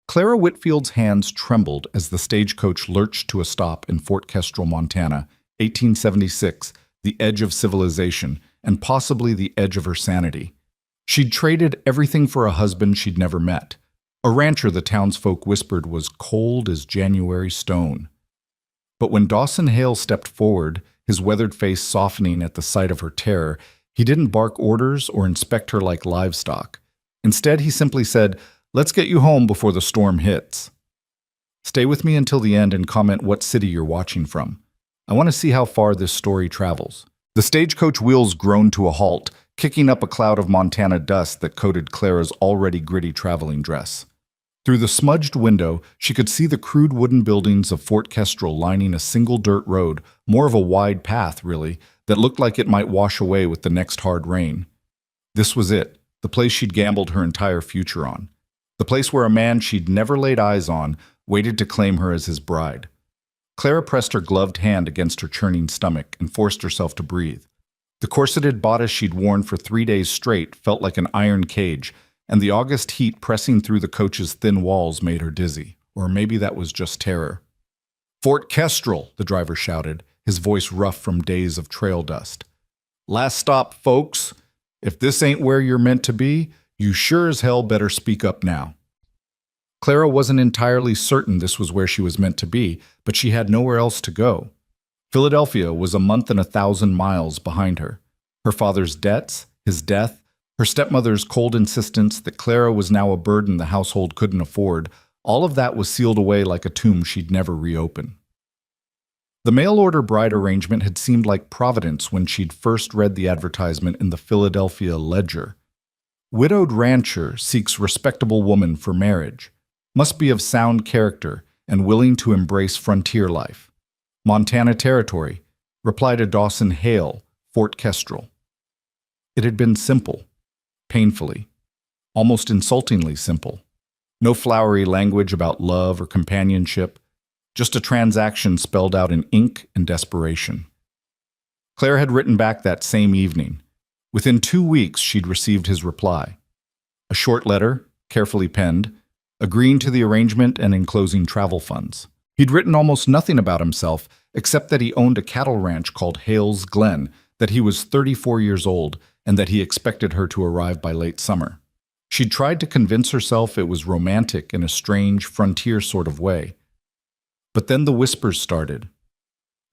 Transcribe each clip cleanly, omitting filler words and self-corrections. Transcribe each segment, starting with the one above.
Clara Whitfield's hands trembled as the stagecoach lurched to a stop in Fort Kestrel, Montana, 1876, the edge of civilization, and possibly the edge of her sanity. She'd traded everything for a husband she'd never met, a rancher the townsfolk whispered was cold as January stone. But when Dawson Hale stepped forward, his weathered face softening at the sight of her terror, he didn't bark orders or inspect her like livestock. Instead, he simply said, "Let's get you home before the storm hits. Stay with me until the end and comment what city you're watching from. I want to see how far this story travels." The stagecoach wheels groaned to a halt, kicking up a cloud of Montana dust that coated Clara's already gritty traveling dress. Through the smudged window, she could see the crude wooden buildings of Fort Kestrel lining a single dirt road, more of a wide path, really, that looked like it might wash away with the next hard rain. This was it, the place she'd gambled her entire future on. The place where a man she'd never laid eyes on waited to claim her as his bride. Clara pressed her gloved hand against her churning stomach and forced herself to breathe. The corseted bodice she'd worn for 3 days straight felt like an iron cage, and the August heat pressing through the coach's thin walls made her dizzy. Or maybe that was just terror. "Fort Kestrel," the driver shouted, his voice rough from days of trail dust. "Last stop, folks. If this ain't where you're meant to be, you sure as hell better speak up now." Clara wasn't entirely certain this was where she was meant to be, but she had nowhere else to go. Philadelphia was a month and 1,000 miles behind her. Her father's debts, his death, her stepmother's cold insistence that Clara was now a burden the household couldn't afford, all of that was sealed away like a tomb she'd never reopen. The mail-order bride arrangement had seemed like Providence when she'd first read the advertisement in the Philadelphia Ledger. "Widowed rancher seeks respectable woman for marriage. Must be of sound character and willing to embrace frontier life. Montana Territory. Reply to Dawson Hale, Fort Kestrel." It had been simple. Painfully. Almost insultingly simple. No flowery language about love or companionship. Just a transaction spelled out in ink and desperation. Claire had written back that same evening. Within 2 weeks, she'd received his reply. A short letter, carefully penned, agreeing to the arrangement and enclosing travel funds. He'd written almost nothing about himself, except that he owned a cattle ranch called Hale's Glen, that he was 34 years old, and that he expected her to arrive by late summer. She'd tried to convince herself it was romantic in a strange, frontier sort of way. But then the whispers started.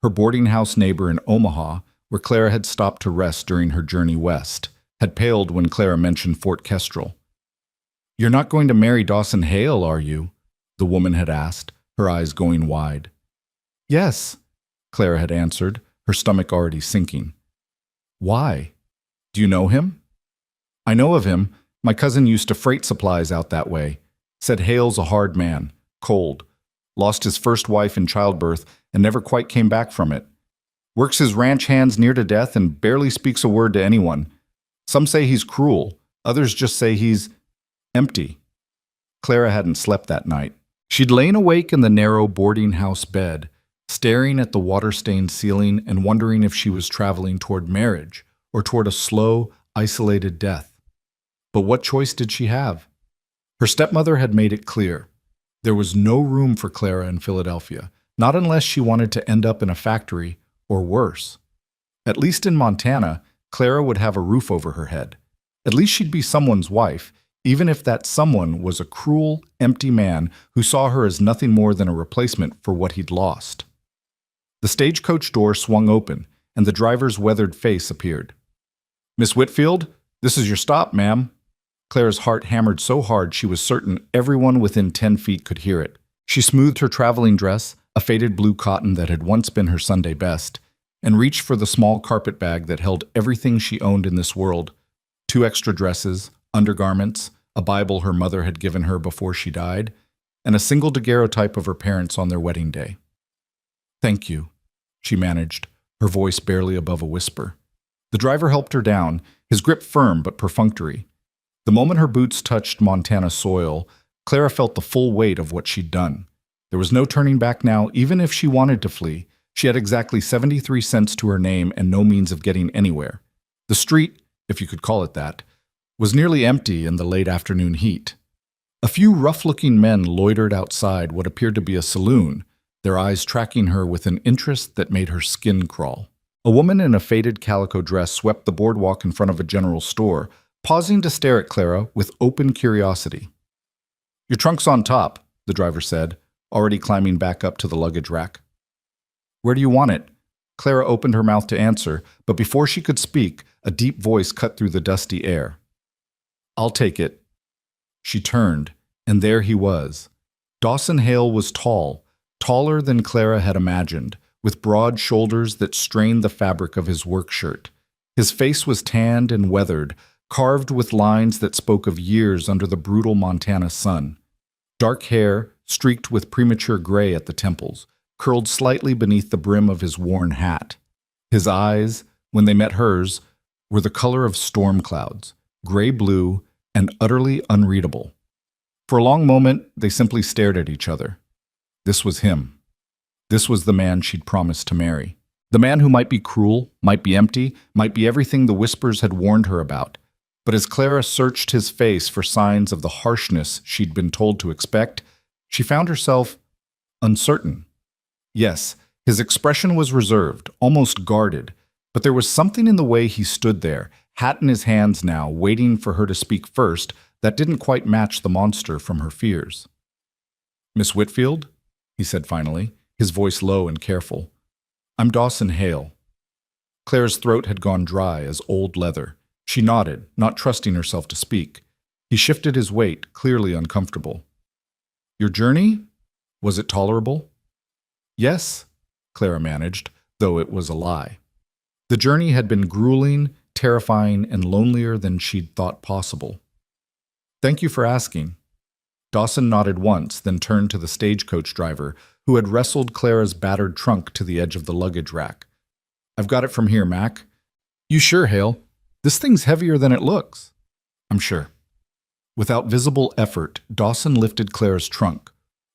Her boarding house neighbor in Omaha, where Clara had stopped to rest during her journey west, had paled when Clara mentioned Fort Kestrel. "You're not going to marry Dawson Hale, are you?" the woman had asked, her eyes going wide. "Yes," Clara had answered, her stomach already sinking. "Why? Do you know him?" "I know of him. My cousin used to freight supplies out that way. Said Hale's a hard man, cold. Lost his first wife in childbirth and never quite came back from it. Works his ranch hands near to death and barely speaks a word to anyone. Some say he's cruel. Others just say he's empty." Clara hadn't slept that night. She'd lain awake in the narrow boarding house bed, staring at the water-stained ceiling and wondering if she was traveling toward marriage or toward a slow, isolated death. But what choice did she have? Her stepmother had made it clear. There was no room for Clara in Philadelphia, not unless she wanted to end up in a factory, or worse. At least in Montana, Clara would have a roof over her head. At least she'd be someone's wife, even if that someone was a cruel, empty man who saw her as nothing more than a replacement for what he'd lost. The stagecoach door swung open, and the driver's weathered face appeared. "Miss Whitfield, this is your stop, ma'am." Clara's heart hammered so hard she was certain everyone within 10 feet could hear it. She smoothed her traveling dress, a faded blue cotton that had once been her Sunday best, and reached for the small carpet bag that held everything she owned in this world: 2 extra dresses, undergarments, a Bible her mother had given her before she died, and a single daguerreotype of her parents on their wedding day. "Thank you," she managed, her voice barely above a whisper. The driver helped her down, his grip firm but perfunctory. The moment her boots touched Montana soil, Clara felt the full weight of what she'd done. There was no turning back now, even if she wanted to flee. She had exactly 73 cents to her name and no means of getting anywhere. The street, if you could call it that, was nearly empty in the late afternoon heat. A few rough-looking men loitered outside what appeared to be a saloon, their eyes tracking her with an interest that made her skin crawl. A woman in a faded calico dress swept the boardwalk in front of a general store, pausing to stare at Clara with open curiosity. "Your trunk's on top," the driver said, already climbing back up to the luggage rack. "Where do you want it?" Clara opened her mouth to answer, but before she could speak, a deep voice cut through the dusty air. "I'll take it." She turned, and there he was. Dawson Hale was tall, taller than Clara had imagined, with broad shoulders that strained the fabric of his work shirt. His face was tanned and weathered, carved with lines that spoke of years under the brutal Montana sun. Dark hair, streaked with premature gray at the temples, curled slightly beneath the brim of his worn hat. His eyes, when they met hers, were the color of storm clouds, gray-blue and utterly unreadable. For a long moment, they simply stared at each other. This was him. This was the man she'd promised to marry. The man who might be cruel, might be empty, might be everything the whispers had warned her about. But as Clara searched his face for signs of the harshness she'd been told to expect, she found herself uncertain. Yes, his expression was reserved, almost guarded, but there was something in the way he stood there, hat in his hands now, waiting for her to speak first, that didn't quite match the monster from her fears. "Miss Whitfield?" he said finally, his voice low and careful. "I'm Dawson Hale." Clara's throat had gone dry as old leather. She nodded, not trusting herself to speak. He shifted his weight, clearly uncomfortable. "Your journey? Was it tolerable?" "Yes," Clara managed, though it was a lie. The journey had been grueling, terrifying, and lonelier than she'd thought possible. "Thank you for asking." Dawson nodded once, then turned to the stagecoach driver, who had wrestled Clara's battered trunk to the edge of the luggage rack. "I've got it from here, Mac." "You sure, Hale? This thing's heavier than it looks." "I'm sure." Without visible effort, Dawson lifted Clara's trunk,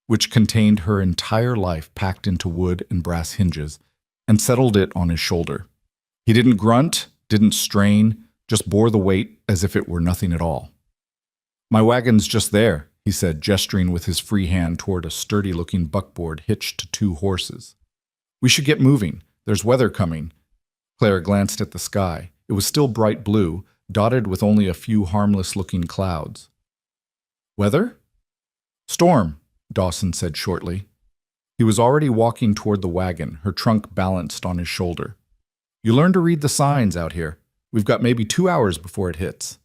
which contained her entire life packed into wood and brass hinges, and settled it on his shoulder. He didn't grunt, didn't strain, just bore the weight as if it were nothing at all. "My wagon's just there," he said, gesturing with his free hand toward a sturdy-looking buckboard hitched to 2 horses. "We should get moving. There's weather coming." Clara glanced at the sky. It was still bright blue, dotted with only a few harmless-looking clouds. "Weather?" "Storm," Dawson said shortly. He was already walking toward the wagon, her trunk balanced on his shoulder. "You learn to read the signs out here. We've got maybe 2 hours before it hits."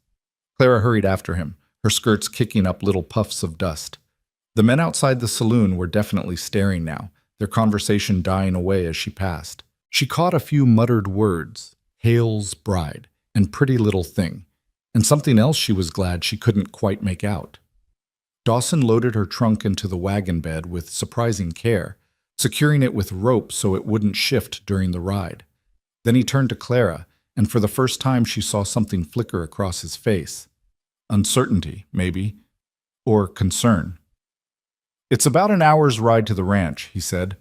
Clara hurried after him, her skirts kicking up little puffs of dust. The men outside the saloon were definitely staring now, their conversation dying away as she passed. She caught a few muttered words, Hale's bride, and pretty little thing, and something else she was glad she couldn't quite make out. Dawson loaded her trunk into the wagon bed with surprising care, securing it with rope so it wouldn't shift during the ride. Then he turned to Clara, and for the first time she saw something flicker across his face. Uncertainty, maybe, or concern. "It's about an hour's ride to the ranch," he said.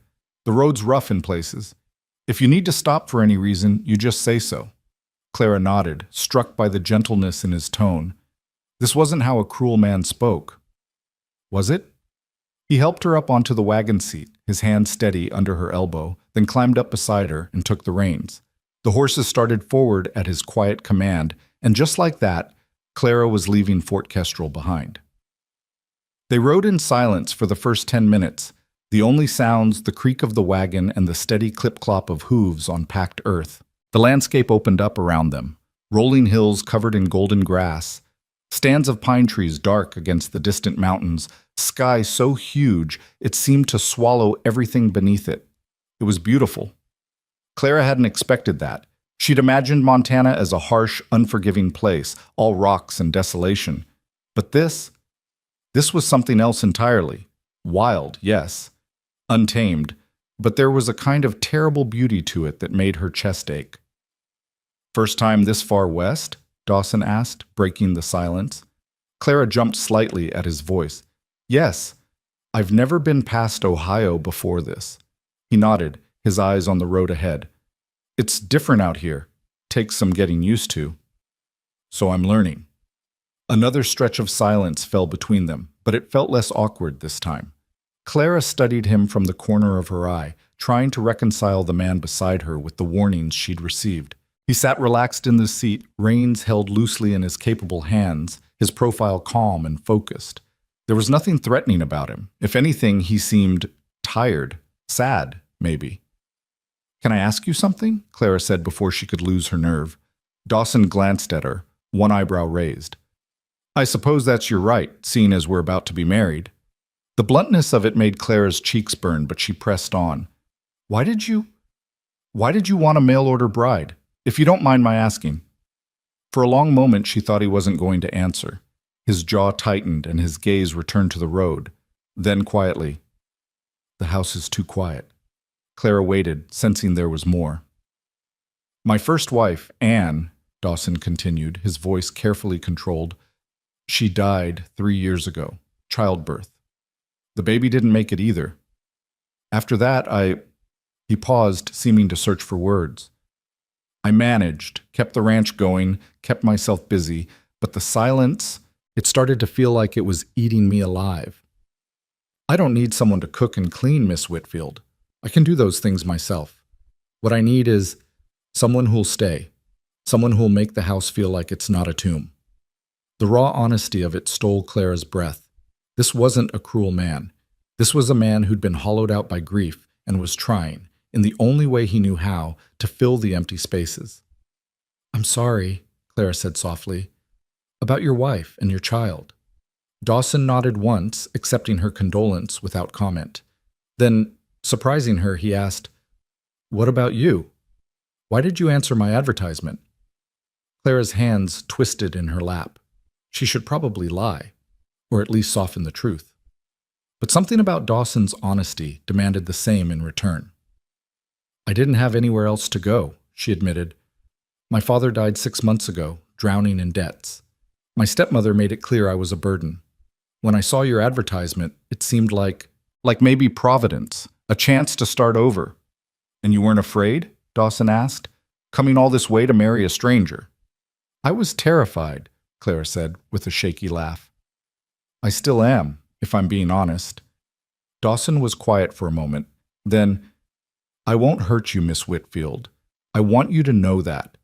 "The road's rough in places. If you need to stop for any reason, you just say so." Clara nodded, struck by the gentleness in his tone. This wasn't how a cruel man spoke. Was it? He helped her up onto the wagon seat, his hand steady under her elbow, then climbed up beside her and took the reins. The horses started forward at his quiet command, and just like that, Clara was leaving Fort Kestrel behind. They rode in silence for the first 10 minutes, the only sounds the creak of the wagon and the steady clip-clop of hooves on packed earth. The landscape opened up around them, rolling hills covered in golden grass, stands of pine trees dark against the distant mountains, sky so huge it seemed to swallow everything beneath it. It was beautiful. Clara hadn't expected that. She'd imagined Montana as a harsh, unforgiving place, all rocks and desolation. But this was something else entirely. Wild, yes. Untamed, but there was a kind of terrible beauty to it that made her chest ache. "First time this far west?" Dawson asked, breaking the silence. Clara jumped slightly at his voice. "Yes. I've never been past Ohio before this." He nodded, his eyes on the road ahead. "It's different out here. Takes some getting used to." "So I'm learning." Another stretch of silence fell between them, but it felt less awkward this time. Clara studied him from the corner of her eye, trying to reconcile the man beside her with the warnings she'd received. He sat relaxed in the seat, reins held loosely in his capable hands, his profile calm and focused. There was nothing threatening about him. If anything, he seemed tired, sad, maybe. "Can I ask you something?" Clara said before she could lose her nerve. Dawson glanced at her, one eyebrow raised. "I suppose that's your right, seeing as we're about to be married." The bluntness of it made Clara's cheeks burn, but she pressed on. Why did you want a mail-order bride, if you don't mind my asking?" For a long moment she thought he wasn't going to answer. His jaw tightened and his gaze returned to the road. Then quietly, "The house is too quiet." Clara waited, sensing there was more. "My first wife, Anne," Dawson continued, his voice carefully controlled, "she died 3 years ago, childbirth. The baby didn't make it either. After that, He paused, seeming to search for words. "I managed, kept the ranch going, kept myself busy, but the silence, it started to feel like it was eating me alive. I don't need someone to cook and clean, Miss Whitfield. I can do those things myself. What I need is someone who'll stay, someone who'll make the house feel like it's not a tomb." The raw honesty of it stole Clara's breath. This wasn't a cruel man. This was a man who'd been hollowed out by grief and was trying, in the only way he knew how, to fill the empty spaces. "I'm sorry," Clara said softly, "about your wife and your child." Dawson nodded once, accepting her condolence without comment. Then, surprising her, he asked, "What about you? Why did you answer my advertisement?" Clara's hands twisted in her lap. She should probably lie, or at least soften the truth. But something about Dawson's honesty demanded the same in return. "I didn't have anywhere else to go," she admitted. "My father died 6 months ago, drowning in debts. My stepmother made it clear I was a burden. When I saw your advertisement, it seemed like maybe Providence, a chance to start over." "And you weren't afraid?" Dawson asked, "coming all this way to marry a stranger?" "I was terrified," Clara said, with a shaky laugh. "I still am, if I'm being honest." Dawson was quiet for a moment. Then, "I won't hurt you, Miss Whitfield. I want you to know that.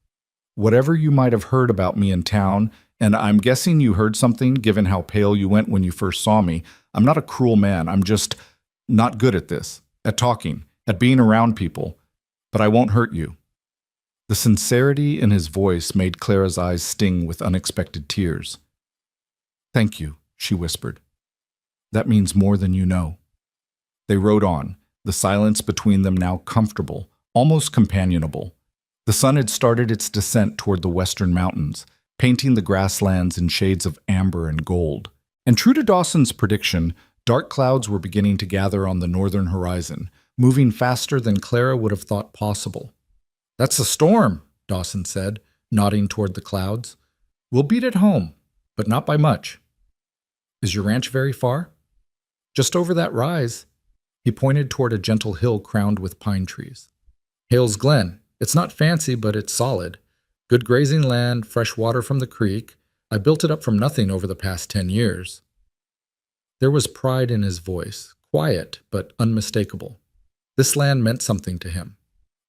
Whatever you might have heard about me in town, and I'm guessing you heard something given how pale you went when you first saw me, I'm not a cruel man. I'm just not good at this, at talking, at being around people. But I won't hurt you." The sincerity in his voice made Clara's eyes sting with unexpected tears. "Thank you," she whispered. "That means more than you know." They rode on, the silence between them now comfortable, almost companionable. The sun had started its descent toward the western mountains, painting the grasslands in shades of amber and gold. And true to Dawson's prediction, dark clouds were beginning to gather on the northern horizon, moving faster than Clara would have thought possible. "That's a storm," Dawson said, nodding toward the clouds. "We'll beat it home, but not by much." "Is your ranch very far?" "Just over that rise." He pointed toward a gentle hill crowned with pine trees. "Hale's Glen. It's not fancy, but it's solid. Good grazing land, fresh water from the creek. I built it up from nothing over the past 10 years. There was pride in his voice, quiet but unmistakable. This land meant something to him.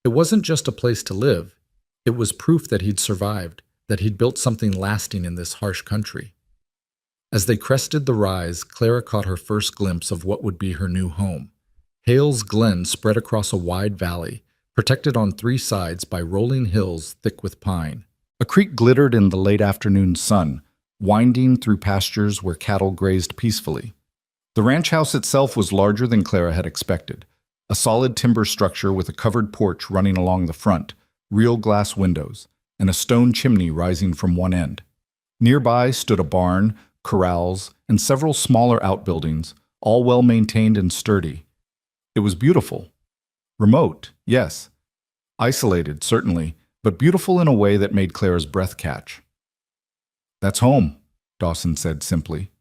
It wasn't just a place to live. It was proof that he'd survived, that he'd built something lasting in this harsh country. As they crested the rise, Clara caught her first glimpse of what would be her new home. Hale's Glen spread across a wide valley, protected on 3 sides by rolling hills thick with pine. A creek glittered in the late afternoon sun, winding through pastures where cattle grazed peacefully. The ranch house itself was larger than Clara had expected, a solid timber structure with a covered porch running along the front, real glass windows, and a stone chimney rising from one end. Nearby stood a barn, corrals, and several smaller outbuildings, all well maintained and sturdy. It was beautiful. Remote, yes. Isolated, certainly, but beautiful in a way that made Clara's breath catch. "That's home," Dawson said simply.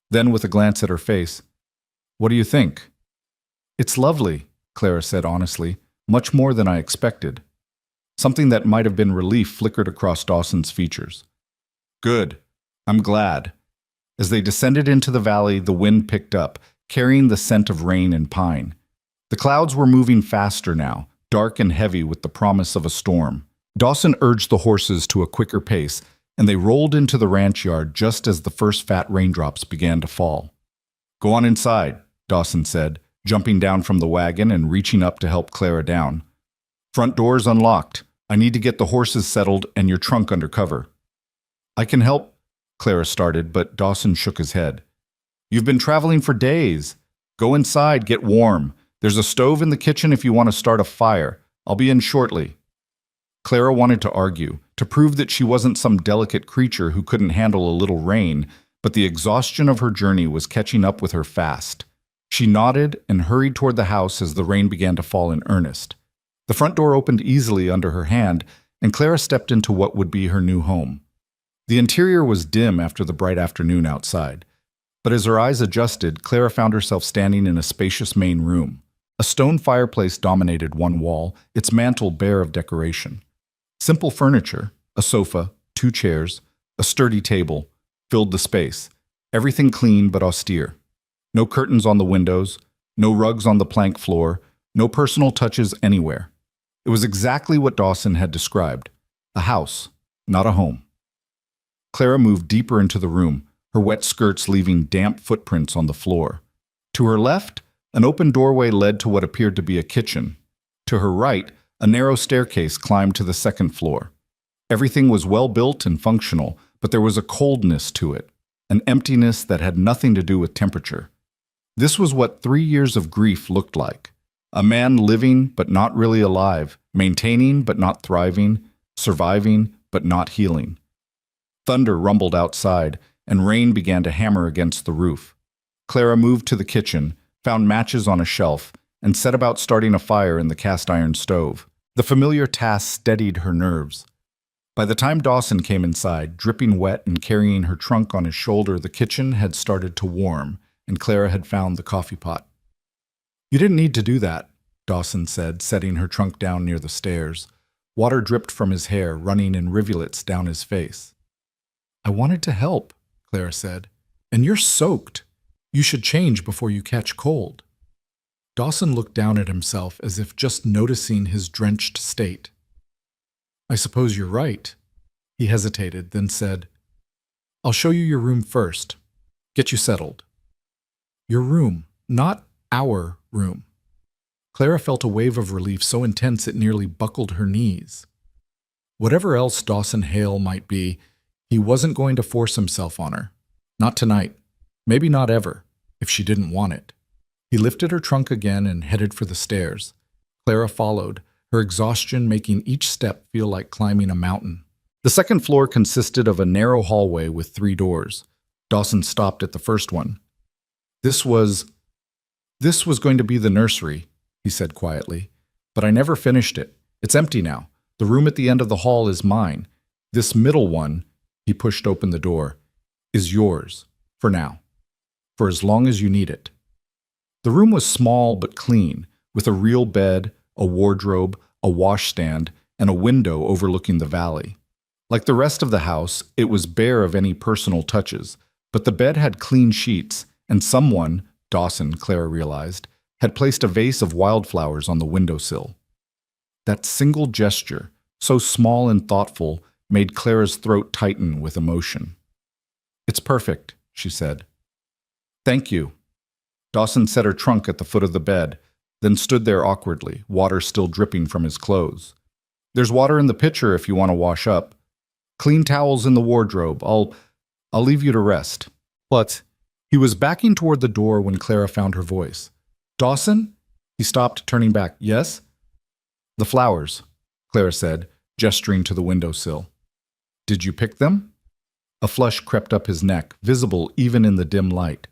Then, with a glance at her face, "What do you think?" "It's lovely," Clara said honestly, "much more than I expected." Something that might have been relief flickered across Dawson's features. "Good. I'm glad. As they descended into the valley, the wind picked up, carrying the scent of rain and pine. The clouds were moving faster now, dark and heavy with the promise of a storm. Dawson urged the horses to a quicker pace, and they rolled into the ranch yard just as the first fat raindrops began to fall. "Go on inside," Dawson said, jumping down from the wagon and reaching up to help Clara down. "Front door's unlocked. I need to get the horses settled and your trunk under cover." "I can help," Clara started, but Dawson shook his head. "You've been traveling for days. Go inside, get warm. There's a stove in the kitchen if you want to start a fire. I'll be in shortly." Clara wanted to argue, to prove that she wasn't some delicate creature who couldn't handle a little rain, but the exhaustion of her journey was catching up with her fast. She nodded and hurried toward the house as the rain began to fall in earnest. The front door opened easily under her hand, and Clara stepped into what would be her new home. The interior was dim after the bright afternoon outside, but as her eyes adjusted, Clara found herself standing in a spacious main room. A stone fireplace dominated one wall, its mantel bare of decoration. Simple furniture, a sofa, 2 chairs, a sturdy table, filled the space, everything clean but austere. No curtains on the windows, no rugs on the plank floor, no personal touches anywhere. It was exactly what Dawson had described, a house, not a home. Clara moved deeper into the room, her wet skirts leaving damp footprints on the floor. To her left, an open doorway led to what appeared to be a kitchen. To her right, a narrow staircase climbed to the second floor. Everything was well built and functional, but there was a coldness to it, an emptiness that had nothing to do with temperature. This was what 3 years of grief looked like. A man living but not really alive, maintaining but not thriving, surviving but not healing. Thunder rumbled outside, and rain began to hammer against the roof. Clara moved to the kitchen, found matches on a shelf, and set about starting a fire in the cast-iron stove. The familiar task steadied her nerves. By the time Dawson came inside, dripping wet and carrying her trunk on his shoulder, the kitchen had started to warm, and Clara had found the coffee pot. "You didn't need to do that," Dawson said, setting her trunk down near the stairs. Water dripped from his hair, running in rivulets down his face. "I wanted to help," Clara said. "And you're soaked. You should change before you catch cold." Dawson looked down at himself as if just noticing his drenched state. "I suppose you're right." He hesitated, then said, "I'll show you your room first. Get you settled." "Your room, not our room." Clara felt a wave of relief so intense it nearly buckled her knees. Whatever else Dawson Hale might be, he wasn't going to force himself on her. Not tonight. Maybe not ever, if she didn't want it. He lifted her trunk again and headed for the stairs. Clara followed, her exhaustion making each step feel like climbing a mountain. The second floor consisted of a narrow hallway with 3 doors. Dawson stopped at the first one. This was going to be the nursery," he said quietly. "But I never finished it. It's empty now. The room at the end of the hall is mine. This middle one," he pushed open the door, "is yours, for now. For as long as you need it." The room was small but clean, with a real bed, a wardrobe, a washstand, and a window overlooking the valley. Like the rest of the house, it was bare of any personal touches, but the bed had clean sheets, and someone, Dawson, Clara realized, had placed a vase of wildflowers on the windowsill. That single gesture, so small and thoughtful, made Clara's throat tighten with emotion. "It's perfect," she said. "Thank you." Dawson set her trunk at the foot of the bed, then stood there awkwardly, water still dripping from his clothes. "There's water in the pitcher if you want to wash up. Clean towels in the wardrobe. I'll leave you to rest." But he was backing toward the door when Clara found her voice. "Dawson?" He stopped, turning back. "Yes?" "The flowers," Clara said, gesturing to the windowsill. "Did you pick them?" A flush crept up his neck, visible even in the dim light.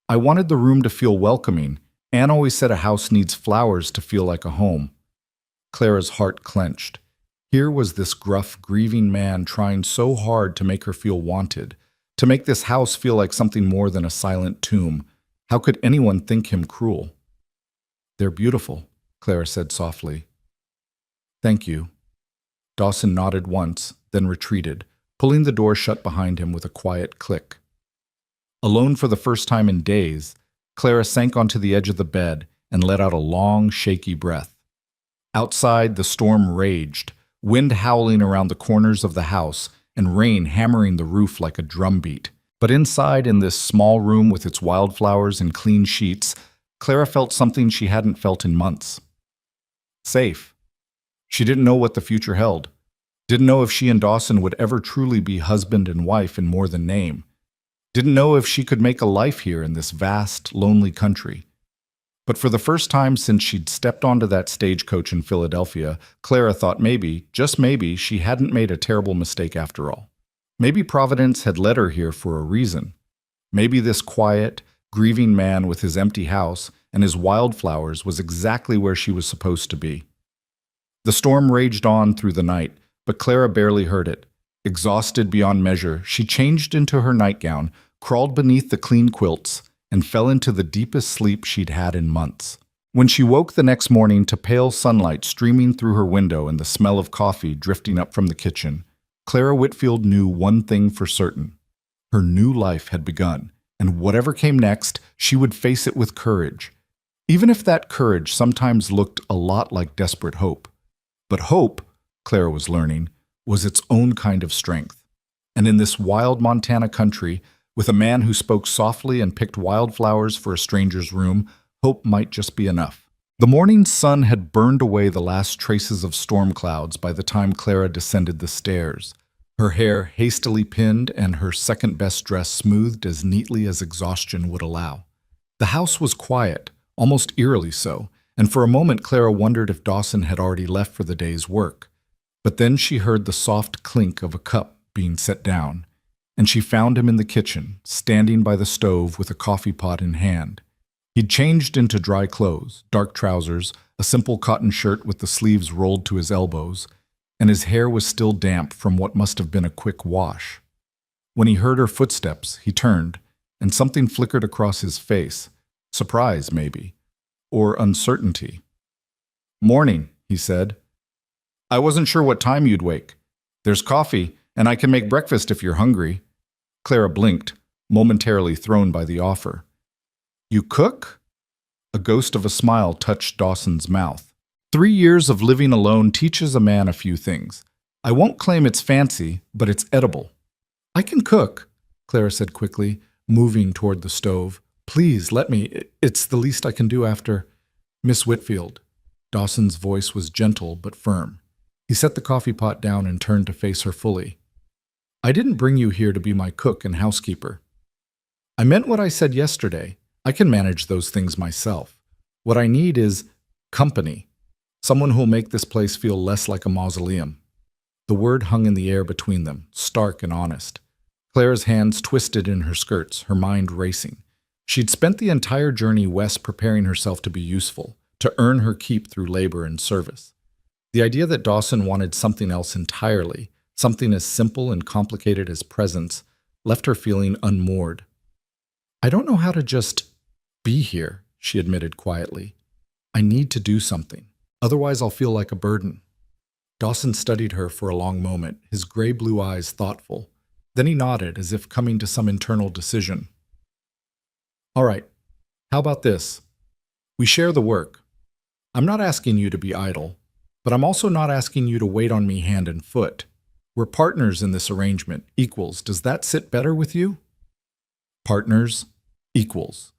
I wanted the room to feel welcoming. Anne always said a house needs flowers to feel like a home." Clara's heart clenched. Here was this gruff, grieving man trying so hard to make her feel wanted, to make this house feel like something more than a silent tomb. How could anyone think him cruel? "They're beautiful," Clara said softly. "Thank you." Dawson nodded once, then retreated, pulling the door shut behind him with a quiet click. Alone for the first time in days, Clara sank onto the edge of the bed and let out a long, shaky breath. Outside, the storm raged, wind howling around the corners of the house and rain hammering the roof like a drumbeat. But inside, in this small room with its wildflowers and clean sheets, Clara felt something she hadn't felt in months. Safe. She didn't know what the future held. Didn't know if she and Dawson would ever truly be husband and wife in more than name. Didn't know if she could make a life here in this vast, lonely country. But for the first time since she'd stepped onto that stagecoach in Philadelphia, Clara thought maybe, just maybe, she hadn't made a terrible mistake after all. Maybe Providence had led her here for a reason. Maybe this quiet, grieving man with his empty house and his wildflowers was exactly where she was supposed to be. The storm raged on through the night, but Clara barely heard it. Exhausted beyond measure, she changed into her nightgown, crawled beneath the clean quilts, and fell into the deepest sleep she'd had in months. When she woke the next morning to pale sunlight streaming through her window and the smell of coffee drifting up from the kitchen, Clara Whitfield knew one thing for certain. Her new life had begun, and whatever came next, she would face it with courage. Even if that courage sometimes looked a lot like desperate hope. But hope, Clara was learning, was its own kind of strength. And in this wild Montana country, with a man who spoke softly and picked wildflowers for a stranger's room, hope might just be enough. The morning sun had burned away the last traces of storm clouds by the time Clara descended the stairs, her hair hastily pinned and her second-best dress smoothed as neatly as exhaustion would allow. The house was quiet, almost eerily so, and for a moment Clara wondered if Dawson had already left for the day's work. But then she heard the soft clink of a cup being set down, and she found him in the kitchen, standing by the stove with a coffee pot in hand. He'd changed into dry clothes, dark trousers, a simple cotton shirt with the sleeves rolled to his elbows, and his hair was still damp from what must have been a quick wash. When he heard her footsteps, he turned, and something flickered across his face. Surprise, maybe, or uncertainty. "Morning," he said. "I wasn't sure what time you'd wake. There's coffee, and I can make breakfast if you're hungry." Clara blinked, momentarily thrown by the offer. "You cook?" A ghost of a smile touched Dawson's mouth. 3 years of living alone teaches a man a few things. I won't claim it's fancy, but it's edible. "I can cook," Clara said quickly, moving toward the stove. "Please, let me. It's the least I can do after—" "Miss Whitfield." Dawson's voice was gentle but firm. He set the coffee pot down and turned to face her fully. "I didn't bring you here to be my cook and housekeeper. I meant what I said yesterday. I can manage those things myself. What I need is company. Someone who'll make this place feel less like a mausoleum." The word hung in the air between them, stark and honest. Clara's hands twisted in her skirts, her mind racing. She'd spent the entire journey west preparing herself to be useful, to earn her keep through labor and service. The idea that Dawson wanted something else entirely, something as simple and complicated as presence, left her feeling unmoored. "I don't know how to just be here," she admitted quietly. "I need to do something. Otherwise I'll feel like a burden." Dawson studied her for a long moment, his gray-blue eyes thoughtful. Then he nodded, as if coming to some internal decision. "All right, how about this? We share the work. I'm not asking you to be idle, but I'm also not asking you to wait on me hand and foot. We're partners in this arrangement, equals. Does that sit better with you?" Partners, equals.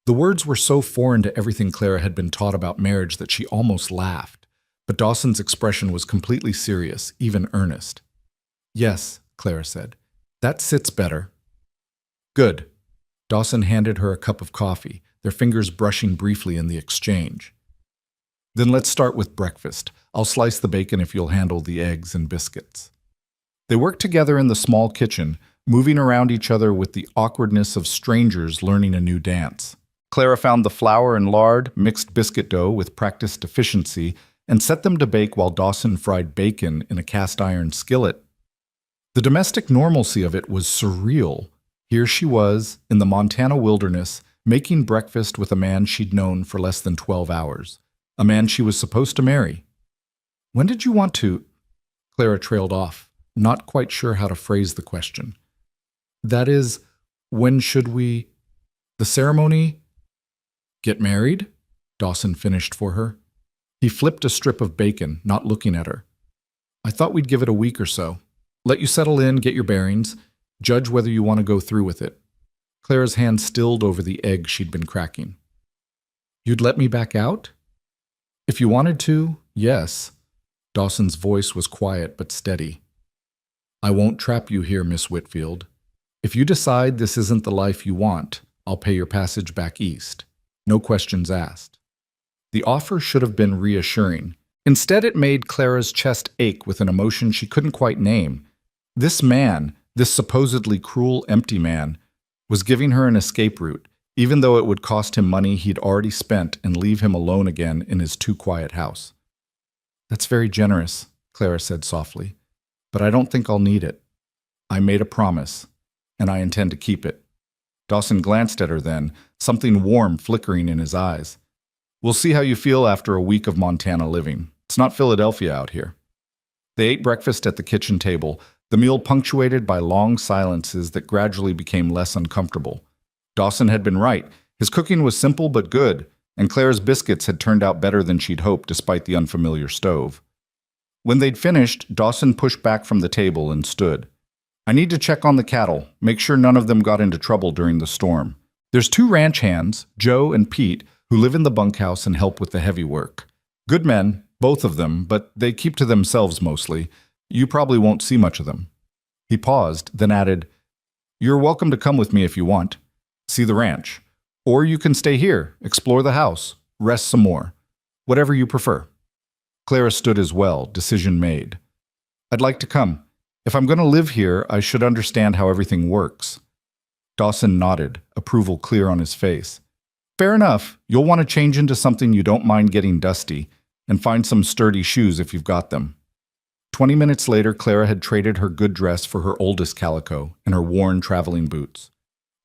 The words were so foreign to everything Clara had been taught about marriage that she almost laughed. But Dawson's expression was completely serious, even earnest. "Yes," Clara said. "That sits better." "Good." Dawson handed her a cup of coffee, their fingers brushing briefly in the exchange. "Then let's start with breakfast. I'll slice the bacon if you'll handle the eggs and biscuits." They worked together in the small kitchen, moving around each other with the awkwardness of strangers learning a new dance. Clara found the flour and lard, mixed biscuit dough with practiced efficiency, and set them to bake while Dawson fried bacon in a cast-iron skillet. The domestic normalcy of it was surreal. Here she was, in the Montana wilderness, making breakfast with a man she'd known for less than 12 hours, a man she was supposed to marry. "When did you want to—" Clara trailed off. not quite sure how to phrase the question. That is, when should we... The ceremony? Get married? Dawson finished for her. He flipped a strip of bacon, not looking at her. I thought we'd give it a week or so. Let you settle in, get your bearings, judge whether you want to go through with it. Clara's hand stilled over the egg she'd been cracking. You'd let me back out? If you wanted to, yes. Dawson's voice was quiet but steady. I won't trap you here, Miss Whitfield. If you decide this isn't the life you want, I'll pay your passage back east. No questions asked. The offer should have been reassuring. Instead, it made Clara's chest ache with an emotion she couldn't quite name. This man, this supposedly cruel, empty man, was giving her an escape route, even though it would cost him money he'd already spent and leave him alone again in his too-quiet house. That's very generous, Clara said softly, but I don't think I'll need it. I made a promise, and I intend to keep it. Dawson glanced at her then, something warm flickering in his eyes. We'll see how you feel after a week of Montana living. It's not Philadelphia out here. They ate breakfast at the kitchen table, the meal punctuated by long silences that gradually became less uncomfortable. Dawson had been right. His cooking was simple but good, and Clara's biscuits had turned out better than she'd hoped despite the unfamiliar stove. When they'd finished, Dawson pushed back from the table and stood. I need to check on the cattle, make sure none of them got into trouble during the storm. There's 2 ranch hands, Joe and Pete, who live in the bunkhouse and help with the heavy work. Good men, both of them, but they keep to themselves mostly. You probably won't see much of them. He paused, then added, You're welcome to come with me if you want. See the ranch. Or you can stay here, explore the house, rest some more. Whatever you prefer. Clara stood as well, decision made. I'd like to come. If I'm going to live here, I should understand how everything works. Dawson nodded, approval clear on his face. Fair enough. You'll want to change into something you don't mind getting dusty, and find some sturdy shoes if you've got them. 20 minutes later, Clara had traded her good dress for her oldest calico and her worn traveling boots.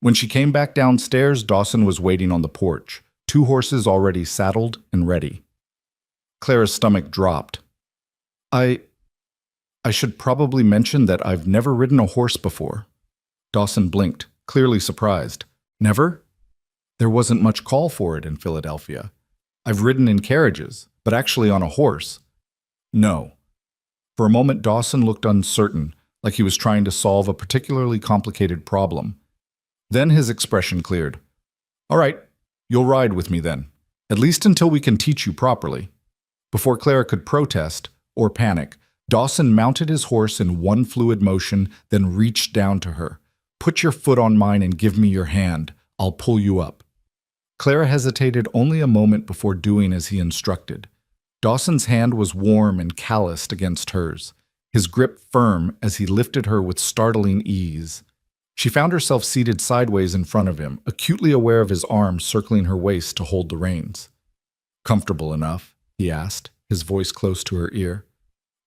When she came back downstairs, Dawson was waiting on the porch, 2 horses already saddled and ready. Clara's stomach dropped. I should probably mention that I've never ridden a horse before. Dawson blinked, clearly surprised. Never? There wasn't much call for it in Philadelphia. I've ridden in carriages, but actually on a horse. No. For a moment, Dawson looked uncertain, like he was trying to solve a particularly complicated problem. Then his expression cleared. All right, you'll ride with me then, at least until we can teach you properly. Before Clara could protest or panic, Dawson mounted his horse in one fluid motion, then reached down to her. Put your foot on mine and give me your hand. I'll pull you up. Clara hesitated only a moment before doing as he instructed. Dawson's hand was warm and calloused against hers, his grip firm as he lifted her with startling ease. She found herself seated sideways in front of him, acutely aware of his arms circling her waist to hold the reins. Comfortable enough? He asked, his voice close to her ear.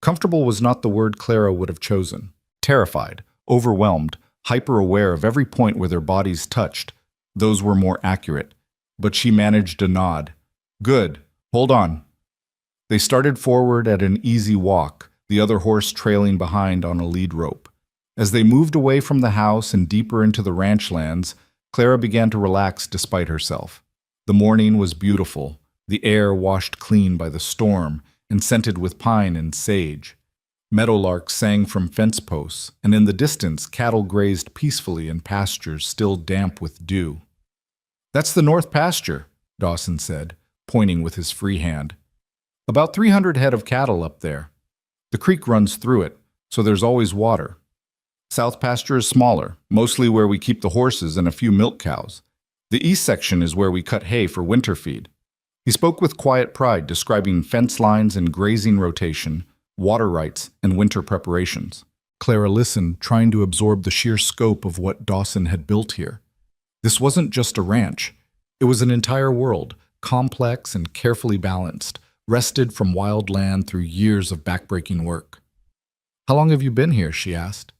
Comfortable was not the word Clara would have chosen. Terrified, overwhelmed, hyper-aware of every point where their bodies touched, those were more accurate. But she managed a nod. Good. Hold on. They started forward at an easy walk, the other horse trailing behind on a lead rope. As they moved away from the house and deeper into the ranch lands, Clara began to relax despite herself. The morning was beautiful, the air washed clean by the storm and scented with pine and sage. Meadowlarks sang from fence posts, and in the distance cattle grazed peacefully in pastures still damp with dew. That's the north pasture, Dawson said, pointing with his free hand. About 300 head of cattle up there. The creek runs through it, so there's always water. South pasture is smaller, mostly where we keep the horses and a few milk cows. The east section is where we cut hay for winter feed. He spoke with quiet pride, describing fence lines and grazing rotation, water rights, and winter preparations. Clara listened, trying to absorb the sheer scope of what Dawson had built here. This wasn't just a ranch. It was an entire world, complex and carefully balanced, wrested from wild land through years of backbreaking work. How long have you been here? She asked.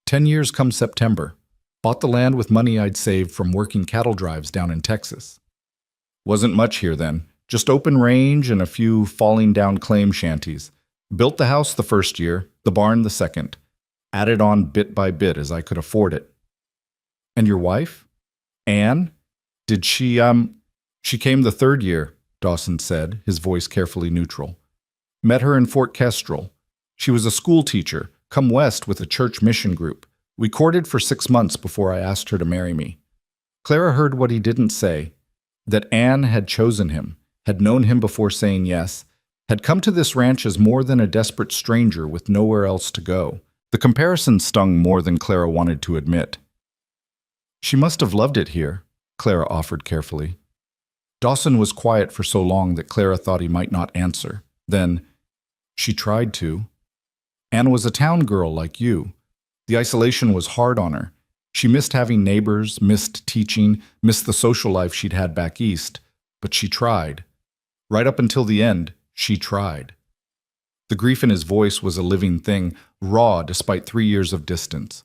10 years come September. Bought the land with money I'd saved from working cattle drives down in Texas. Wasn't much here then, just open range and a few falling down claim shanties. Built the house the first year, the barn the second. added on bit by bit as I could afford it. And your wife? Anne? Did she came the third year, Dawson said, his voice carefully neutral. Met her in Fort Kestrel. She was a school teacher, come west with a church mission group. We courted for 6 months before I asked her to marry me. Clara heard what he didn't say, that Anne had chosen him, had known him before saying yes, had come to this ranch as more than a desperate stranger with nowhere else to go. The comparison stung more than Clara wanted to admit. She must have loved it here, Clara offered carefully. Dawson was quiet for so long that Clara thought he might not answer. Then, she tried to. Anne was a town girl like you. The isolation was hard on her. She missed having neighbors, missed teaching, missed the social life she'd had back east. But she tried. Right up until the end, she tried. The grief in his voice was a living thing, raw despite 3 years of distance.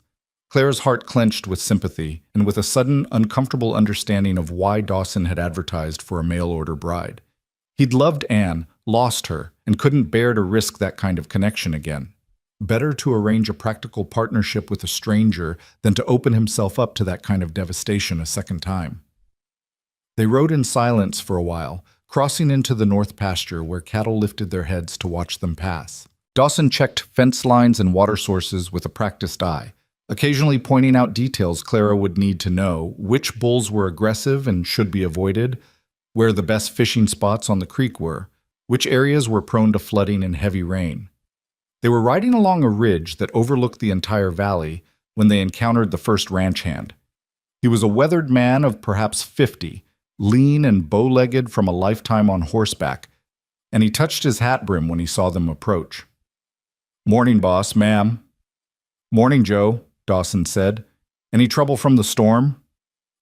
Clara's heart clenched with sympathy and with a sudden, uncomfortable understanding of why Dawson had advertised for a mail-order bride. He'd loved Anne, lost her, and couldn't bear to risk that kind of connection again. Better to arrange a practical partnership with a stranger than to open himself up to that kind of devastation a second time. They rode in silence for a while, crossing into the north pasture where cattle lifted their heads to watch them pass. Dawson checked fence lines and water sources with a practiced eye, occasionally pointing out details Clara would need to know, which bulls were aggressive and should be avoided, where the best fishing spots on the creek were, which areas were prone to flooding and heavy rain. They were riding along a ridge that overlooked the entire valley when they encountered the first ranch hand. He was a weathered man of perhaps 50, lean and bow-legged from a lifetime on horseback, and he touched his hat brim when he saw them approach. "Morning, boss, ma'am." "Morning, Joe," Dawson said. "Any trouble from the storm?"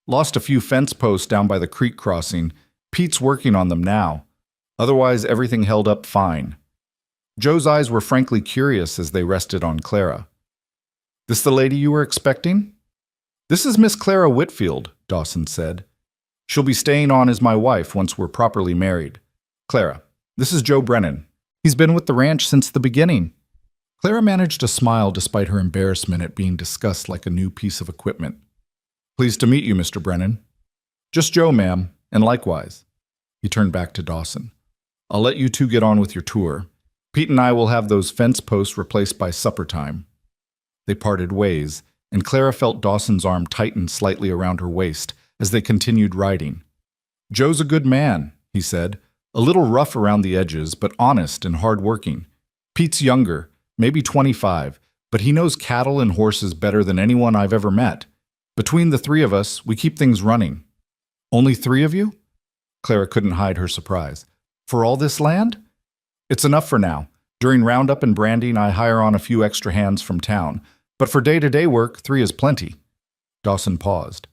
"Lost a few fence posts down by the creek crossing. Pete's working on them now. Otherwise, everything held up fine." Joe's eyes were frankly curious as they rested on Clara. "This the lady you were expecting?" "This is Miss Clara Whitfield," Dawson said. "She'll be staying on as my wife once we're properly married. Clara, this is Joe Brennan. He's been with the ranch since the beginning." Clara managed a smile despite her embarrassment at being discussed like a new piece of equipment. "Pleased to meet you, Mr. Brennan." "Just Joe, ma'am, and likewise." He turned back to Dawson. "I'll let you two get on with your tour. Pete and I will have those fence posts replaced by supper time." They parted ways, and Clara felt Dawson's arm tighten slightly around her waist as they continued riding. "Joe's a good man," he said, "a little rough around the edges, but honest and hard-working. Pete's younger, maybe 25, but he knows cattle and horses better than anyone I've ever met. Between the three of us, we keep things running." "Only 3 of you?" Clara couldn't hide her surprise. "For all this land?" "It's enough for now. During roundup and branding, I hire on a few extra hands from town. But for day-to-day work, 3 is plenty." Dawson paused.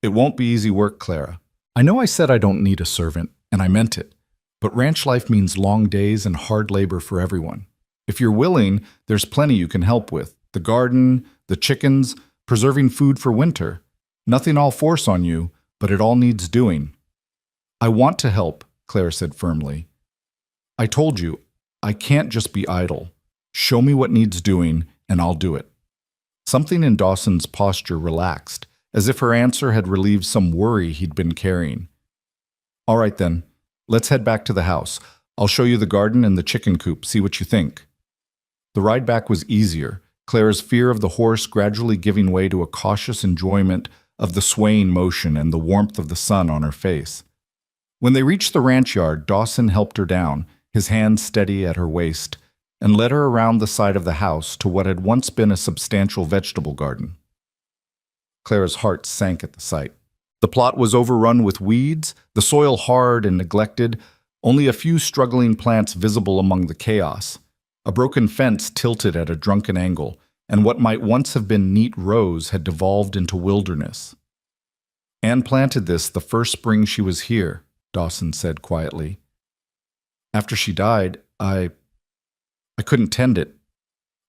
"It won't be easy work, Clara. I know I said I don't need a servant, and I meant it. But ranch life means long days and hard labor for everyone. If you're willing, there's plenty you can help with. The garden, the chickens, preserving food for winter. Nothing I'll force on you, but it all needs doing." "I want to help," Clara said firmly. "I told you, I can't just be idle. Show me what needs doing, and I'll do it." Something in Dawson's posture relaxed, as if her answer had relieved some worry he'd been carrying. "All right then, let's head back to the house. I'll show you the garden and the chicken coop, see what you think." The ride back was easier, Clara's fear of the horse gradually giving way to a cautious enjoyment of the swaying motion and the warmth of the sun on her face. When they reached the ranch yard, Dawson helped her down, his hand steady at her waist, and led her around the side of the house to what had once been a substantial vegetable garden. Clara's heart sank at the sight. The plot was overrun with weeds, the soil hard and neglected, only a few struggling plants visible among the chaos. A broken fence tilted at a drunken angle, and what might once have been neat rows had devolved into wilderness. "Anne planted this the first spring she was here," Dawson said quietly. "After she died, I couldn't tend it.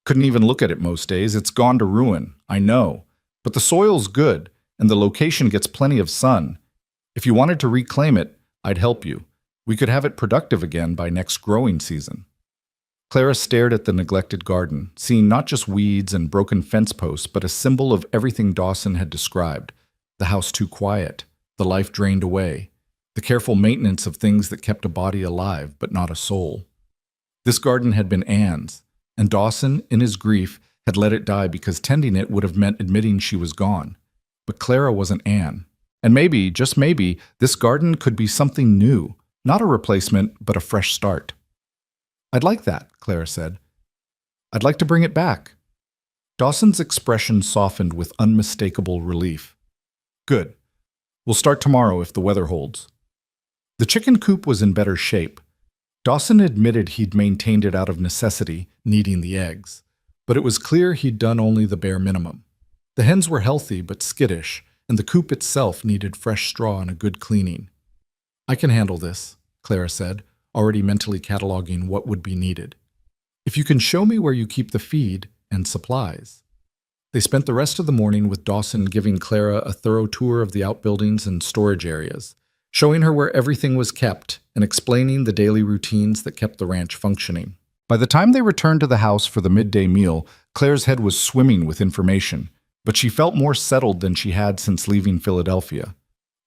Couldn't even look at it most days. It's gone to ruin, I know. But the soil's good, and the location gets plenty of sun. If you wanted to reclaim it, I'd help you. We could have it productive again by next growing season." Clara stared at the neglected garden, seeing not just weeds and broken fence posts, but a symbol of everything Dawson had described. The house too quiet, the life drained away, the careful maintenance of things that kept a body alive but not a soul. This garden had been Anne's, and Dawson, in his grief, had let it die because tending it would have meant admitting she was gone. But Clara wasn't Anne. And maybe, just maybe, this garden could be something new, not a replacement, but a fresh start. "I'd like that," Clara said. "I'd like to bring it back." Dawson's expression softened with unmistakable relief. "Good. We'll start tomorrow if the weather holds." The chicken coop was in better shape. Dawson admitted he'd maintained it out of necessity, needing the eggs. But it was clear he'd done only the bare minimum. The hens were healthy but skittish, and the coop itself needed fresh straw and a good cleaning. "I can handle this," Clara said, already mentally cataloging what would be needed. "If you can show me where you keep the feed and supplies." They spent the rest of the morning with Dawson giving Clara a thorough tour of the outbuildings and storage areas, showing her where everything was kept and explaining the daily routines that kept the ranch functioning. By the time they returned to the house for the midday meal, Claire's head was swimming with information, but she felt more settled than she had since leaving Philadelphia.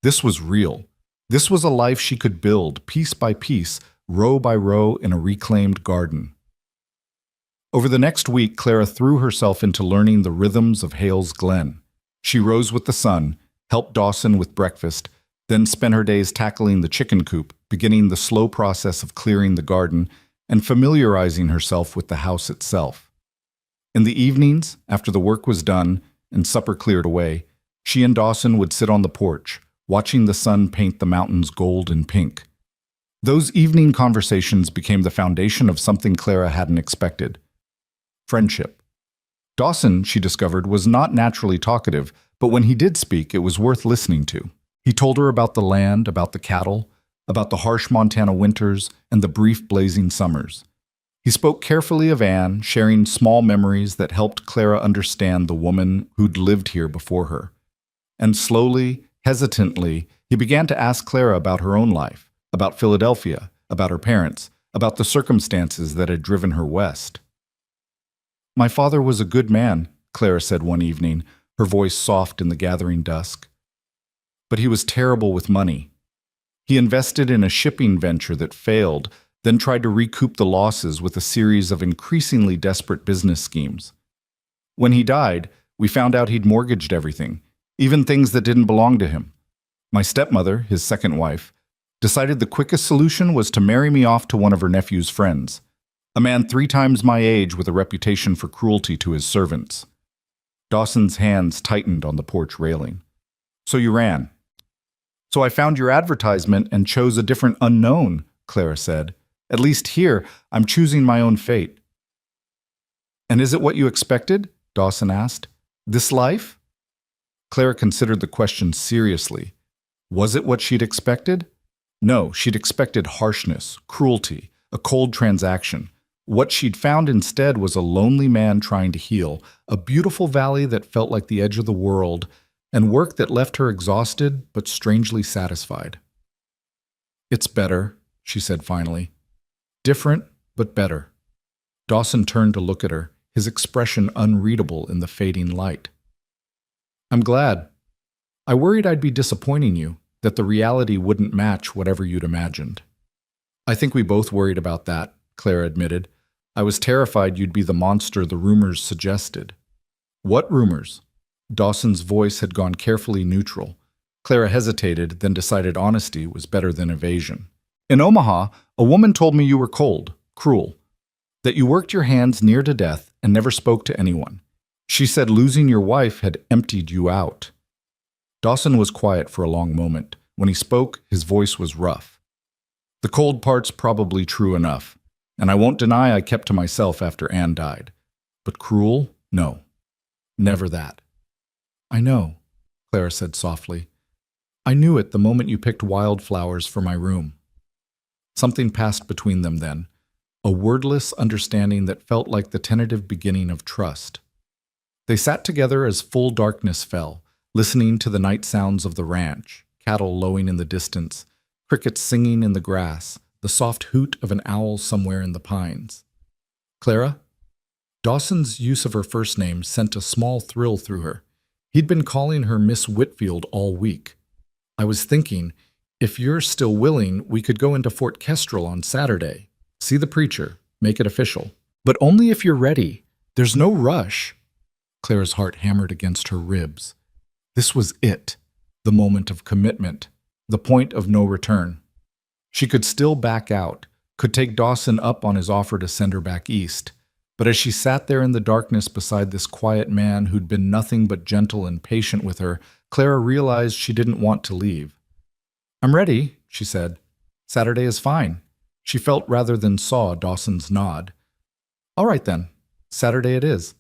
This was real. This was a life she could build, piece by piece, row by row, in a reclaimed garden. Over the next week, Clara threw herself into learning the rhythms of Hale's Glen. She rose with the sun, helped Dawson with breakfast, then spent her days tackling the chicken coop, beginning the slow process of clearing the garden and familiarizing herself with the house itself. In the evenings, after the work was done and supper cleared away, she and Dawson would sit on the porch, watching the sun paint the mountains gold and pink. Those evening conversations became the foundation of something Clara hadn't expected: friendship. Dawson, she discovered, was not naturally talkative, but when he did speak, it was worth listening to. He told her about the land, about the cattle, about the harsh Montana winters and the brief blazing summers. He spoke carefully of Anne, sharing small memories that helped Clara understand the woman who'd lived here before her. And slowly, hesitantly, he began to ask Clara about her own life, about Philadelphia, about her parents, about the circumstances that had driven her west. "My father was a good man," Clara said one evening, her voice soft in the gathering dusk. "But he was terrible with money. He invested in a shipping venture that failed, then tried to recoup the losses with a series of increasingly desperate business schemes. When he died, we found out he'd mortgaged everything, even things that didn't belong to him. My stepmother, his second wife, decided the quickest solution was to marry me off to one of her nephew's friends, a man 3 times my age with a reputation for cruelty to his servants." Dawson's hands tightened on the porch railing. "So you ran." "So I found your advertisement and chose a different unknown," Clara said. "At least here, I'm choosing my own fate." "And is it what you expected?" Dawson asked. "This life?" Clara considered the question seriously. Was it what she'd expected? No, she'd expected harshness, cruelty, a cold transaction. What she'd found instead was a lonely man trying to heal, a beautiful valley that felt like the edge of the world, and work that left her exhausted but strangely satisfied. "It's better," she said finally. "Different, but better." Dawson turned to look at her, his expression unreadable in the fading light. "I'm glad. I worried I'd be disappointing you, that the reality wouldn't match whatever you'd imagined." "I think we both worried about that," Clara admitted. "I was terrified you'd be the monster the rumors suggested." "What rumors?" Dawson's voice had gone carefully neutral. Clara hesitated, then decided honesty was better than evasion. "In Omaha, a woman told me you were cold, cruel, that you worked your hands near to death and never spoke to anyone. She said losing your wife had emptied you out." Dawson was quiet for a long moment. When he spoke, his voice was rough. "The cold part's probably true enough, and I won't deny I kept to myself after Anne died. But cruel? No. Never that." "I know," Clara said softly. "I knew it the moment you picked wildflowers for my room." Something passed between them then, a wordless understanding that felt like the tentative beginning of trust. They sat together as full darkness fell, listening to the night sounds of the ranch, cattle lowing in the distance, crickets singing in the grass, the soft hoot of an owl somewhere in the pines. Clara? Dawson's use of her first name sent a small thrill through her. He'd been calling her Miss Whitfield all week. I was thinking, if you're still willing, we could go into Fort Kestrel on Saturday. See the preacher. Make it official. But only if you're ready. There's no rush. Clara's heart hammered against her ribs. This was it. The moment of commitment. The point of no return. She could still back out, could take Dawson up on his offer to send her back east. But as she sat there in the darkness beside this quiet man who'd been nothing but gentle and patient with her, Clara realized she didn't want to leave. "I'm ready," she said. "Saturday is fine." She felt rather than saw Dawson's nod. "All right then, Saturday it is."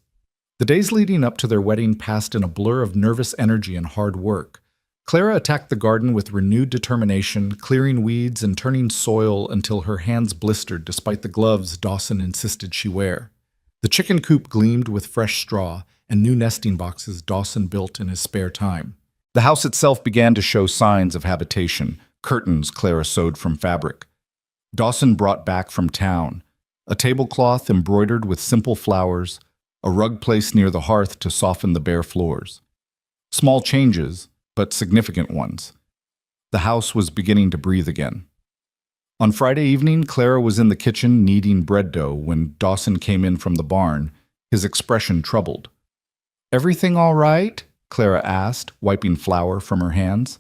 The days leading up to their wedding passed in a blur of nervous energy and hard work. Clara attacked the garden with renewed determination, clearing weeds and turning soil until her hands blistered despite the gloves Dawson insisted she wear. The chicken coop gleamed with fresh straw and new nesting boxes Dawson built in his spare time. The house itself began to show signs of habitation, curtains Clara sewed from fabric. Dawson brought back from town a tablecloth embroidered with simple flowers, a rug placed near the hearth to soften the bare floors. Small changes, but significant ones. The house was beginning to breathe again. On Friday evening, Clara was in the kitchen kneading bread dough when Dawson came in from the barn, his expression troubled. "Everything all right?" Clara asked, wiping flour from her hands.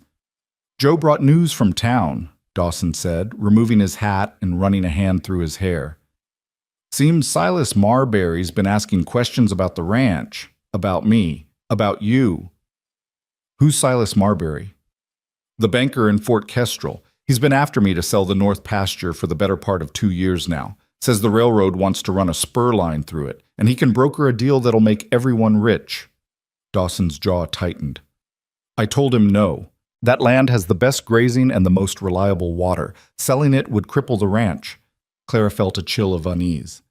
"Joe brought news from town," Dawson said, removing his hat and running a hand through his hair. "Seems Silas Marbury's been asking questions about the ranch, about me, about you." "Who's Silas Marbury?" "The banker in Fort Kestrel. He's been after me to sell the North Pasture for the better part of 2 years now. Says the railroad wants to run a spur line through it, and he can broker a deal that'll make everyone rich." Dawson's jaw tightened. "I told him no. That land has the best grazing and the most reliable water. Selling it would cripple the ranch." Clara felt a chill of unease.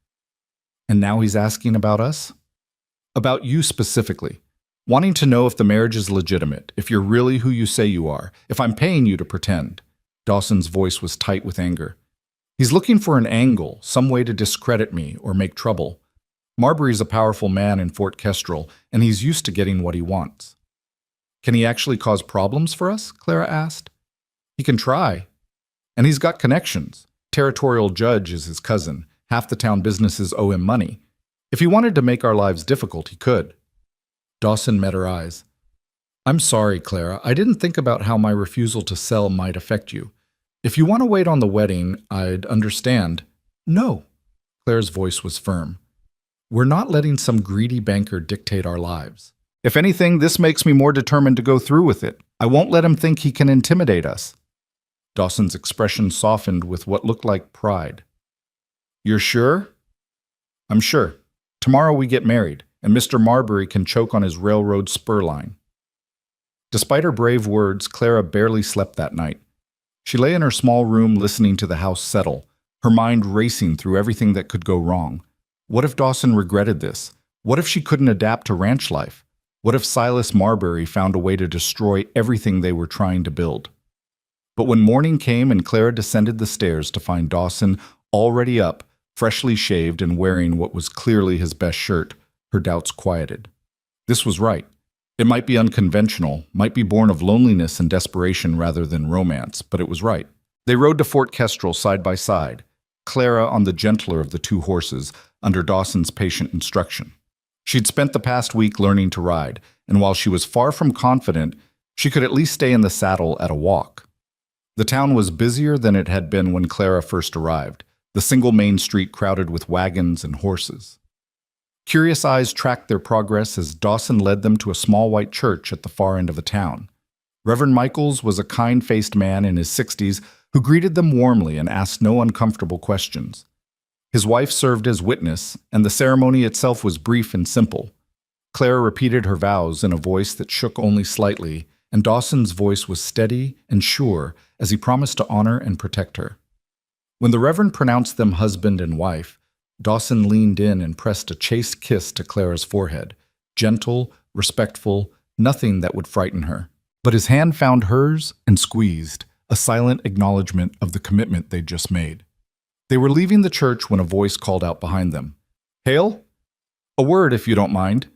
"And now he's asking about us?" "About you specifically. Wanting to know if the marriage is legitimate, if you're really who you say you are, if I'm paying you to pretend." Dawson's voice was tight with anger. "He's looking for an angle, some way to discredit me or make trouble. Marbury's a powerful man in Fort Kestrel, and he's used to getting what he wants." "Can he actually cause problems for us?" Clara asked. "He can try. And he's got connections. Territorial judge is his cousin. Half the town businesses owe him money. If he wanted to make our lives difficult, he could." Dawson met her eyes. "I'm sorry, Clara. I didn't think about how my refusal to sell might affect you. If you want to wait on the wedding, I'd understand." "No." Clara's voice was firm. "We're not letting some greedy banker dictate our lives. If anything, this makes me more determined to go through with it. I won't let him think he can intimidate us." Dawson's expression softened with what looked like pride. "You're sure?" "I'm sure. Tomorrow we get married, and Mr. Marbury can choke on his railroad spur line." Despite her brave words, Clara barely slept that night. She lay in her small room listening to the house settle, her mind racing through everything that could go wrong. What if Dawson regretted this? What if she couldn't adapt to ranch life? What if Silas Marbury found a way to destroy everything they were trying to build? But when morning came and Clara descended the stairs to find Dawson already up, freshly shaved and wearing what was clearly his best shirt, her doubts quieted. This was right. It might be unconventional, might be born of loneliness and desperation rather than romance, but it was right. They rode to Fort Kestrel side by side, Clara on the gentler of the two horses, under Dawson's patient instruction. She'd spent the past week learning to ride, and while she was far from confident, she could at least stay in the saddle at a walk. The town was busier than it had been when Clara first arrived, the single main street crowded with wagons and horses. Curious eyes tracked their progress as Dawson led them to a small white church at the far end of the town. Reverend Michaels was a kind-faced man in his 60s who greeted them warmly and asked no uncomfortable questions. His wife served as witness, and the ceremony itself was brief and simple. Clara repeated her vows in a voice that shook only slightly, and Dawson's voice was steady and sure as he promised to honor and protect her. When the Reverend pronounced them husband and wife, Dawson leaned in and pressed a chaste kiss to Clara's forehead, gentle, respectful, nothing that would frighten her. But his hand found hers and squeezed, a silent acknowledgement of the commitment they'd just made. They were leaving the church when a voice called out behind them. Hale? A word, if you don't mind.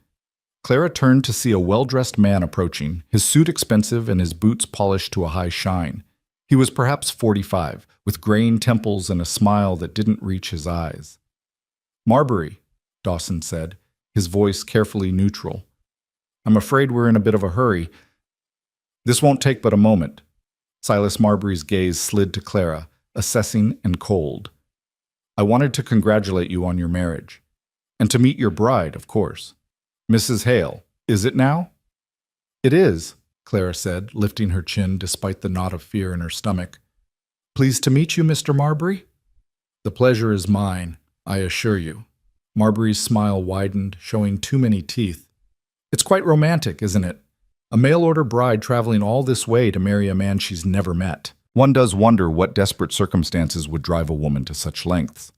Clara turned to see a well-dressed man approaching, his suit expensive and his boots polished to a high shine. He was perhaps 45, with graying temples and a smile that didn't reach his eyes. Marbury, Dawson said, his voice carefully neutral. I'm afraid we're in a bit of a hurry. This won't take but a moment. Silas Marbury's gaze slid to Clara, assessing and cold. I wanted to congratulate you on your marriage. And to meet your bride, of course. Mrs. Hale, is it now? It is, Clara said, lifting her chin despite the knot of fear in her stomach. Pleased to meet you, Mr. Marbury? The pleasure is mine, I assure you. Marbury's smile widened, showing too many teeth. It's quite romantic, isn't it? A mail-order bride traveling all this way to marry a man she's never met. One does wonder what desperate circumstances would drive a woman to such lengths.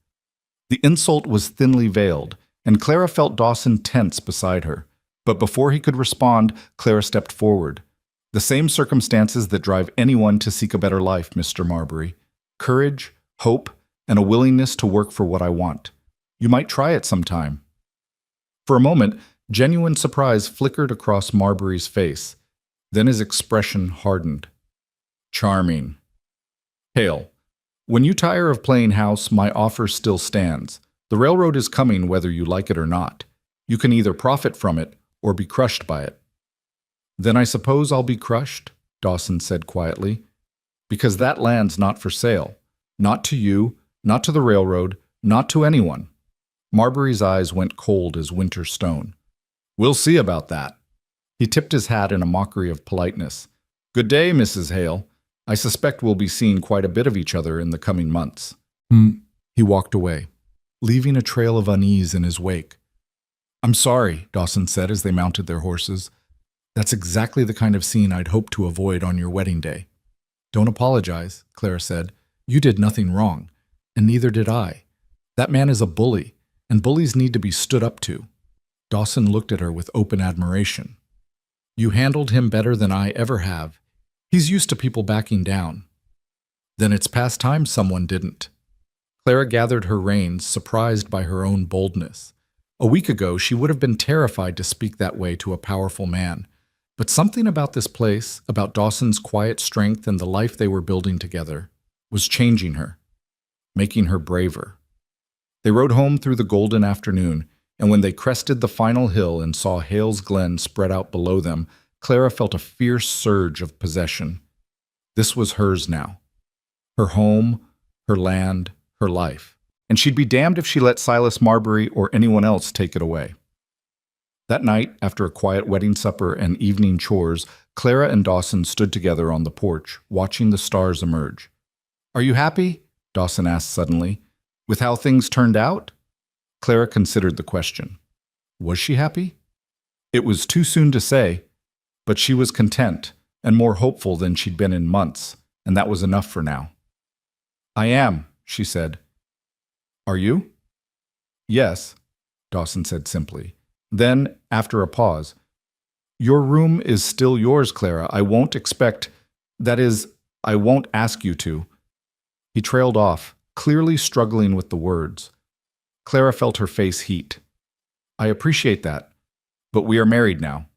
The insult was thinly veiled, and Clara felt Dawson tense beside her. But before he could respond, Clara stepped forward. The same circumstances that drive anyone to seek a better life, Mr. Marbury. Courage, hope, and a willingness to work for what I want. You might try it sometime. For a moment, genuine surprise flickered across Marbury's face. Then his expression hardened. Charming. Hale, when you tire of playing house, my offer still stands. The railroad is coming whether you like it or not. You can either profit from it or be crushed by it. Then I suppose I'll be crushed, Dawson said quietly, because that land's not for sale. Not to you, not to the railroad, not to anyone. Marbury's eyes went cold as winter stone. We'll see about that. He tipped his hat in a mockery of politeness. Good day, Mrs. Hale. I suspect we'll be seeing quite a bit of each other in the coming months. He walked away, leaving a trail of unease in his wake. I'm sorry, Dawson said as they mounted their horses. That's exactly the kind of scene I'd hoped to avoid on your wedding day. Don't apologize, Clara said. You did nothing wrong, and neither did I. That man is a bully, and bullies need to be stood up to. Dawson looked at her with open admiration. You handled him better than I ever have. He's used to people backing down. Then it's past time someone didn't. Clara gathered her reins, surprised by her own boldness. A week ago, she would have been terrified to speak that way to a powerful man. But something about this place, about Dawson's quiet strength and the life they were building together, was changing her, making her braver. They rode home through the golden afternoon, and when they crested the final hill and saw Hale's Glen spread out below them, Clara felt a fierce surge of possession. This was hers now. Her home, her land, her life. And she'd be damned if she let Silas Marbury or anyone else take it away. That night, after a quiet wedding supper and evening chores, Clara and Dawson stood together on the porch, watching the stars emerge. Are you happy? Dawson asked suddenly. With how things turned out? Clara considered the question. Was she happy? It was too soon to say, but she was content and more hopeful than she'd been in months, and that was enough for now. I am, she said. Are you? Yes, Dawson said simply. Then, after a pause, your room is still yours, Clara. I won't ask you to. He trailed off, clearly struggling with the words. Clara felt her face heat. I appreciate that, but we are married now.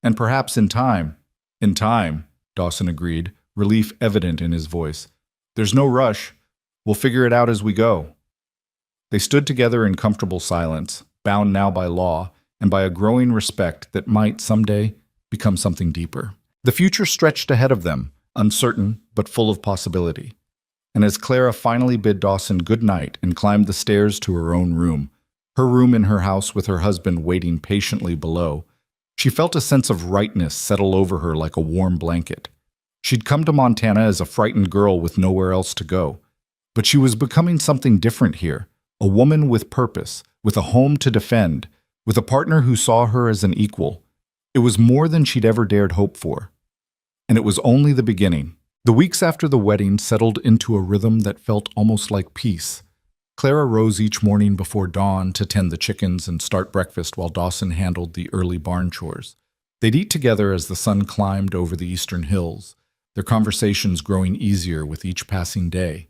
And perhaps in time, Dawson agreed, relief evident in his voice. There's no rush. We'll figure it out as we go. They stood together in comfortable silence, bound now by law and by a growing respect that might someday become something deeper. The future stretched ahead of them, uncertain but full of possibility. And as Clara finally bid Dawson good night and climbed the stairs to her own room, her room in her house with her husband waiting patiently below, she felt a sense of rightness settle over her like a warm blanket. She'd come to Montana as a frightened girl with nowhere else to go, but she was becoming something different here, a woman with purpose, with a home to defend, with a partner who saw her as an equal. It was more than she'd ever dared hope for. And it was only the beginning. The weeks after the wedding settled into a rhythm that felt almost like peace. Clara rose each morning before dawn to tend the chickens and start breakfast while Dawson handled the early barn chores. They'd eat together as the sun climbed over the eastern hills, their conversations growing easier with each passing day.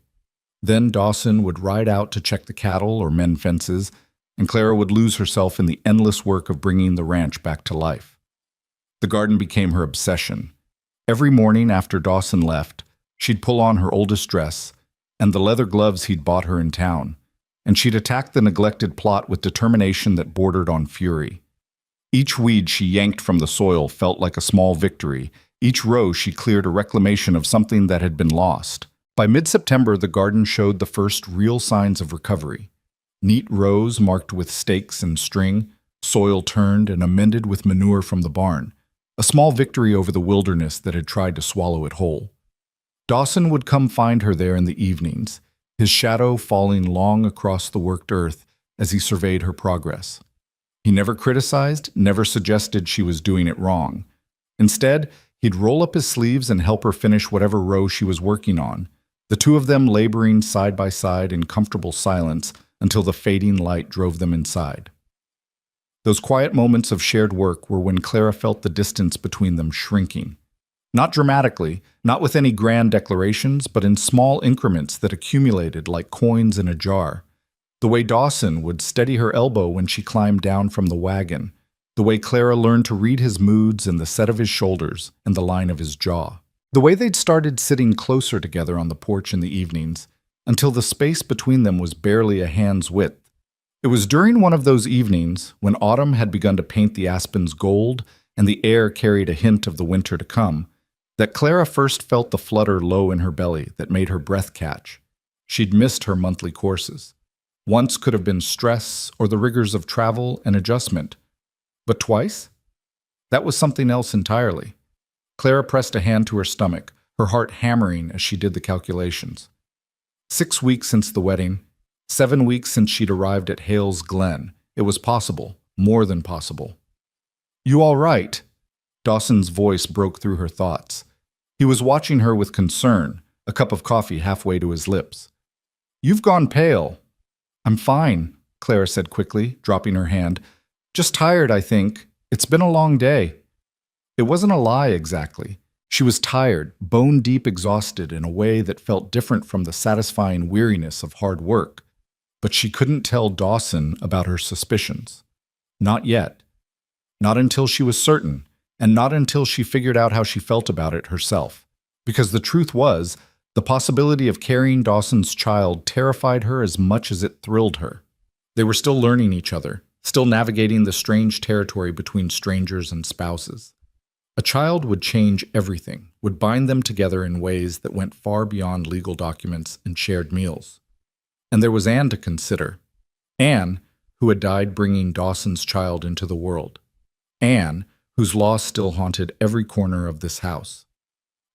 Then Dawson would ride out to check the cattle or mend fences, and Clara would lose herself in the endless work of bringing the ranch back to life. The garden became her obsession. Every morning after Dawson left, she'd pull on her oldest dress and the leather gloves he'd bought her in town, and she'd attack the neglected plot with determination that bordered on fury. Each weed she yanked from the soil felt like a small victory. Each row she cleared a reclamation of something that had been lost. By mid-September, the garden showed the first real signs of recovery. Neat rows marked with stakes and string, soil turned and amended with manure from the barn, a small victory over the wilderness that had tried to swallow it whole. Dawson would come find her there in the evenings, his shadow falling long across the worked earth as he surveyed her progress. He never criticized, never suggested she was doing it wrong. Instead, he'd roll up his sleeves and help her finish whatever row she was working on, the two of them laboring side by side in comfortable silence until the fading light drove them inside. Those quiet moments of shared work were when Clara felt the distance between them shrinking. Not dramatically, not with any grand declarations, but in small increments that accumulated like coins in a jar. The way Dawson would steady her elbow when she climbed down from the wagon, the way Clara learned to read his moods in the set of his shoulders and the line of his jaw. The way they'd started sitting closer together on the porch in the evenings, until the space between them was barely a hand's width. It was during one of those evenings, when autumn had begun to paint the aspens gold and the air carried a hint of the winter to come, that Clara first felt the flutter low in her belly that made her breath catch. She'd missed her monthly courses. Once could have been stress or the rigors of travel and adjustment. But twice? That was something else entirely. Clara pressed a hand to her stomach, her heart hammering as she did the calculations. 6 weeks since the wedding, 7 weeks since she'd arrived at Hales Glen. It was possible, more than possible. "You all right?" Dawson's voice broke through her thoughts. He was watching her with concern, a cup of coffee halfway to his lips. "You've gone pale." "I'm fine," Clara said quickly, dropping her hand. "Just tired, I think. It's been a long day." It wasn't a lie exactly. She was tired, bone-deep exhausted in a way that felt different from the satisfying weariness of hard work. But she couldn't tell Dawson about her suspicions. Not yet. Not until she was certain, and not until she figured out how she felt about it herself. Because the truth was, the possibility of carrying Dawson's child terrified her as much as it thrilled her. They were still learning each other, still navigating the strange territory between strangers and spouses. A child would change everything, would bind them together in ways that went far beyond legal documents and shared meals. And there was Anne to consider. Anne, who had died bringing Dawson's child into the world. Anne, whose loss still haunted every corner of this house.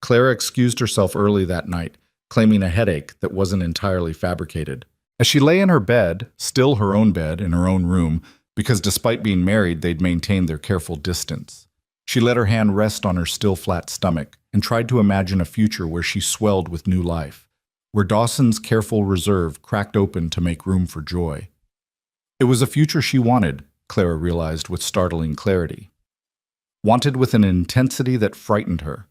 Clara excused herself early that night, claiming a headache that wasn't entirely fabricated. As she lay in her bed, still her own bed in her own room, because despite being married, they'd maintained their careful distance, she let her hand rest on her still flat stomach and tried to imagine a future where she swelled with new life, where Dawson's careful reserve cracked open to make room for joy. It was a future she wanted, Clara realized with startling clarity. Wanted with an intensity that frightened her.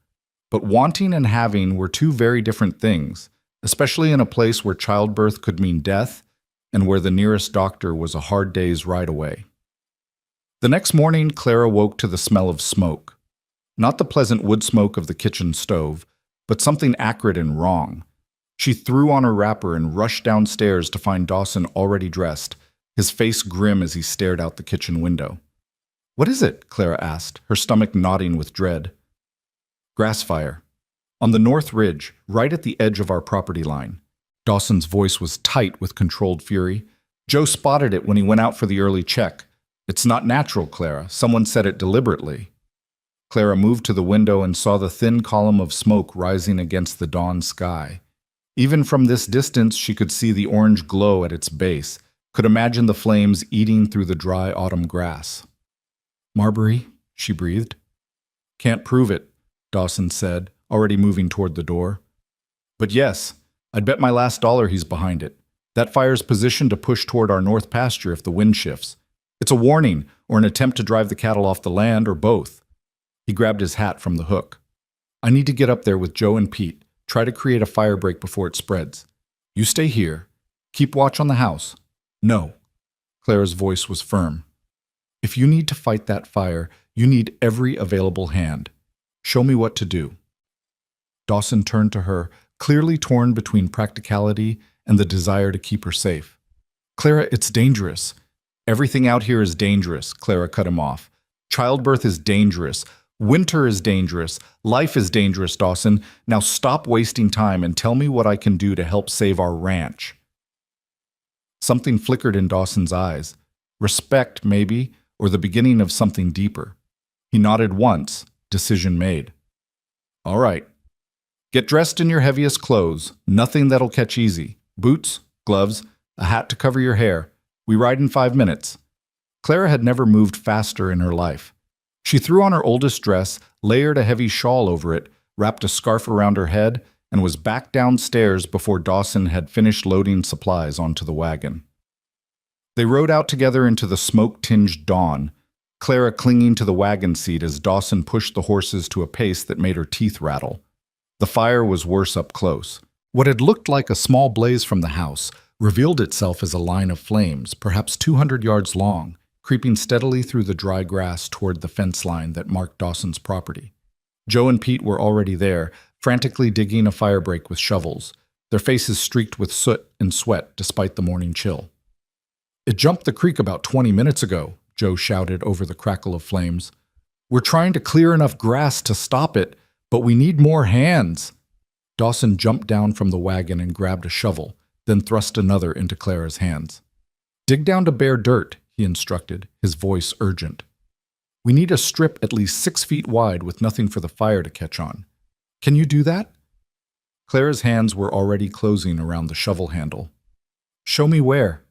But wanting and having were two very different things, especially in a place where childbirth could mean death and where the nearest doctor was a hard day's ride away. The next morning, Clara woke to the smell of smoke. Not the pleasant wood smoke of the kitchen stove, but something acrid and wrong. She threw on her wrapper and rushed downstairs to find Dawson already dressed, his face grim as he stared out the kitchen window. "What is it?" Clara asked, her stomach knotting with dread. "Grass fire. On the north ridge, right at the edge of our property line." Dawson's voice was tight with controlled fury. "Joe spotted it when he went out for the early check. It's not natural, Clara. Someone set it deliberately." Clara moved to the window and saw the thin column of smoke rising against the dawn sky. Even from this distance, she could see the orange glow at its base, could imagine the flames eating through the dry autumn grass. "Marbury," she breathed. "Can't prove it," Dawson said, already moving toward the door. "But yes, I'd bet my last dollar he's behind it. That fire's positioned to push toward our north pasture if the wind shifts. It's a warning, or an attempt to drive the cattle off the land, or both." He grabbed his hat from the hook. "I need to get up there with Joe and Pete, try to create a fire break before it spreads. You stay here. Keep watch on the house." "No." Clara's voice was firm. If you need to fight that fire, you need every available hand. Show me what to do. Dawson turned to her, clearly torn between practicality and the desire to keep her safe. Clara, it's dangerous. Everything out here is dangerous, Clara cut him off. Childbirth is dangerous. Winter is dangerous. Life is dangerous, Dawson. Now stop wasting time and tell me what I can do to help save our ranch. Something flickered in Dawson's eyes. Respect, maybe, or the beginning of something deeper. He nodded once, decision made. All right. Get dressed in your heaviest clothes, nothing that'll catch easy. Boots, gloves, a hat to cover your hair. We ride in 5 minutes. Clara had never moved faster in her life. She threw on her oldest dress, layered a heavy shawl over it, wrapped a scarf around her head, and was back downstairs before Dawson had finished loading supplies onto the wagon. They rode out together into the smoke-tinged dawn, Clara clinging to the wagon seat as Dawson pushed the horses to a pace that made her teeth rattle. The fire was worse up close. What had looked like a small blaze from the house revealed itself as a line of flames, perhaps 200 yards long, creeping steadily through the dry grass toward the fence line that marked Dawson's property. Joe and Pete were already there, frantically digging a fire break with shovels, their faces streaked with soot and sweat despite the morning chill. It jumped the creek about 20 minutes ago, Joe shouted over the crackle of flames. We're trying to clear enough grass to stop it, but we need more hands. Dawson jumped down from the wagon and grabbed a shovel, then thrust another into Clara's hands. Dig down to bare dirt, he instructed, his voice urgent. We need a strip at least 6 feet wide with nothing for the fire to catch on. Can you do that? Clara's hands were already closing around the shovel handle. Show me where.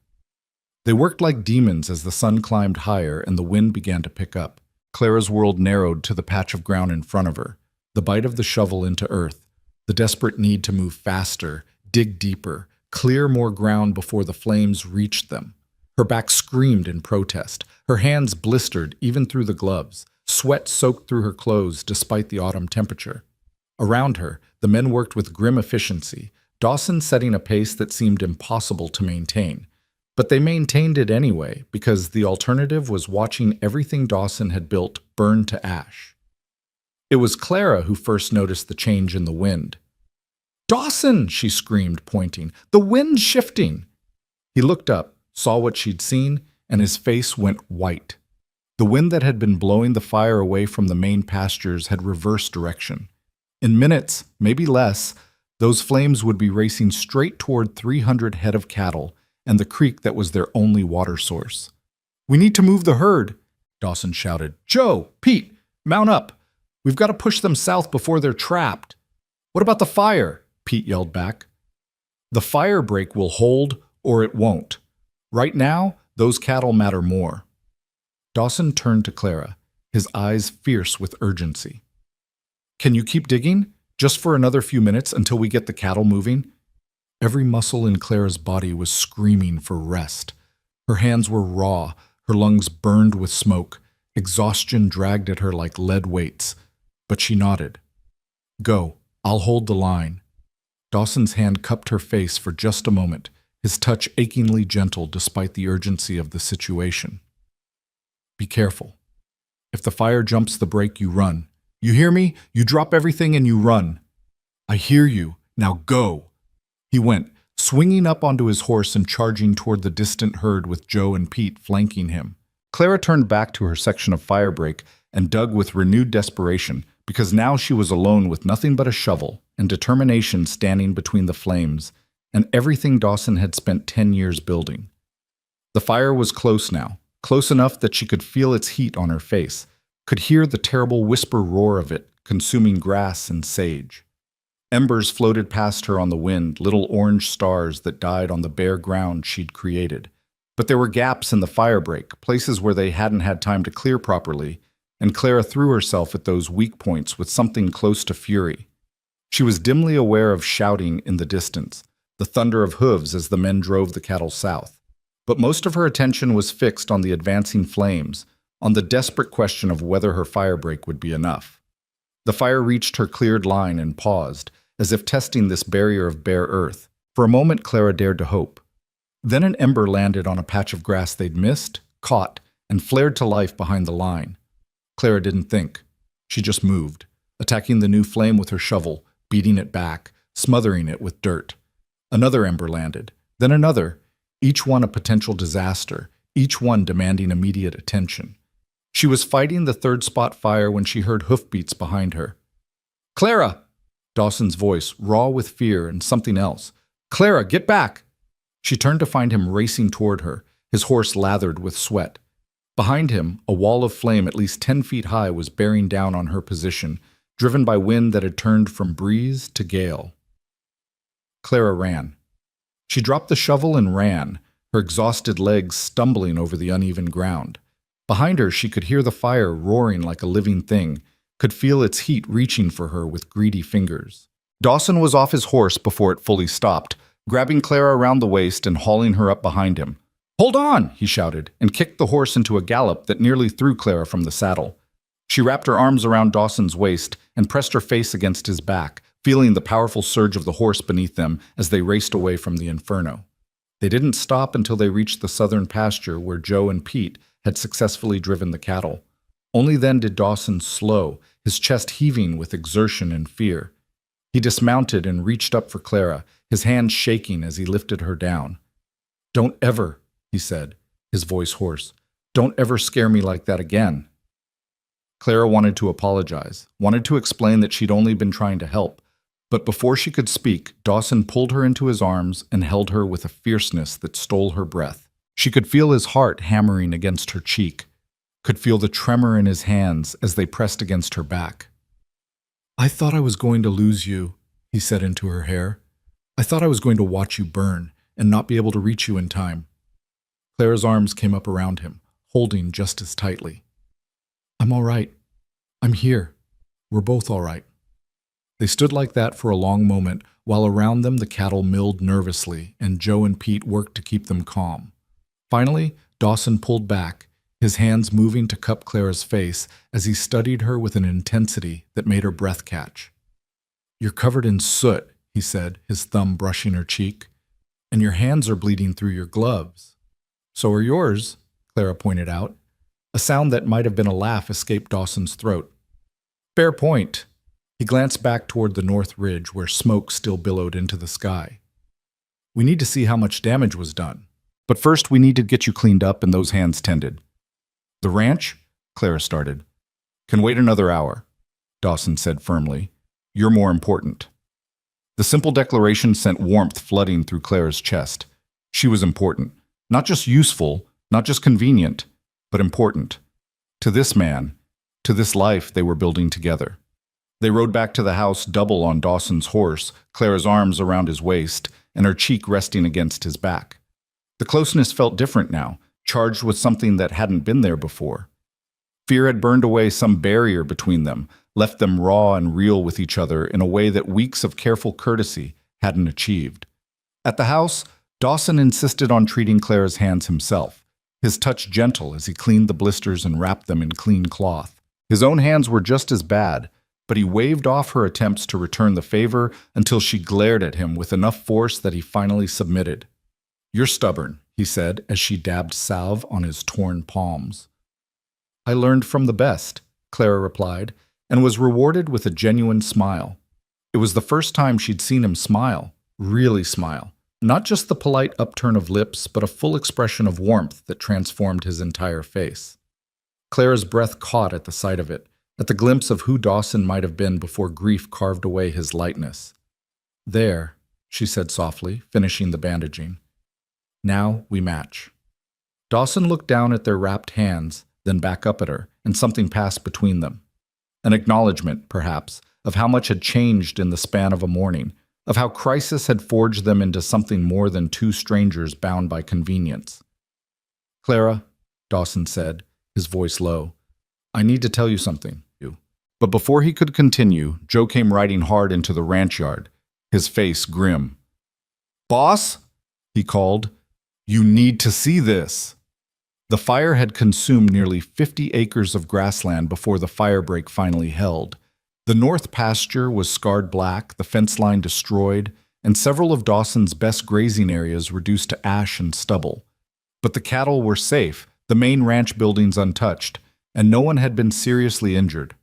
They worked like demons as the sun climbed higher and the wind began to pick up. Clara's world narrowed to the patch of ground in front of her, the bite of the shovel into earth, the desperate need to move faster, dig deeper, clear more ground before the flames reached them. Her back screamed in protest. Her hands blistered even through the gloves. Sweat soaked through her clothes despite the autumn temperature. Around her, the men worked with grim efficiency, Dawson setting a pace that seemed impossible to maintain. But they maintained it anyway, because the alternative was watching everything Dawson had built burn to ash. It was Clara who first noticed the change in the wind. Dawson, she screamed, pointing. The wind's shifting. He looked up, saw what she'd seen, and his face went white. The wind that had been blowing the fire away from the main pastures had reversed direction. In minutes, maybe less, those flames would be racing straight toward 300 head of cattle and the creek that was their only water source. We need to move the herd, Dawson shouted. Joe, Pete, mount up. We've got to push them south before they're trapped. What about the fire? Pete yelled back. The fire break will hold or it won't. Right now, those cattle matter more. Dawson turned to Clara, his eyes fierce with urgency. Can you keep digging? Just for another few minutes until we get the cattle moving? Every muscle in Clara's body was screaming for rest. Her hands were raw, her lungs burned with smoke. Exhaustion dragged at her like lead weights. But she nodded. Go, I'll hold the line. Dawson's hand cupped her face for just a moment, his touch achingly gentle despite the urgency of the situation. Be careful. If the fire jumps the break, you run. You hear me? You drop everything and you run. I hear you. Now go. He went, swinging up onto his horse and charging toward the distant herd with Joe and Pete flanking him. Clara turned back to her section of firebreak and dug with renewed desperation, because now she was alone with nothing but a shovel and determination standing between the flames and everything Dawson had spent 10 years building. The fire was close now, close enough that she could feel its heat on her face, could hear the terrible whisper roar of it, consuming grass and sage. Embers floated past her on the wind, little orange stars that died on the bare ground she'd created. But there were gaps in the firebreak, places where they hadn't had time to clear properly, and Clara threw herself at those weak points with something close to fury. She was dimly aware of shouting in the distance, the thunder of hooves as the men drove the cattle south. But most of her attention was fixed on the advancing flames, on the desperate question of whether her firebreak would be enough. The fire reached her cleared line and paused, as if testing this barrier of bare earth. For a moment, Clara dared to hope. Then an ember landed on a patch of grass they'd missed, caught, and flared to life behind the line. Clara didn't think. She just moved, attacking the new flame with her shovel, beating it back, smothering it with dirt. Another ember landed, then another, each one a potential disaster, each one demanding immediate attention. She was fighting the third spot fire when she heard hoofbeats behind her. "Clara!" Dawson's voice, raw with fear and something else. "Clara, get back!" She turned to find him racing toward her, his horse lathered with sweat. Behind him, a wall of flame at least 10 feet high was bearing down on her position, driven by wind that had turned from breeze to gale. Clara ran. She dropped the shovel and ran, her exhausted legs stumbling over the uneven ground. Behind her, she could hear the fire roaring like a living thing, could feel its heat reaching for her with greedy fingers. Dawson was off his horse before it fully stopped, grabbing Clara around the waist and hauling her up behind him. "Hold on!" he shouted, and kicked the horse into a gallop that nearly threw Clara from the saddle. She wrapped her arms around Dawson's waist and pressed her face against his back, feeling the powerful surge of the horse beneath them as they raced away from the inferno. They didn't stop until they reached the southern pasture where Joe and Pete had successfully driven the cattle. Only then did Dawson slow, his chest heaving with exertion and fear. He dismounted and reached up for Clara, his hands shaking as he lifted her down. "Don't ever," he said, his voice hoarse, "don't ever scare me like that again." Clara wanted to apologize, wanted to explain that she'd only been trying to help, but before she could speak, Dawson pulled her into his arms and held her with a fierceness that stole her breath. She could feel his heart hammering against her cheek, could feel the tremor in his hands as they pressed against her back. "I thought I was going to lose you," he said into her hair. "I thought I was going to watch you burn and not be able to reach you in time." Clara's arms came up around him, holding just as tightly. "I'm all right. I'm here. We're both all right." They stood like that for a long moment, while around them the cattle milled nervously, and Joe and Pete worked to keep them calm. Finally, Dawson pulled back, his hands moving to cup Clara's face as he studied her with an intensity that made her breath catch. "You're covered in soot," he said, his thumb brushing her cheek, "and your hands are bleeding through your gloves." "So are yours," Clara pointed out. A sound that might have been a laugh escaped Dawson's throat. "Fair point." He glanced back toward the north ridge where smoke still billowed into the sky. "We need to see how much damage was done. But first we need to get you cleaned up and those hands tended." "The ranch?" Clara started. "Can wait another hour," Dawson said firmly. "You're more important." The simple declaration sent warmth flooding through Clara's chest. She was important. Not just useful, not just convenient, but important. To this man, to this life they were building together. They rode back to the house double on Dawson's horse, Clara's arms around his waist, and her cheek resting against his back. The closeness felt different now, charged with something that hadn't been there before. Fear had burned away some barrier between them, left them raw and real with each other in a way that weeks of careful courtesy hadn't achieved. At the house, Dawson insisted on treating Clara's hands himself, his touch gentle as he cleaned the blisters and wrapped them in clean cloth. His own hands were just as bad, but he waved off her attempts to return the favor until she glared at him with enough force that he finally submitted. "You're stubborn," he said as she dabbed salve on his torn palms. "I learned from the best," Clara replied, and was rewarded with a genuine smile. It was the first time she'd seen him smile, really smile. Not just the polite upturn of lips, but a full expression of warmth that transformed his entire face. Clara's breath caught at the sight of it, at the glimpse of who Dawson might have been before grief carved away his lightness. "There," she said softly, finishing the bandaging. "Now we match." Dawson looked down at their wrapped hands, then back up at her, and something passed between them. An acknowledgement, perhaps, of how much had changed in the span of a morning, of how crisis had forged them into something more than two strangers bound by convenience. "Clara," Dawson said, his voice low, "I need to tell you something." But before he could continue, Joe came riding hard into the ranch yard, his face grim. "Boss," he called, "you need to see this." The fire had consumed nearly 50 acres of grassland before the firebreak finally held. The north pasture was scarred black, the fence line destroyed, and several of Dawson's best grazing areas reduced to ash and stubble. But the cattle were safe, the main ranch buildings untouched, and no one had been seriously injured.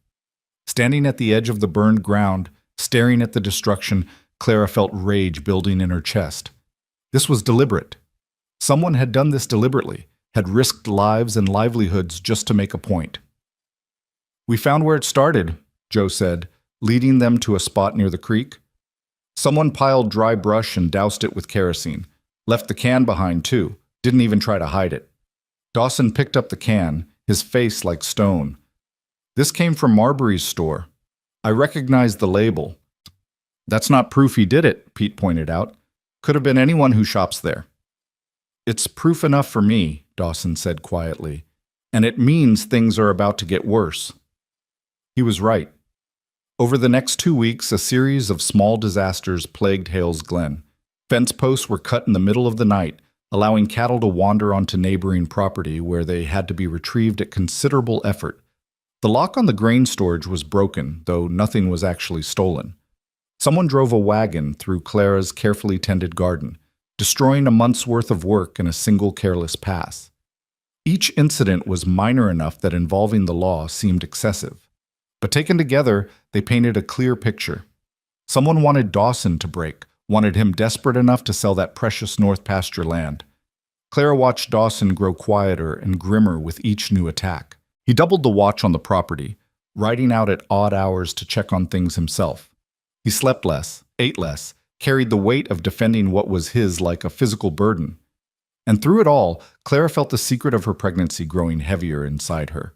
Standing at the edge of the burned ground, staring at the destruction, Clara felt rage building in her chest. This was deliberate. Someone had done this deliberately, had risked lives and livelihoods just to make a point. "We found where it started," Joe said, leading them to a spot near the creek. Someone piled dry brush and doused it with kerosene. Left the can behind, too. Didn't even try to hide it. Dawson picked up the can, his face like stone. "This came from Marbury's store. I recognized the label." "That's not proof he did it," Pete pointed out. "Could have been anyone who shops there." "It's proof enough for me," Dawson said quietly. "And it means things are about to get worse." He was right. Over the next 2 weeks, a series of small disasters plagued Hales Glen. Fence posts were cut in the middle of the night, allowing cattle to wander onto neighboring property where they had to be retrieved at considerable effort. The lock on the grain storage was broken, though nothing was actually stolen. Someone drove a wagon through Clara's carefully tended garden, destroying a month's worth of work in a single careless pass. Each incident was minor enough that involving the law seemed excessive. But taken together, they painted a clear picture. Someone wanted Dawson to break, wanted him desperate enough to sell that precious North pasture land. Clara watched Dawson grow quieter and grimmer with each new attack. He doubled the watch on the property, riding out at odd hours to check on things himself. He slept less, ate less, carried the weight of defending what was his like a physical burden. And through it all, Clara felt the secret of her pregnancy growing heavier inside her.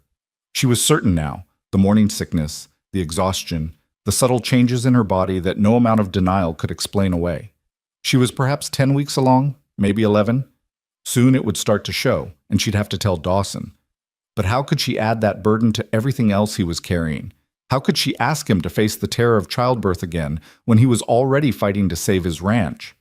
She was certain now, the morning sickness, the exhaustion, the subtle changes in her body that no amount of denial could explain away. She was perhaps 10 weeks along, maybe 11. Soon it would start to show, and she'd have to tell Dawson. But how could she add that burden to everything else he was carrying? How could she ask him to face the terror of childbirth again when he was already fighting to save his ranch?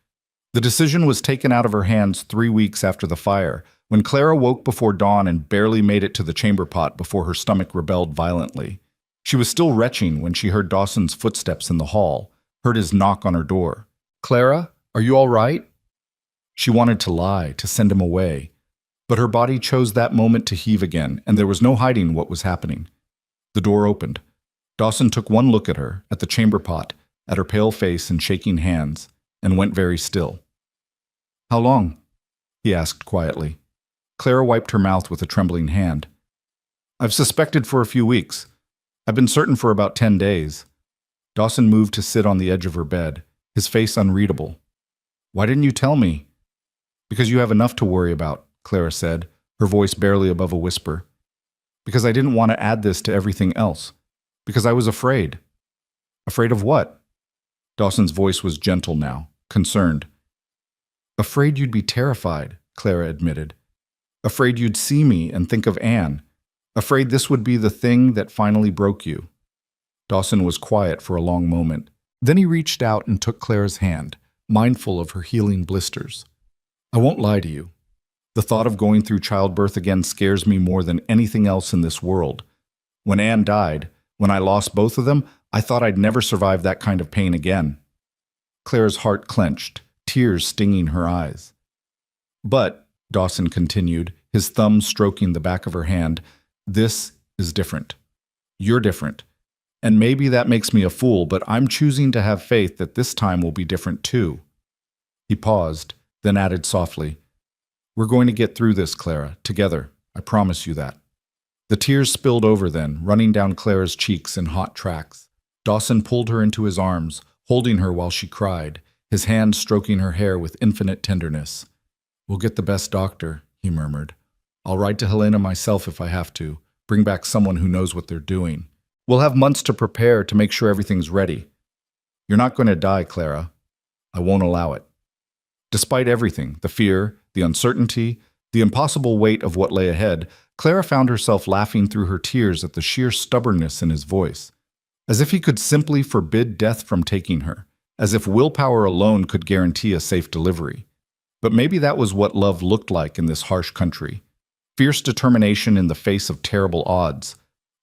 The decision was taken out of her hands 3 weeks after the fire, when Clara woke before dawn and barely made it to the chamber pot before her stomach rebelled violently. She was still retching when she heard Dawson's footsteps in the hall, heard his knock on her door. "Clara, are you all right?" She wanted to lie, to send him away. But her body chose that moment to heave again, and there was no hiding what was happening. The door opened. Dawson took one look at her, at the chamber pot, at her pale face and shaking hands, and went very still. "How long?" he asked quietly. Clara wiped her mouth with a trembling hand. "I've suspected for a few weeks. I've been certain for about 10 days. Dawson moved to sit on the edge of her bed, his face unreadable. "Why didn't you tell me?" "Because you have enough to worry about," Clara said, her voice barely above a whisper. "Because I didn't want to add this to everything else. Because I was afraid." "Afraid of what?" Dawson's voice was gentle now, concerned. "Afraid you'd be terrified," Clara admitted. "Afraid you'd see me and think of Anne. Afraid this would be the thing that finally broke you." Dawson was quiet for a long moment. Then he reached out and took Clara's hand, mindful of her healing blisters. "I won't lie to you. The thought of going through childbirth again scares me more than anything else in this world. When Anne died, when I lost both of them, I thought I'd never survive that kind of pain again." Clara's heart clenched, tears stinging her eyes. "But," Dawson continued, his thumb stroking the back of her hand, "this is different. You're different. And maybe that makes me a fool, but I'm choosing to have faith that this time will be different too." He paused, then added softly, "We're going to get through this, Clara, together. I promise you that." The tears spilled over then, running down Clara's cheeks in hot tracks. Dawson pulled her into his arms, holding her while she cried, his hand stroking her hair with infinite tenderness. "We'll get the best doctor," he murmured. "I'll write to Helena myself if I have to, bring back someone who knows what they're doing. We'll have months to prepare to make sure everything's ready. You're not going to die, Clara. I won't allow it." Despite everything, the fear, the uncertainty, the impossible weight of what lay ahead, Clara found herself laughing through her tears at the sheer stubbornness in his voice. As if he could simply forbid death from taking her, as if willpower alone could guarantee a safe delivery. But maybe that was what love looked like in this harsh country. Fierce determination in the face of terrible odds.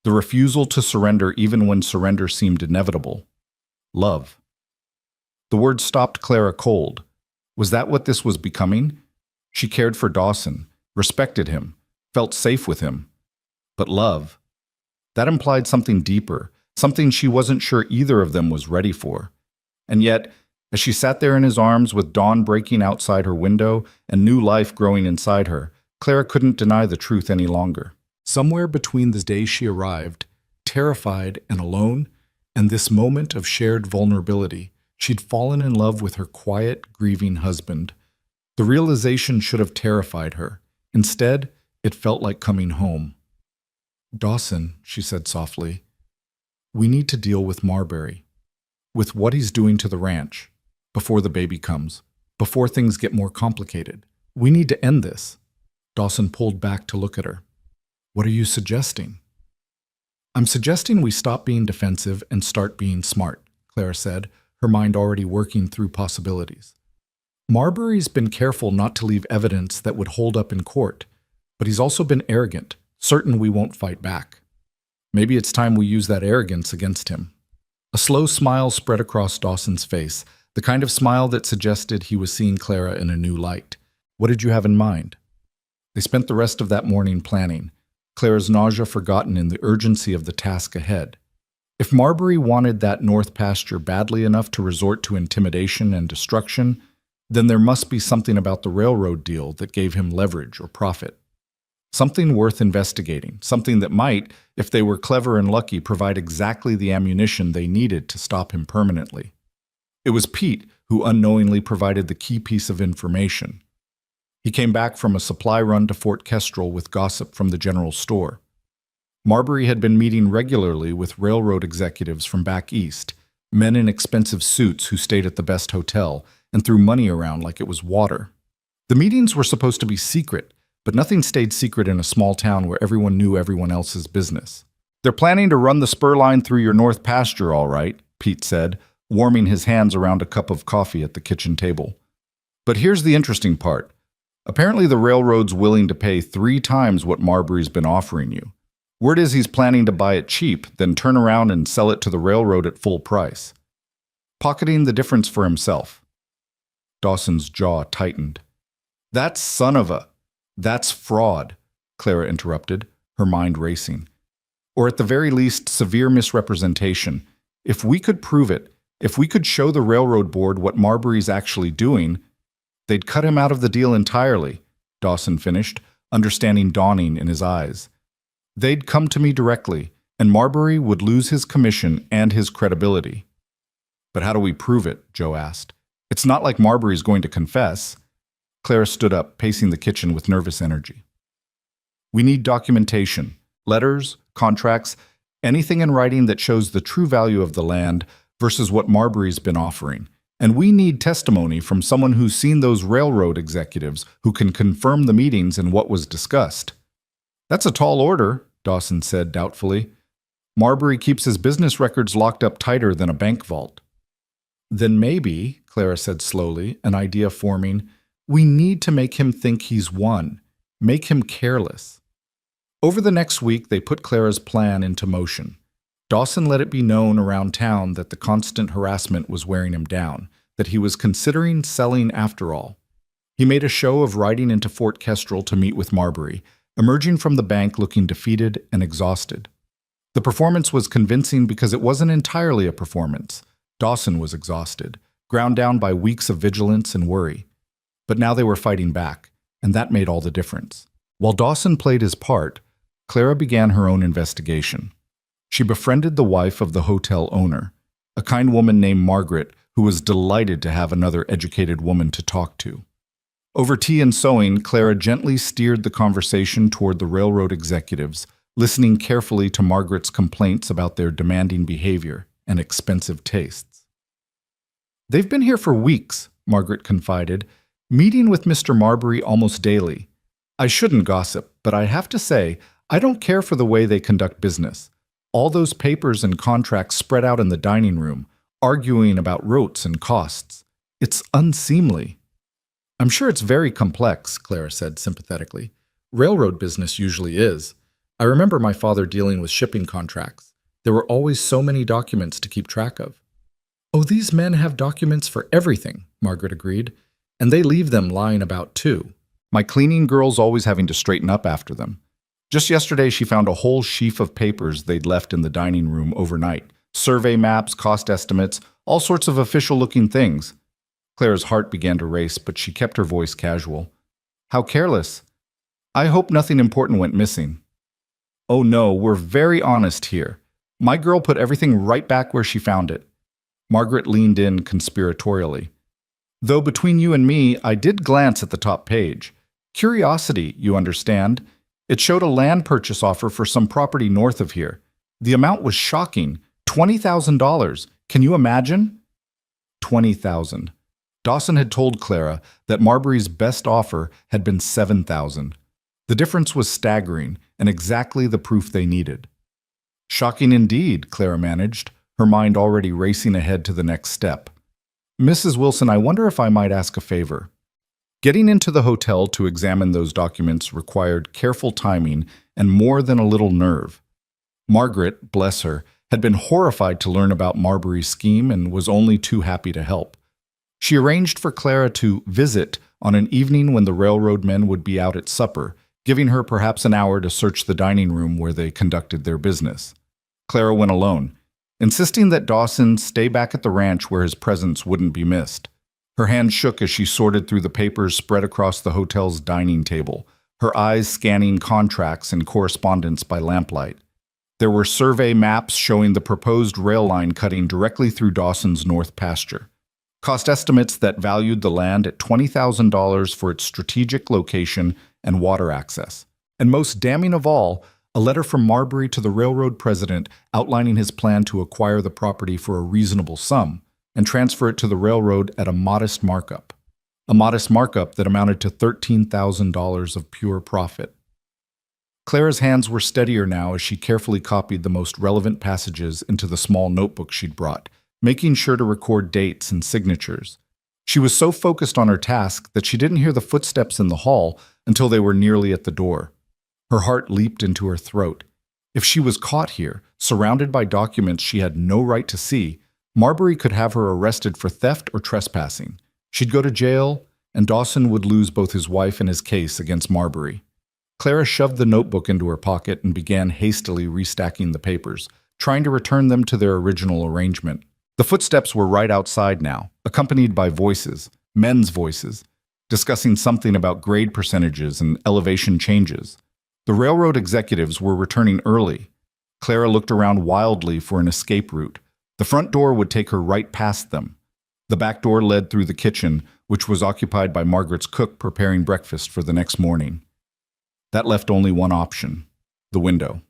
The refusal to surrender even when surrender seemed inevitable. Love. The word stopped Clara cold. Was that what this was becoming? She cared for Dawson, respected him, felt safe with him. But love? That implied something deeper, something she wasn't sure either of them was ready for. And yet, as she sat there in his arms with dawn breaking outside her window and new life growing inside her, Clara couldn't deny the truth any longer. Somewhere between the day she arrived, terrified and alone, and this moment of shared vulnerability, she'd fallen in love with her quiet, grieving husband. The realization should have terrified her. Instead, it felt like coming home. "Dawson," she said softly, "we need to deal with Marbury, with what he's doing to the ranch, before the baby comes, before things get more complicated. We need to end this." Dawson pulled back to look at her. "What are you suggesting?" "I'm suggesting we stop being defensive and start being smart," Clara said, her mind already working through possibilities. "Marbury's been careful not to leave evidence that would hold up in court, but he's also been arrogant, certain we won't fight back. Maybe it's time we use that arrogance against him." A slow smile spread across Dawson's face, the kind of smile that suggested he was seeing Clara in a new light. "What did you have in mind?" They spent the rest of that morning planning, Clara's nausea forgotten in the urgency of the task ahead. If Marbury wanted that north pasture badly enough to resort to intimidation and destruction, then there must be something about the railroad deal that gave him leverage or profit. Something worth investigating, something that might, if they were clever and lucky, provide exactly the ammunition they needed to stop him permanently. It was Pete who unknowingly provided the key piece of information. He came back from a supply run to Fort Kestrel with gossip from the general store. Marbury had been meeting regularly with railroad executives from back east, men in expensive suits who stayed at the best hotel and threw money around like it was water. The meetings were supposed to be secret, but nothing stayed secret in a small town where everyone knew everyone else's business. "They're planning to run the spur line through your north pasture, all right," Pete said, warming his hands around a cup of coffee at the kitchen table. "But here's the interesting part. Apparently the railroad's willing to pay 3 times what Marbury's been offering you. Word is he's planning to buy it cheap, then turn around and sell it to the railroad at full price, pocketing the difference for himself." Dawson's jaw tightened. "That's That's fraud," Clara interrupted, her mind racing. "Or at the very least, severe misrepresentation. If we could prove it, if we could show the railroad board what Marbury's actually doing, they'd cut him out of the deal entirely," Dawson finished, understanding dawning in his eyes. "They'd come to me directly, and Marbury would lose his commission and his credibility." "But how do we prove it?" Joe asked. "It's not like Marbury's going to confess." Clara stood up, pacing the kitchen with nervous energy. "We need documentation, letters, contracts, anything in writing that shows the true value of the land versus what Marbury's been offering. And we need testimony from someone who's seen those railroad executives who can confirm the meetings and what was discussed." "That's a tall order," Dawson said doubtfully. "Marbury keeps his business records locked up tighter than a bank vault." "Then maybe," Clara said slowly, an idea forming, "we need to make him think he's won, make him careless." Over the next week, they put Clara's plan into motion. Dawson let it be known around town that the constant harassment was wearing him down, that he was considering selling after all. He made a show of riding into Fort Kestrel to meet with Marbury, emerging from the bank looking defeated and exhausted. The performance was convincing because it wasn't entirely a performance. Dawson was exhausted, ground down by weeks of vigilance and worry. But now they were fighting back, and that made all the difference. While Dawson played his part, Clara began her own investigation. She befriended the wife of the hotel owner, a kind woman named Margaret who was delighted to have another educated woman to talk to. Over tea and sewing, Clara gently steered the conversation toward the railroad executives, listening carefully to Margaret's complaints about their demanding behavior and expensive tastes. "They've been here for weeks," Margaret confided, "meeting with Mr. Marbury almost daily. I shouldn't gossip, but I have to say, I don't care for the way they conduct business. All those papers and contracts spread out in the dining room, arguing about rotes and costs. It's unseemly." "I'm sure it's very complex," Clara said sympathetically. "Railroad business usually is. I remember my father dealing with shipping contracts. There were always so many documents to keep track of." Oh, these men have documents for everything, Margaret agreed, and they leave them lying about too. My cleaning girl's always having to straighten up after them. Just yesterday, she found a whole sheaf of papers they'd left in the dining room overnight. Survey maps, cost estimates, all sorts of official-looking things. Clara's heart began to race, but she kept her voice casual. How careless. I hope nothing important went missing. Oh no, we're very honest here. My girl put everything right back where she found it. Margaret leaned in conspiratorially. Though between you and me, I did glance at the top page. Curiosity, you understand. It showed a land purchase offer for some property north of here. The amount was shocking. $20,000. Can you imagine? $20,000. Dawson had told Clara that Marbury's best offer had been $7,000. The difference was staggering and exactly the proof they needed. Shocking indeed, Clara managed, her mind already racing ahead to the next step. Mrs. Wilson, I wonder if I might ask a favor. Getting into the hotel to examine those documents required careful timing and more than a little nerve. Margaret, bless her, had been horrified to learn about Marbury's scheme and was only too happy to help. She arranged for Clara to visit on an evening when the railroad men would be out at supper, giving her perhaps an hour to search the dining room where they conducted their business. Clara went alone, insisting that Dawson stay back at the ranch where his presence wouldn't be missed. Her hand shook as she sorted through the papers spread across the hotel's dining table, her eyes scanning contracts and correspondence by lamplight. There were survey maps showing the proposed rail line cutting directly through Dawson's north pasture. Cost estimates that valued the land at $20,000 for its strategic location and water access. And most damning of all, a letter from Marbury to the railroad president outlining his plan to acquire the property for a reasonable sum and transfer it to the railroad at a modest markup. A modest markup that amounted to $13,000 of pure profit. Clara's hands were steadier now as she carefully copied the most relevant passages into the small notebook she'd brought, making sure to record dates and signatures. She was so focused on her task that she didn't hear the footsteps in the hall until they were nearly at the door. Her heart leaped into her throat. If she was caught here, surrounded by documents she had no right to see, Marbury could have her arrested for theft or trespassing. She'd go to jail, and Dawson would lose both his wife and his case against Marbury. Clara shoved the notebook into her pocket and began hastily restacking the papers, trying to return them to their original arrangement. The footsteps were right outside now, accompanied by voices, men's voices, discussing something about grade percentages and elevation changes. The railroad executives were returning early. Clara looked around wildly for an escape route. The front door would take her right past them. The back door led through the kitchen, which was occupied by Margaret's cook preparing breakfast for the next morning. That left only one option, the window.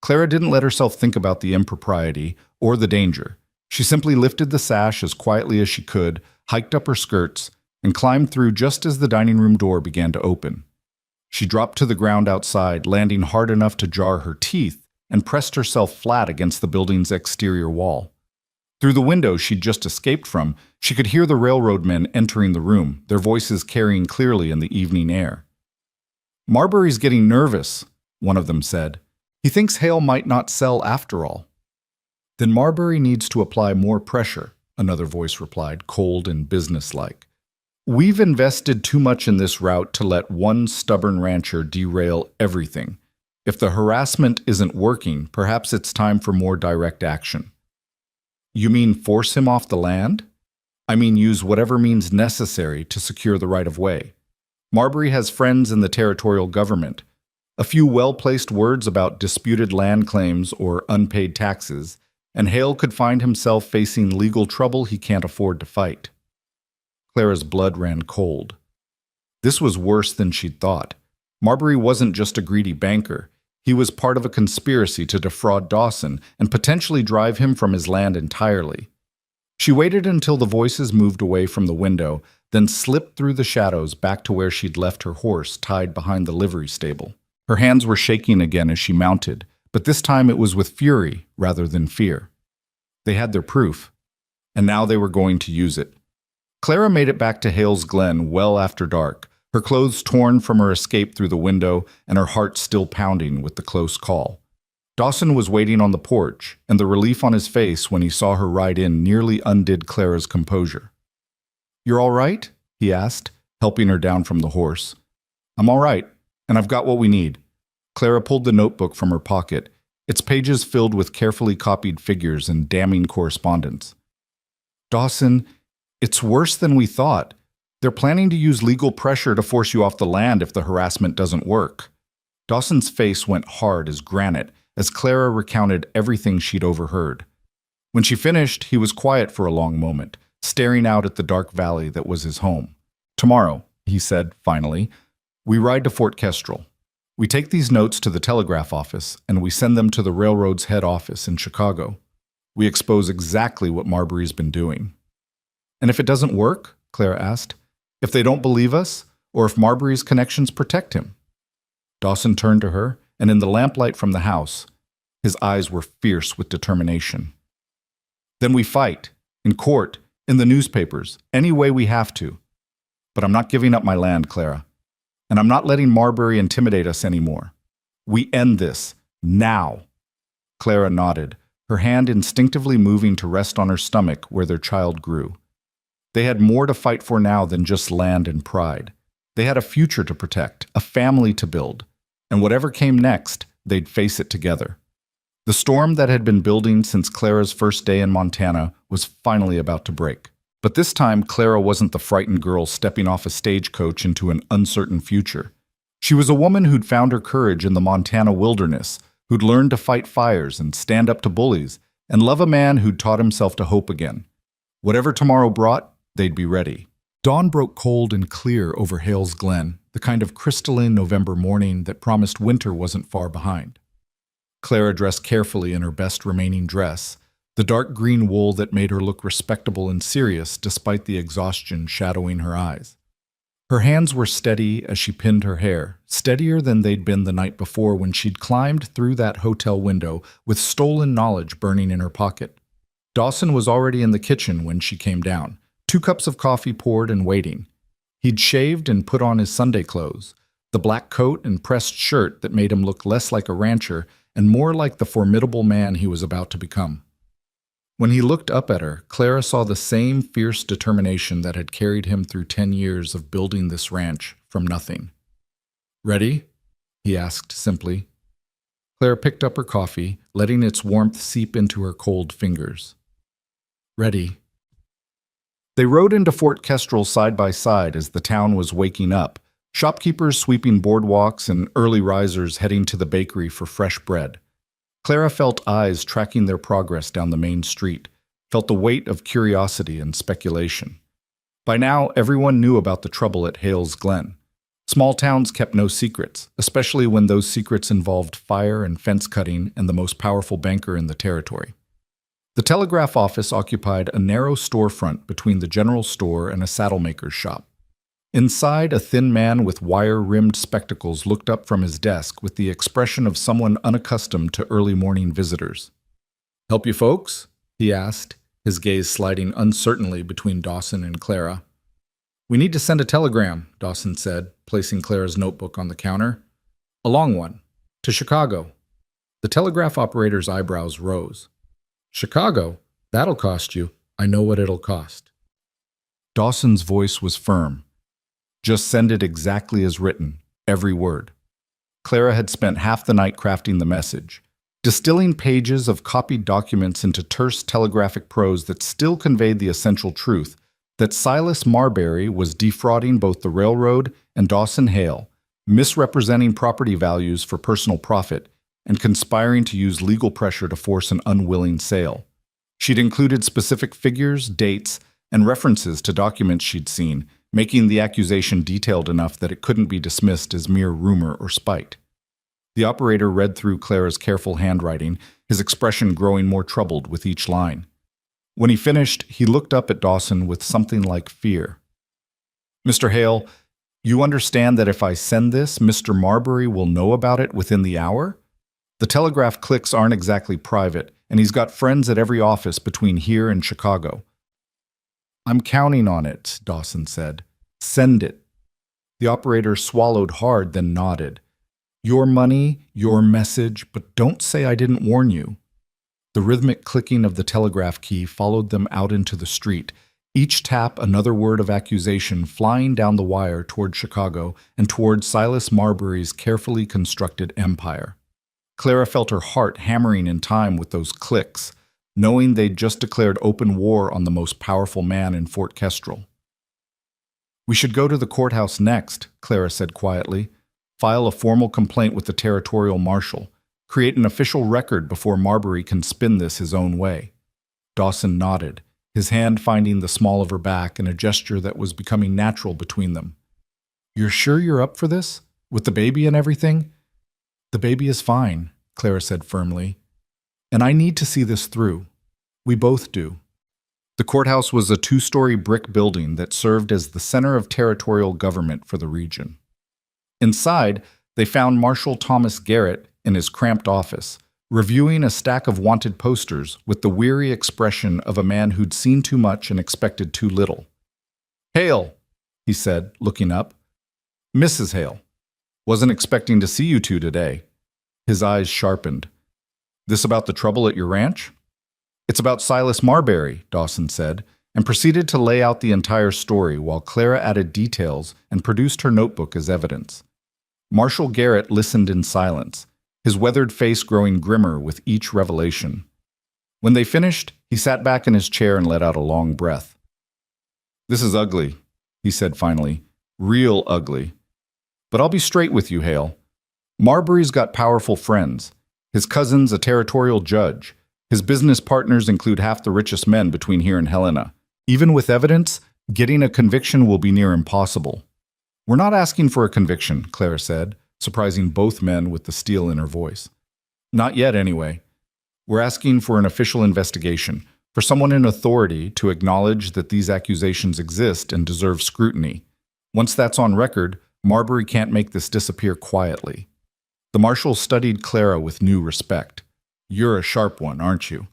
Clara didn't let herself think about the impropriety or the danger. She simply lifted the sash as quietly as she could, hiked up her skirts, and climbed through just as the dining room door began to open. She dropped to the ground outside, landing hard enough to jar her teeth, and pressed herself flat against the building's exterior wall. Through the window she'd just escaped from, she could hear the railroad men entering the room, their voices carrying clearly in the evening air. "Marbury's getting nervous," one of them said. "He thinks Hale might not sell after all." "Then Marbury needs to apply more pressure," another voice replied, cold and businesslike. "We've invested too much in this route to let one stubborn rancher derail everything. If the harassment isn't working, perhaps it's time for more direct action." "You mean force him off the land?" "I mean use whatever means necessary to secure the right-of-way. Marbury has friends in the territorial government. A few well-placed words about disputed land claims or unpaid taxes, and Hale could find himself facing legal trouble he can't afford to fight." Clara's blood ran cold. This was worse than she'd thought. Marbury wasn't just a greedy banker. He was part of a conspiracy to defraud Dawson and potentially drive him from his land entirely. She waited until the voices moved away from the window, then slipped through the shadows back to where she'd left her horse tied behind the livery stable. Her hands were shaking again as she mounted, but this time it was with fury rather than fear. They had their proof, and now they were going to use it. Clara made it back to Hale's Glen well after dark, her clothes torn from her escape through the window and her heart still pounding with the close call. Dawson was waiting on the porch, and the relief on his face when he saw her ride in nearly undid Clara's composure. "You're all right?" he asked, helping her down from the horse. "I'm all right, and I've got what we need." Clara pulled the notebook from her pocket, its pages filled with carefully copied figures and damning correspondence. "Dawson, it's worse than we thought. They're planning to use legal pressure to force you off the land if the harassment doesn't work." Dawson's face went hard as granite as Clara recounted everything she'd overheard. When she finished, he was quiet for a long moment, staring out at the dark valley that was his home. "Tomorrow," he said finally, "we ride to Fort Kestrel. We take these notes to the telegraph office, and we send them to the railroad's head office in Chicago. We expose exactly what Marbury's been doing." "And if it doesn't work?" Clara asked. "If they don't believe us, or if Marbury's connections protect him?" Dawson turned to her, and in the lamplight from the house, his eyes were fierce with determination. "Then we fight, in court, in the newspapers, any way we have to. But I'm not giving up my land, Clara. And I'm not letting Marbury intimidate us anymore. We end this, now." Clara nodded, her hand instinctively moving to rest on her stomach where their child grew. They had more to fight for now than just land and pride. They had a future to protect, a family to build, and whatever came next, they'd face it together. The storm that had been building since Clara's first day in Montana was finally about to break. But this time, Clara wasn't the frightened girl stepping off a stagecoach into an uncertain future. She was a woman who'd found her courage in the Montana wilderness, who'd learned to fight fires and stand up to bullies, and love a man who'd taught himself to hope again. Whatever tomorrow brought, they'd be ready. Dawn broke cold and clear over Hales Glen, the kind of crystalline November morning that promised winter wasn't far behind. Clara dressed carefully in her best remaining dress, the dark green wool that made her look respectable and serious despite the exhaustion shadowing her eyes. Her hands were steady as she pinned her hair, steadier than they'd been the night before when she'd climbed through that hotel window with stolen knowledge burning in her pocket. Dawson was already in the kitchen when she came down, 2 cups of coffee poured and waiting. He'd shaved and put on his Sunday clothes, the black coat and pressed shirt that made him look less like a rancher and more like the formidable man he was about to become. When he looked up at her, Clara saw the same fierce determination that had carried him through 10 years of building this ranch from nothing. "Ready?" he asked simply. Clara picked up her coffee, letting its warmth seep into her cold fingers. "Ready." They rode into Fort Kestrel side by side as the town was waking up, shopkeepers sweeping boardwalks and early risers heading to the bakery for fresh bread. Clara felt eyes tracking their progress down the main street, felt the weight of curiosity and speculation. By now, everyone knew about the trouble at Hales Glen. Small towns kept no secrets, especially when those secrets involved fire and fence cutting and the most powerful banker in the territory. The telegraph office occupied a narrow storefront between the general store and a saddlemaker's shop. Inside, a thin man with wire-rimmed spectacles looked up from his desk with the expression of someone unaccustomed to early morning visitors. "Help you folks?" he asked, his gaze sliding uncertainly between Dawson and Clara. "We need to send a telegram," Dawson said, placing Clara's notebook on the counter. "A long one. To Chicago." The telegraph operator's eyebrows rose. "Chicago? That'll cost you. I know what it'll cost." Dawson's voice was firm. "Just send it exactly as written, every word." Clara had spent half the night crafting the message, distilling pages of copied documents into terse telegraphic prose that still conveyed the essential truth that Silas Marbury was defrauding both the railroad and Dawson Hale, misrepresenting property values for personal profit, and conspiring to use legal pressure to force an unwilling sale. She'd included specific figures, dates, and references to documents she'd seen, making the accusation detailed enough that it couldn't be dismissed as mere rumor or spite. The operator read through Clara's careful handwriting, his expression growing more troubled with each line. When he finished, he looked up at Dawson with something like fear. "Mr. Hale, you understand that if I send this, Mr. Marbury will know about it within the hour? The telegraph clicks aren't exactly private, and he's got friends at every office between here and Chicago." "I'm counting on it," Dawson said. "Send it." The operator swallowed hard, then nodded. Your money, your message, but don't say I didn't warn you. The rhythmic clicking of the telegraph key followed them out into the street, each tap another word of accusation flying down the wire toward Chicago and toward Silas Marbury's carefully constructed empire. Clara felt her heart hammering in time with those clicks, knowing they'd just declared open war on the most powerful man in Fort Kestrel. We should go to the courthouse next, Clara said quietly. File a formal complaint with the territorial marshal. Create an official record before Marbury can spin this his own way. Dawson nodded, his hand finding the small of her back in a gesture that was becoming natural between them. You're sure you're up for this? With the baby and everything? The baby is fine, Clara said firmly. And I need to see this through. We both do. The courthouse was a 2-story brick building that served as the center of territorial government for the region. Inside, they found Marshal Thomas Garrett in his cramped office, reviewing a stack of wanted posters with the weary expression of a man who'd seen too much and expected too little. Hale, he said, looking up. Mrs. Hale. Wasn't expecting to see you two today. His eyes sharpened. This about the trouble at your ranch? It's about Silas Marbury, Dawson said, and proceeded to lay out the entire story while Clara added details and produced her notebook as evidence. Marshal Garrett listened in silence, his weathered face growing grimmer with each revelation. When they finished, he sat back in his chair and let out a long breath. This is ugly, he said finally. Real ugly. But I'll be straight with you, Hale. Marbury's got powerful friends. His cousin's a territorial judge. His business partners include half the richest men between here and Helena. Even with evidence, getting a conviction will be near impossible. We're not asking for a conviction, Clara said, surprising both men with the steel in her voice. Not yet, anyway. We're asking for an official investigation, for someone in authority to acknowledge that these accusations exist and deserve scrutiny. Once that's on record, Marbury can't make this disappear quietly. The marshal studied Clara with new respect. You're a sharp one, aren't you?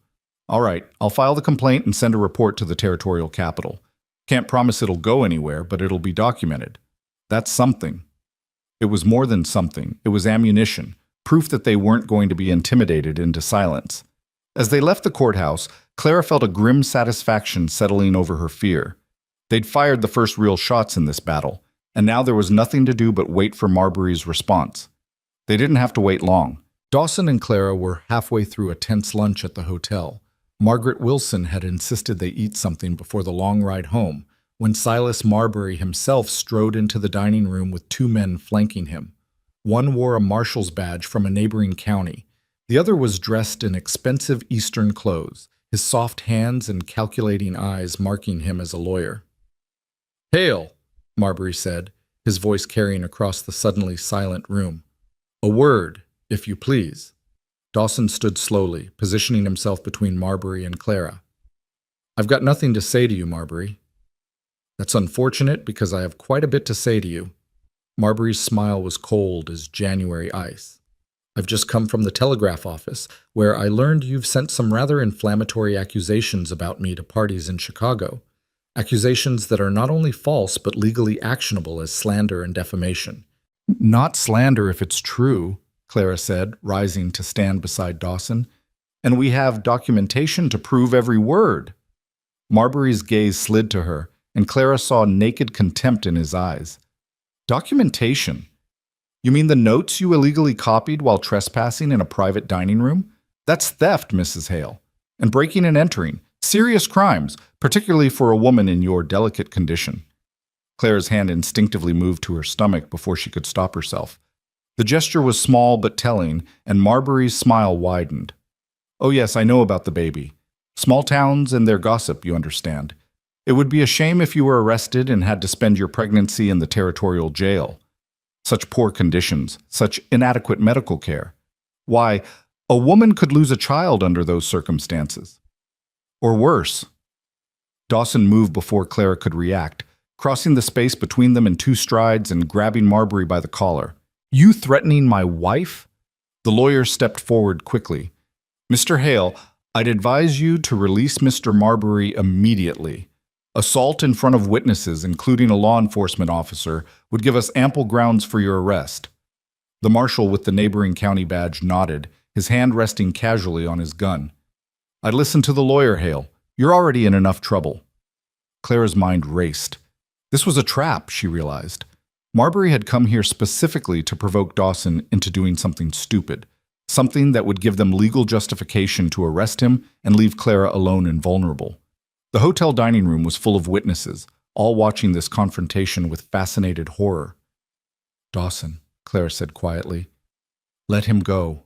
All right, I'll file the complaint and send a report to the territorial capital. Can't promise it'll go anywhere, but it'll be documented. That's something. It was more than something. It was ammunition, proof that they weren't going to be intimidated into silence. As they left the courthouse, Clara felt a grim satisfaction settling over her fear. They'd fired the first real shots in this battle, and now there was nothing to do but wait for Marbury's response. They didn't have to wait long. Dawson and Clara were halfway through a tense lunch at the hotel. Margaret Wilson had insisted they eat something before the long ride home, when Silas Marbury himself strode into the dining room with 2 men flanking him. One wore a marshal's badge from a neighboring county. The other was dressed in expensive Eastern clothes, his soft hands and calculating eyes marking him as a lawyer. Hale, Marbury said, his voice carrying across the suddenly silent room. A word, if you please. Dawson stood slowly, positioning himself between Marbury and Clara. I've got nothing to say to you, Marbury. That's unfortunate because I have quite a bit to say to you. Marbury's smile was cold as January ice. I've just come from the telegraph office, where I learned you've sent some rather inflammatory accusations about me to parties in Chicago. Accusations that are not only false but legally actionable as slander and defamation. Not slander if it's true, Clara said, rising to stand beside Dawson. And we have documentation to prove every word. Marbury's gaze slid to her, and Clara saw naked contempt in his eyes. Documentation? You mean the notes you illegally copied while trespassing in a private dining room? That's theft, Mrs. Hale. And breaking and entering. Serious crimes, particularly for a woman in your delicate condition. Clara's hand instinctively moved to her stomach before she could stop herself. The gesture was small but telling, and Marbury's smile widened. Oh yes, I know about the baby. Small towns and their gossip, you understand. It would be a shame if you were arrested and had to spend your pregnancy in the territorial jail. Such poor conditions, such inadequate medical care. Why, a woman could lose a child under those circumstances. Or worse. Dawson moved before Clara could react, crossing the space between them in 2 strides and grabbing Marbury by the collar. You threatening my wife? The lawyer stepped forward quickly. Mr. Hale, I'd advise you to release Mr. Marbury immediately. Assault in front of witnesses, including a law enforcement officer, would give us ample grounds for your arrest. The marshal with the neighboring county badge nodded, his hand resting casually on his gun. "I listened to the lawyer, Hale. You're already in enough trouble." Clara's mind raced. This was a trap, she realized. Marbury had come here specifically to provoke Dawson into doing something stupid, something that would give them legal justification to arrest him and leave Clara alone and vulnerable. The hotel dining room was full of witnesses, all watching this confrontation with fascinated horror. "Dawson," Clara said quietly, "let him go."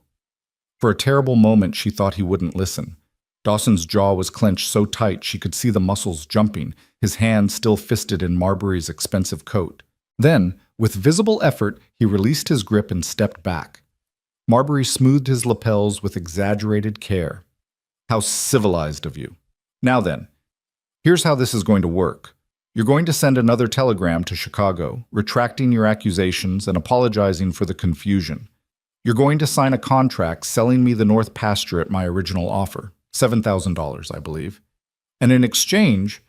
For a terrible moment, she thought he wouldn't listen. Dawson's jaw was clenched so tight she could see the muscles jumping, his hand still fisted in Marbury's expensive coat. Then, with visible effort, he released his grip and stepped back. Marbury smoothed his lapels with exaggerated care. "How civilized of you. Now then, here's how this is going to work. You're going to send another telegram to Chicago, retracting your accusations and apologizing for the confusion. You're going to sign a contract selling me the North Pasture at my original offer, $7,000, I believe. And in exchange,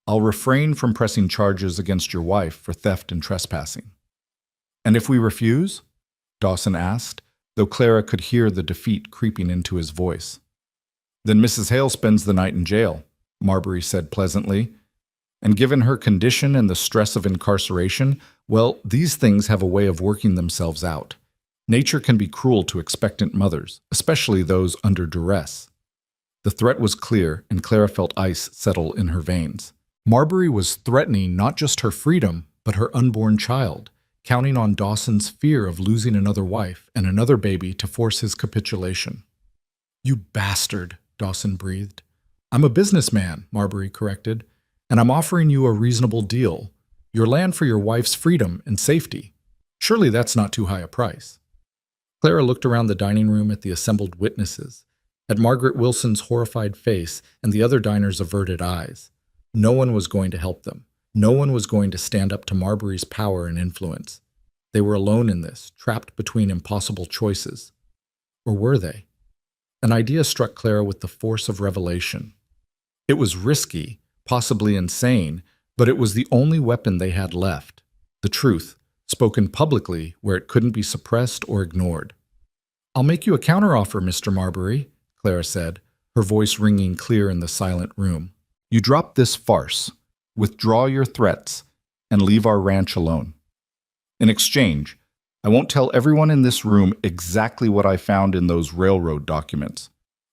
I'll refrain from pressing charges against your wife for theft and trespassing." "And if we refuse?" Dawson asked, though Clara could hear the defeat creeping into his voice. "Then Mrs. Hale spends the night in jail," Marbury said pleasantly. "And given her condition and the stress of incarceration, well, these things have a way of working themselves out. Nature can be cruel to expectant mothers, especially those under duress." The threat was clear, and Clara felt ice settle in her veins. Marbury was threatening not just her freedom, but her unborn child, counting on Dawson's fear of losing another wife and another baby to force his capitulation. "You bastard," Dawson breathed. "I'm a businessman," Marbury corrected, "and I'm offering you a reasonable deal. Your land for your wife's freedom and safety. Surely that's not too high a price." Clara looked around the dining room at the assembled witnesses, at Margaret Wilson's horrified face and the other diners' averted eyes. No one was going to help them. No one was going to stand up to Marbury's power and influence. They were alone in this, trapped between impossible choices. Or were they? An idea struck Clara with the force of revelation. It was risky, possibly insane, but it was the only weapon they had left. The truth, spoken publicly where it couldn't be suppressed or ignored. "I'll make you a counteroffer, Mr. Marbury," Clara said, her voice ringing clear in the silent room. "You drop this farce, withdraw your threats, and leave our ranch alone. In exchange, I won't tell everyone in this room exactly what I found in those railroad documents."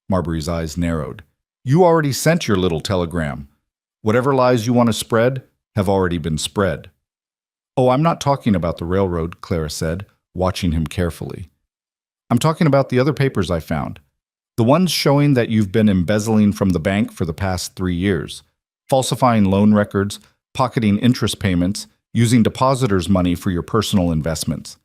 Marbury's eyes narrowed. "You already sent your little telegram. Whatever lies you want to spread have already been spread." "Oh, I'm not talking about the railroad," Clara said, watching him carefully. "I'm talking about the other papers I found. The ones showing that you've been embezzling from the bank for the past 3 years, falsifying loan records, pocketing interest payments, using depositors' money for your personal investments.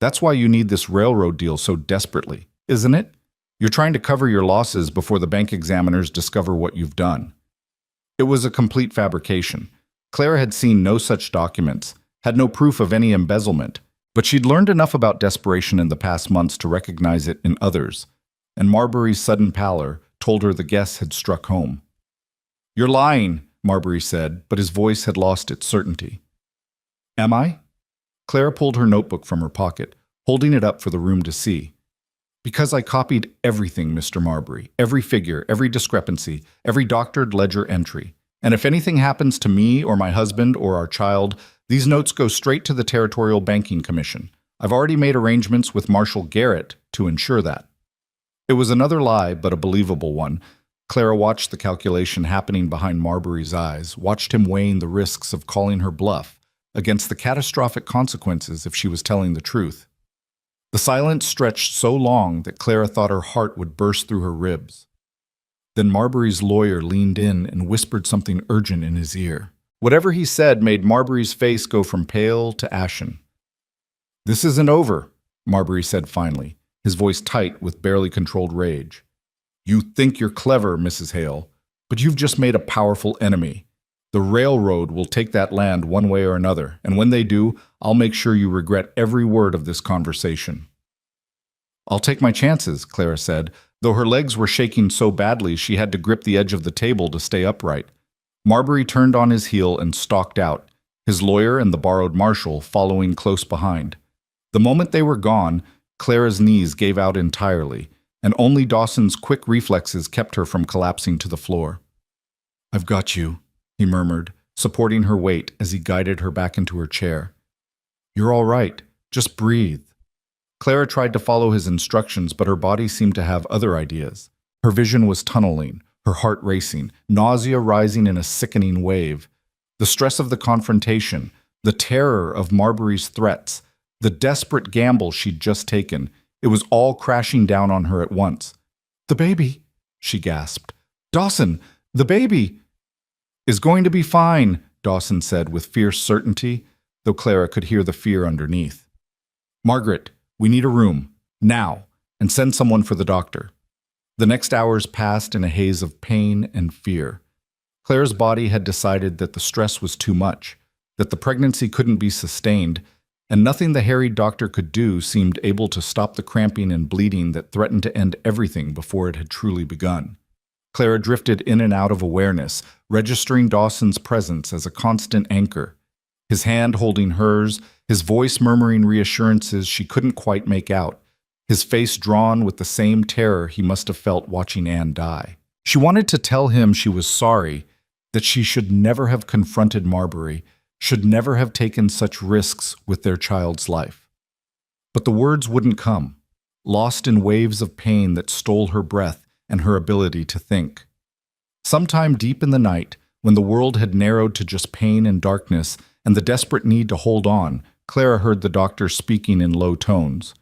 That's why you need this railroad deal so desperately, isn't it? You're trying to cover your losses before the bank examiners discover what you've done." It was a complete fabrication. Clara had seen no such documents, had no proof of any embezzlement, but she'd learned enough about desperation in the past months to recognize it in others, and Marbury's sudden pallor told her the guess had struck home. "You're lying," Marbury said, but his voice had lost its certainty. "Am I?" Clara pulled her notebook from her pocket, holding it up for the room to see. "Because I copied everything, Mr. Marbury, every figure, every discrepancy, every doctored ledger entry. And if anything happens to me or my husband or our child, these notes go straight to the Territorial Banking Commission. I've already made arrangements with Marshal Garrett to ensure that." It was another lie, but a believable one. Clara watched the calculation happening behind Marbury's eyes, watched him weighing the risks of calling her bluff against the catastrophic consequences if she was telling the truth. The silence stretched so long that Clara thought her heart would burst through her ribs. Then Marbury's lawyer leaned in and whispered something urgent in his ear. Whatever he said made Marbury's face go from pale to ashen. "This isn't over," Marbury said finally, his voice tight with barely controlled rage. "You think you're clever, Mrs. Hale, but you've just made a powerful enemy. The railroad will take that land one way or another, and when they do, I'll make sure you regret every word of this conversation." "I'll take my chances," Clara said, though her legs were shaking so badly she had to grip the edge of the table to stay upright. Marbury turned on his heel and stalked out, his lawyer and the borrowed marshal following close behind. The moment they were gone, Clara's knees gave out entirely, and only Dawson's quick reflexes kept her from collapsing to the floor. "I've got you," he murmured, supporting her weight as he guided her back into her chair. "You're all right. Just breathe." Clara tried to follow his instructions, but her body seemed to have other ideas. Her vision was tunneling, her heart racing, nausea rising in a sickening wave. The stress of the confrontation, the terror of Marbury's threats, the desperate gamble she'd just taken, it was all crashing down on her at once. "The baby," she gasped. "Dawson, the baby!" "Is going to be fine," Dawson said with fierce certainty, though Clara could hear the fear underneath. "Margaret, we need a room, now, and send someone for the doctor." The next hours passed in a haze of pain and fear. Clara's body had decided that the stress was too much, that the pregnancy couldn't be sustained, and nothing the harried doctor could do seemed able to stop the cramping and bleeding that threatened to end everything before it had truly begun. Clara drifted in and out of awareness, registering Dawson's presence as a constant anchor. His hand holding hers, his voice murmuring reassurances she couldn't quite make out, his face drawn with the same terror he must have felt watching Anne die. She wanted to tell him she was sorry, that she should never have confronted Marbury, should never have taken such risks with their child's life. But the words wouldn't come, lost in waves of pain that stole her breath and her ability to think. Sometime deep in the night, when the world had narrowed to just pain and darkness and the desperate need to hold on, Clara heard the doctor speaking in low tones.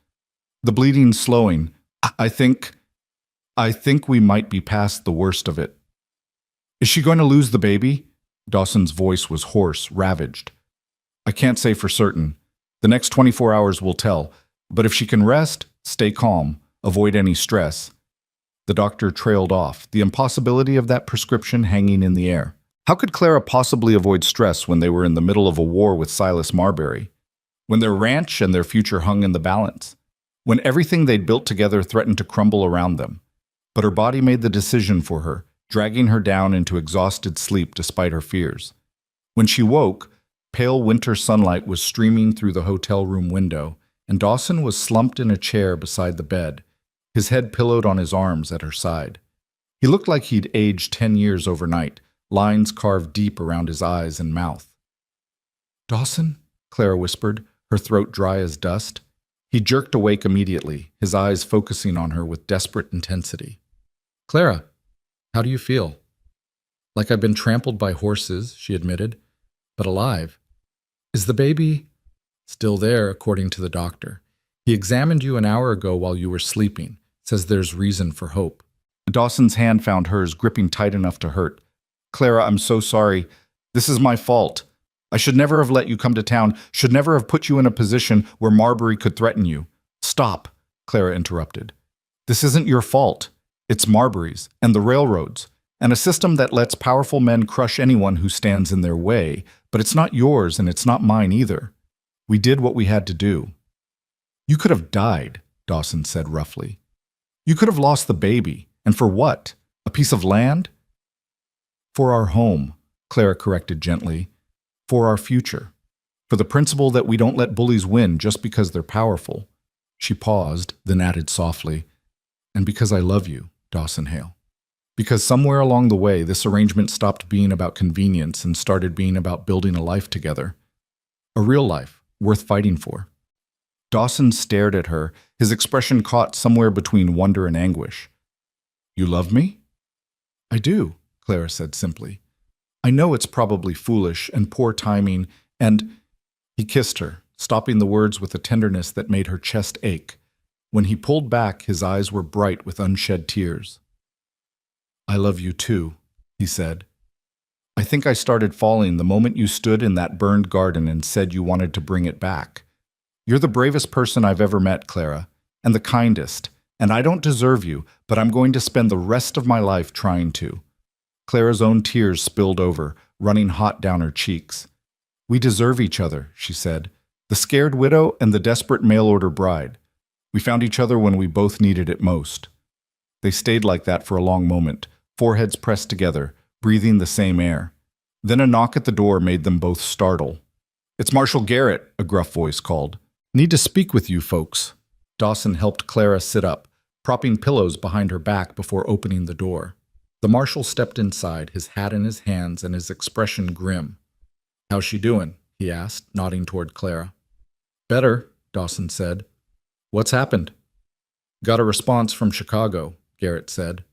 "The bleeding's slowing. I think we might be past the worst of it." "Is she going to lose the baby?" Dawson's voice was hoarse, ravaged. "I can't say for certain. The next 24 hours will tell. But if she can rest, stay calm, avoid any stress." The doctor trailed off, the impossibility of that prescription hanging in the air. How could Clara possibly avoid stress when they were in the middle of a war with Silas Marbury? When their ranch and their future hung in the balance? When everything they'd built together threatened to crumble around them? But her body made the decision for her, dragging her down into exhausted sleep despite her fears. When she woke, pale winter sunlight was streaming through the hotel room window, and Dawson was slumped in a chair beside the bed, his head pillowed on his arms at her side. He looked like he'd aged 10 years overnight, lines carved deep around his eyes and mouth. "Dawson?" Clara whispered, her throat dry as dust. He jerked awake immediately, his eyes focusing on her with desperate intensity. "Clara, how do you feel?" "Like I've been trampled by horses," she admitted, "but alive." "Is the baby—" "Still there, according to the doctor. He examined you an hour ago while you were sleeping, says there's reason for hope." Dawson's hand found hers, gripping tight enough to hurt. "Clara, I'm so sorry. This is my fault. I should never have let you come to town, should never have put you in a position where Marbury could threaten you." "Stop," Clara interrupted. "This isn't your fault. It's Marbury's, and the railroads, and a system that lets powerful men crush anyone who stands in their way, but it's not yours and it's not mine either. We did what we had to do." "You could have died," Dawson said roughly. "You could have lost the baby, and for what? A piece of land?" "For our home," Clara corrected gently. "For our future. For the principle that we don't let bullies win just because they're powerful." She paused, then added softly, "And because I love you, Dawson Hale. Because somewhere along the way, this arrangement stopped being about convenience and started being about building a life together. A real life, worth fighting for." Dawson stared at her, his expression caught somewhere between wonder and anguish. "You love me?" "I do," Clara said simply. "I know it's probably foolish and poor timing, and—" He kissed her, stopping the words with a tenderness that made her chest ache. When he pulled back, his eyes were bright with unshed tears. "I love you too," he said. "I think I started falling the moment you stood in that burned garden and said you wanted to bring it back. You're the bravest person I've ever met, Clara, and the kindest, and I don't deserve you, but I'm going to spend the rest of my life trying to." Clara's own tears spilled over, running hot down her cheeks. "We deserve each other," she said. "The scared widow and the desperate mail-order bride. We found each other when we both needed it most." They stayed like that for a long moment, foreheads pressed together, breathing the same air. Then a knock at the door made them both startle. "It's Marshal Garrett," a gruff voice called. Need to speak with you folks. Dawson helped Clara sit up, propping pillows behind her back before opening the door. The marshal stepped inside, his hat in his hands and his expression grim. "How's she doing?" he asked, nodding toward Clara. "Better," Dawson said. "What's happened?" "Got a response from Chicago," Garrett said.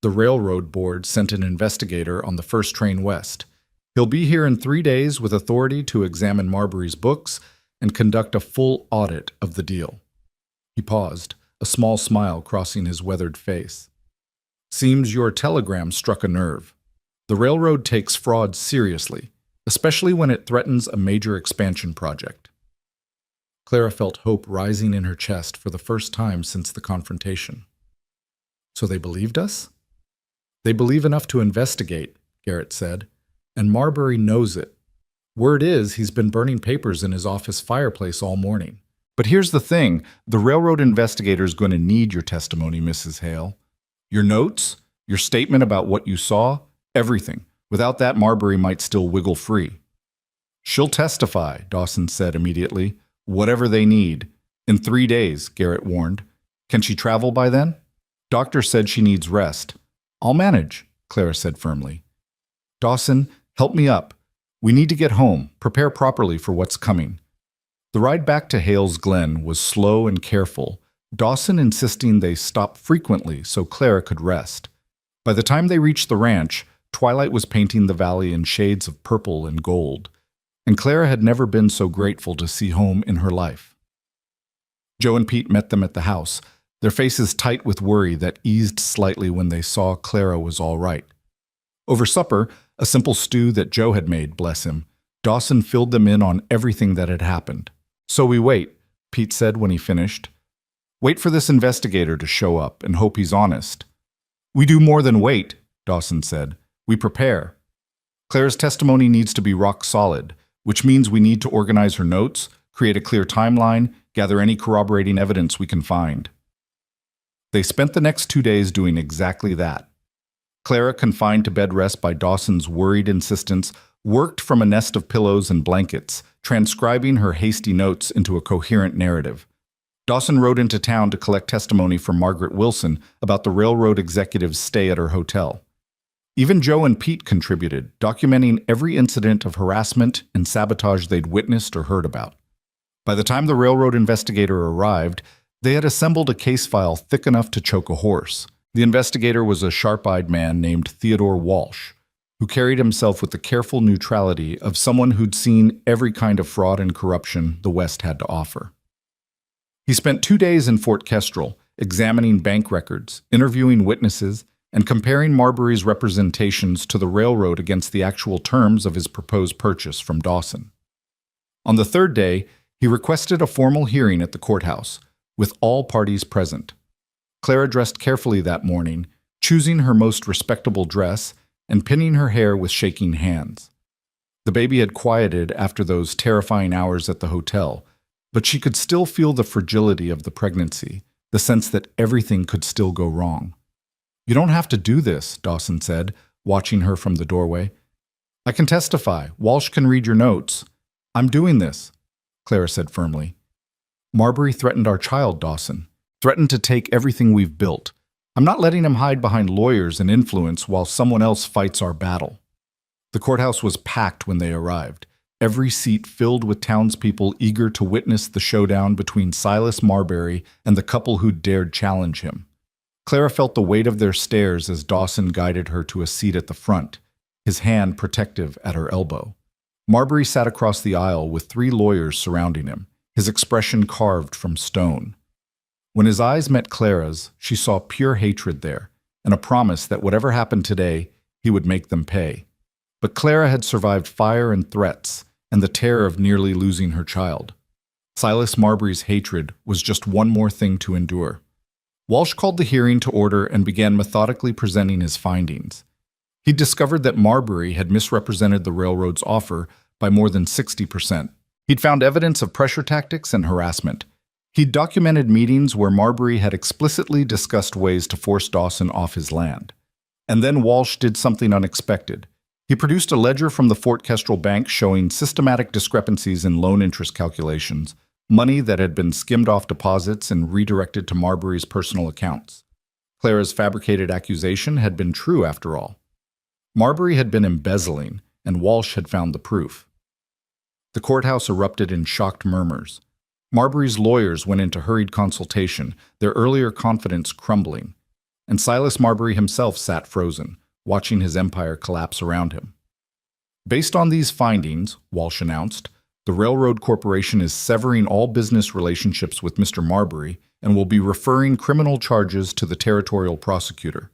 "The railroad board sent an investigator on the first train west. He'll be here in 3 days with authority to examine Marbury's books and conduct a full audit of the deal." He paused, a small smile crossing his weathered face. "Seems your telegram struck a nerve. The railroad takes fraud seriously, especially when it threatens a major expansion project." Clara felt hope rising in her chest for the first time since the confrontation. "So they believed us?" "They believe enough to investigate," Garrett said, "and Marbury knows it. Word is he's been burning papers in his office fireplace all morning. But here's the thing, the railroad investigator's going to need your testimony, Mrs. Hale. Your notes, your statement about what you saw, everything. Without that, Marbury might still wiggle free." "She'll testify," Dawson said immediately. "Whatever they need. In 3 days," Garrett warned. "Can she travel by then?" "Doctor said she needs rest." "I'll manage," Clara said firmly. "Dawson, help me up. We need to get home, prepare properly for what's coming." The ride back to Hales Glen was slow and careful, Dawson insisting they stop frequently so Clara could rest. By the time they reached the ranch, twilight was painting the valley in shades of purple and gold, and Clara had never been so grateful to see home in her life. Joe and Pete met them at the house, their faces tight with worry that eased slightly when they saw Clara was all right. Over supper, a simple stew that Joe had made, bless him, Dawson filled them in on everything that had happened. "So we wait," Pete said when he finished. "Wait for this investigator to show up and hope he's honest." "We do more than wait," Dawson said. "We prepare. Clara's testimony needs to be rock solid, which means we need to organize her notes, create a clear timeline, gather any corroborating evidence we can find." They spent the next 2 days doing exactly that. Clara, confined to bed rest by Dawson's worried insistence, worked from a nest of pillows and blankets, transcribing her hasty notes into a coherent narrative. Dawson rode into town to collect testimony from Margaret Wilson about the railroad executive's stay at her hotel. Even Joe and Pete contributed, documenting every incident of harassment and sabotage they'd witnessed or heard about. By the time the railroad investigator arrived, they had assembled a case file thick enough to choke a horse. The investigator was a sharp-eyed man named Theodore Walsh, who carried himself with the careful neutrality of someone who'd seen every kind of fraud and corruption the West had to offer. He spent 2 days in Fort Kestrel, examining bank records, interviewing witnesses, and comparing Marbury's representations to the railroad against the actual terms of his proposed purchase from Dawson. On the 3rd day, he requested a formal hearing at the courthouse, with all parties present. Clara dressed carefully that morning, choosing her most respectable dress and pinning her hair with shaking hands. The baby had quieted after those terrifying hours at the hotel, but she could still feel the fragility of the pregnancy, the sense that everything could still go wrong. "You don't have to do this," Dawson said, watching her from the doorway. "I can testify. Walsh can read your notes." "I'm doing this," Clara said firmly. "Marbury threatened our child, Dawson. Threatened to take everything we've built. I'm not letting him hide behind lawyers and influence while someone else fights our battle." The courthouse was packed when they arrived, every seat filled with townspeople eager to witness the showdown between Silas Marbury and the couple who dared challenge him. Clara felt the weight of their stares as Dawson guided her to a seat at the front, his hand protective at her elbow. Marbury sat across the aisle with 3 lawyers surrounding him, his expression carved from stone. When his eyes met Clara's, she saw pure hatred there, and a promise that whatever happened today, he would make them pay. But Clara had survived fire and threats, and the terror of nearly losing her child. Silas Marbury's hatred was just one more thing to endure. Walsh called the hearing to order and began methodically presenting his findings. He discovered that Marbury had misrepresented the railroad's offer by more than 60%. He'd found evidence of pressure tactics and harassment. He'd documented meetings where Marbury had explicitly discussed ways to force Dawson off his land. And then Walsh did something unexpected. He produced a ledger from the Fort Kestrel Bank showing systematic discrepancies in loan interest calculations, money that had been skimmed off deposits and redirected to Marbury's personal accounts. Clara's fabricated accusation had been true after all. Marbury had been embezzling, and Walsh had found the proof. The courthouse erupted in shocked murmurs. Marbury's lawyers went into hurried consultation, their earlier confidence crumbling, and Silas Marbury himself sat frozen, watching his empire collapse around him. Based on these findings, Walsh announced, the Railroad Corporation is severing all business relationships with Mr. Marbury and will be referring criminal charges to the territorial prosecutor.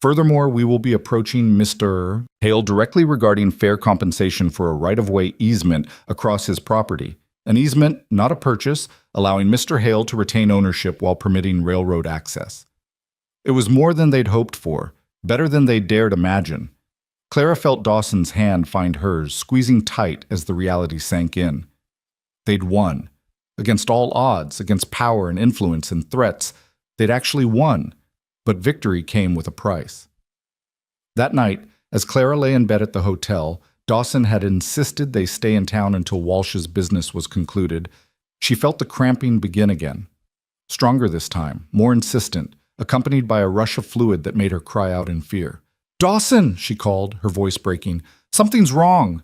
Furthermore, we will be approaching Mr. Hale directly regarding fair compensation for a right-of-way easement across his property. An easement, not a purchase, allowing Mr. Hale to retain ownership while permitting railroad access. It was more than they'd hoped for, better than they dared imagine. Clara felt Dawson's hand find hers, squeezing tight as the reality sank in. They'd won. Against all odds, against power and influence and threats, they'd actually won. But victory came with a price. That night, as Clara lay in bed at the hotel, Dawson had insisted they stay in town until Walsh's business was concluded. She felt the cramping begin again. Stronger this time, more insistent, accompanied by a rush of fluid that made her cry out in fear. "Dawson!" she called, her voice breaking. "Something's wrong!"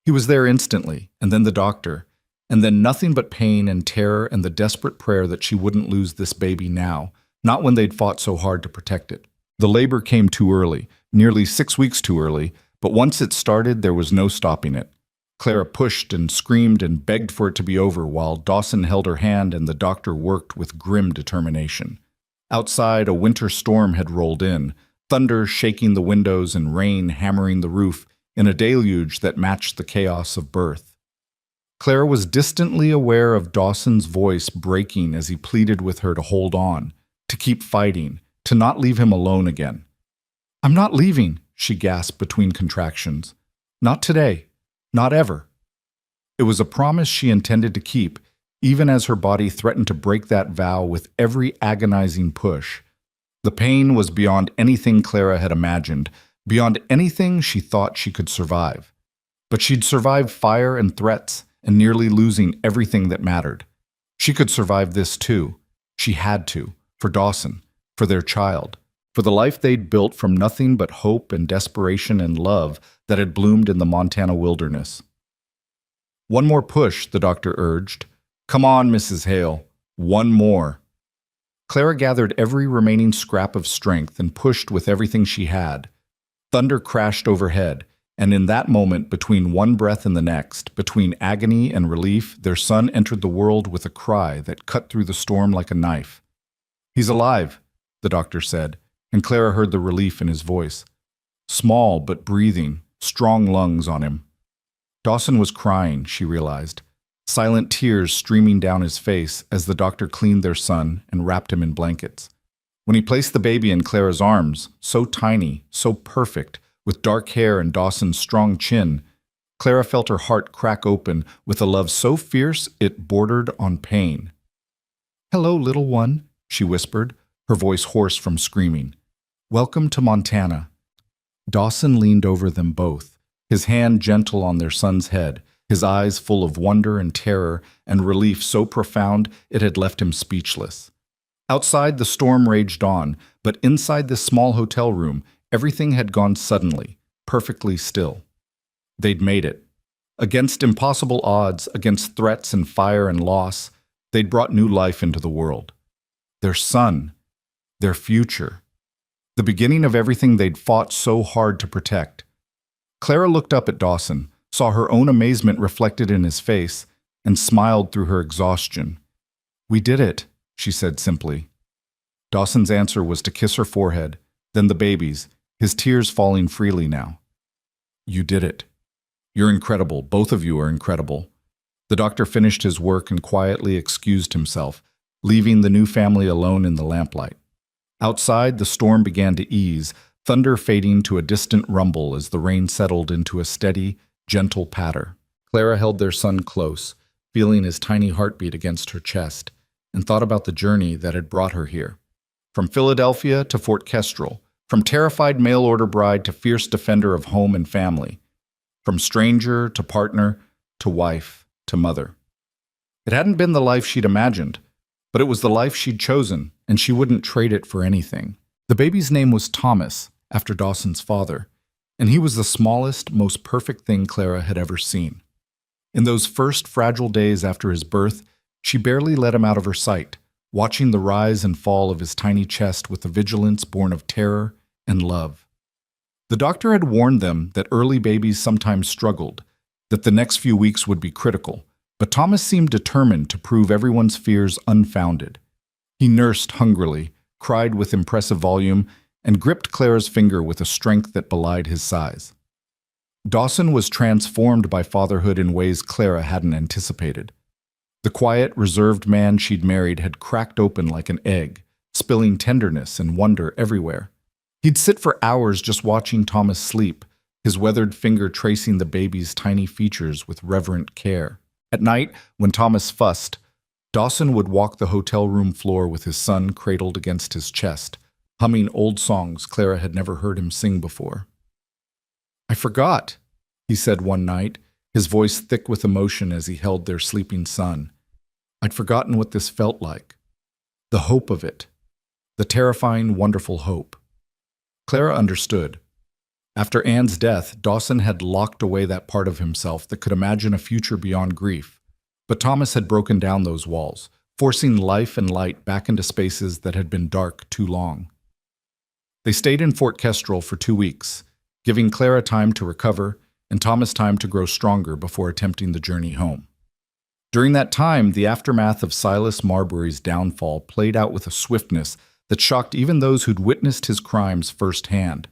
He was there instantly, and then the doctor, and then nothing but pain and terror and the desperate prayer that she wouldn't lose this baby now, not when they'd fought so hard to protect it. The labor came too early, nearly 6 weeks too early, but once it started, there was no stopping it. Clara pushed and screamed and begged for it to be over while Dawson held her hand and the doctor worked with grim determination. Outside, a winter storm had rolled in, thunder shaking the windows and rain hammering the roof in a deluge that matched the chaos of birth. Clara was distantly aware of Dawson's voice breaking as he pleaded with her to hold on, to keep fighting, to not leave him alone again. "I'm not leaving," she gasped between contractions. "Not today. Not ever." It was a promise she intended to keep, even as her body threatened to break that vow with every agonizing push. The pain was beyond anything Clara had imagined, beyond anything she thought she could survive. But she'd survived fire and threats, and nearly losing everything that mattered. She could survive this too. She had to, for Dawson, for their child, for the life they'd built from nothing but hope and desperation and love that had bloomed in the Montana wilderness. "One more push," the doctor urged. "Come on, Mrs. Hale. One more." Clara gathered every remaining scrap of strength and pushed with everything she had. Thunder crashed overhead, and in that moment, between one breath and the next, between agony and relief, their son entered the world with a cry that cut through the storm like a knife. "He's alive," the doctor said, and Clara heard the relief in his voice. Small but breathing, strong lungs on him. Dawson was crying, she realized, silent tears streaming down his face as the doctor cleaned their son and wrapped him in blankets. When he placed the baby in Clara's arms, so tiny, so perfect, with dark hair and Dawson's strong chin, Clara felt her heart crack open with a love so fierce it bordered on pain. "Hello, little one," she whispered, her voice hoarse from screaming. "Welcome to Montana." Dawson leaned over them both, his hand gentle on their son's head, his eyes full of wonder and terror and relief so profound it had left him speechless. Outside, the storm raged on, but inside this small hotel room, everything had gone suddenly, perfectly still. They'd made it. Against impossible odds, against threats and fire and loss, they'd brought new life into the world. Their son, their future, the beginning of everything they'd fought so hard to protect. Clara looked up at Dawson, saw her own amazement reflected in his face, and smiled through her exhaustion. "We did it," she said simply. Dawson's answer was to kiss her forehead, then the baby's, his tears falling freely now. "You did it. You're incredible. Both of you are incredible." The doctor finished his work and quietly excused himself, leaving the new family alone in the lamplight. Outside, the storm began to ease, thunder fading to a distant rumble as the rain settled into a steady, gentle patter. Clara held their son close, feeling his tiny heartbeat against her chest, and thought about the journey that had brought her here. From Philadelphia to Fort Kestrel, from terrified mail-order bride to fierce defender of home and family, from stranger to partner to wife to mother. It hadn't been the life she'd imagined, but it was the life she'd chosen, and she wouldn't trade it for anything. The baby's name was Thomas, after Dawson's father, and he was the smallest, most perfect thing Clara had ever seen. In those first fragile days after his birth, she barely let him out of her sight, watching the rise and fall of his tiny chest with a vigilance born of terror and love. The doctor had warned them that early babies sometimes struggled, that the next few weeks would be critical, but Thomas seemed determined to prove everyone's fears unfounded. He nursed hungrily, cried with impressive volume, and gripped Clara's finger with a strength that belied his size. Dawson was transformed by fatherhood in ways Clara hadn't anticipated. The quiet, reserved man she'd married had cracked open like an egg, spilling tenderness and wonder everywhere. He'd sit for hours just watching Thomas sleep, his weathered finger tracing the baby's tiny features with reverent care. At night, when Thomas fussed, Dawson would walk the hotel room floor with his son cradled against his chest, humming old songs Clara had never heard him sing before. "I forgot," he said one night, his voice thick with emotion as he held their sleeping son. "I'd forgotten what this felt like. The hope of it. The terrifying, wonderful hope." Clara understood. After Anne's death, Dawson had locked away that part of himself that could imagine a future beyond grief. But Thomas had broken down those walls, forcing life and light back into spaces that had been dark too long. They stayed in Fort Kestrel for 2 weeks, giving Clara time to recover and Thomas time to grow stronger before attempting the journey home. During that time, the aftermath of Silas Marbury's downfall played out with a swiftness that shocked even those who'd witnessed his crimes firsthand.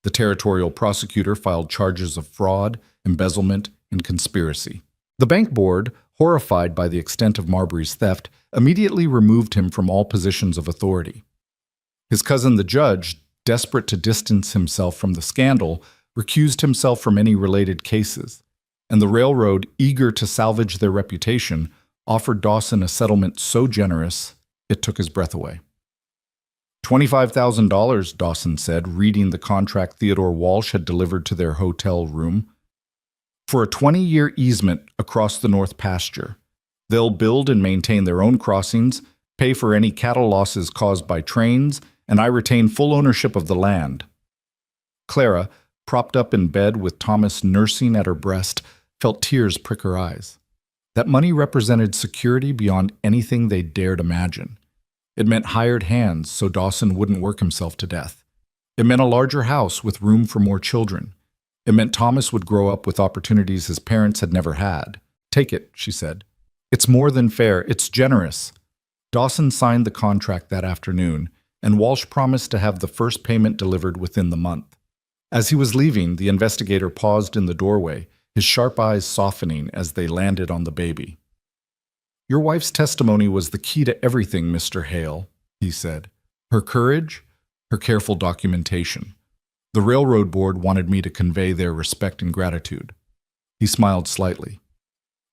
The territorial prosecutor filed charges of fraud, embezzlement, and conspiracy. The bank board, horrified by the extent of Marbury's theft, immediately removed him from all positions of authority. His cousin the judge, desperate to distance himself from the scandal, recused himself from any related cases, and the railroad, eager to salvage their reputation, offered Dawson a settlement so generous it took his breath away. $25,000, Dawson said, reading the contract Theodore Walsh had delivered to their hotel room. "For a 20-year easement across the North Pasture. They'll build and maintain their own crossings, pay for any cattle losses caused by trains, and I retain full ownership of the land." Clara, propped up in bed with Thomas nursing at her breast, felt tears prick her eyes. That money represented security beyond anything they dared imagine. It meant hired hands so Dawson wouldn't work himself to death. It meant a larger house with room for more children. It meant Thomas would grow up with opportunities his parents had never had. "Take it," she said. "It's more than fair. It's generous." Dawson signed the contract that afternoon, and Walsh promised to have the first payment delivered within the month. As he was leaving, the investigator paused in the doorway, his sharp eyes softening as they landed on the baby. "Your wife's testimony was the key to everything, Mr. Hale," he said. "Her courage, her careful documentation. The railroad board wanted me to convey their respect and gratitude." He smiled slightly.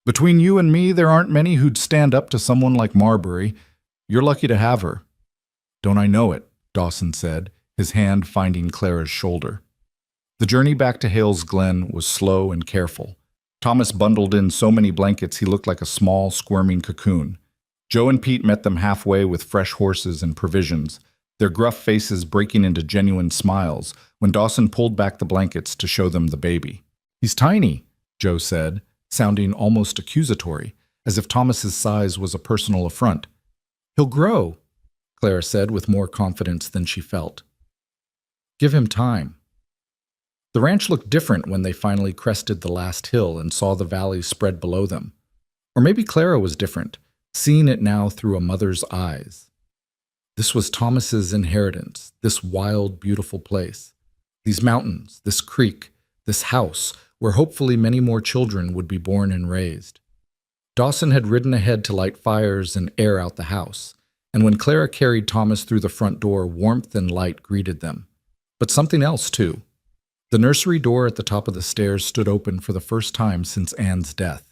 "Between you and me, there aren't many who'd stand up to someone like Marbury. You're lucky to have her." "Don't I know it?" Dawson said, his hand finding Clara's shoulder. The journey back to Hale's Glen was slow and careful. Thomas bundled in so many blankets he looked like a small, squirming cocoon. Joe and Pete met them halfway with fresh horses and provisions, their gruff faces breaking into genuine smiles when Dawson pulled back the blankets to show them the baby. "He's tiny," Joe said, sounding almost accusatory, as if Thomas's size was a personal affront. "He'll grow," Clara said with more confidence than she felt. "Give him time." The ranch looked different when they finally crested the last hill and saw the valley spread below them. Or maybe Clara was different, seeing it now through a mother's eyes. This was Thomas's inheritance, this wild, beautiful place. These mountains, this creek, this house, where hopefully many more children would be born and raised. Dawson had ridden ahead to light fires and air out the house, and when Clara carried Thomas through the front door, warmth and light greeted them. But something else, too. The nursery door at the top of the stairs stood open for the first time since Anne's death.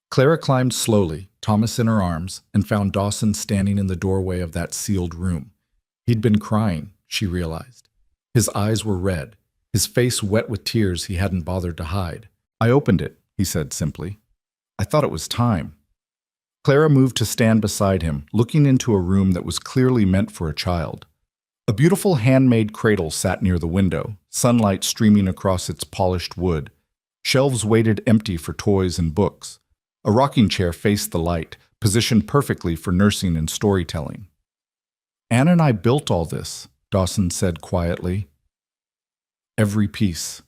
Clara climbed slowly, Thomas in her arms, and found Dawson standing in the doorway of that sealed room. He'd been crying, she realized. His eyes were red, his face wet with tears he hadn't bothered to hide. "I opened it," he said simply. "I thought it was time." Clara moved to stand beside him, looking into a room that was clearly meant for a child. A beautiful handmade cradle sat near the window, sunlight streaming across its polished wood. Shelves waited empty for toys and books. A rocking chair faced the light, positioned perfectly for nursing and storytelling. "Anne and I built all this," Dawson said quietly. "Every piece.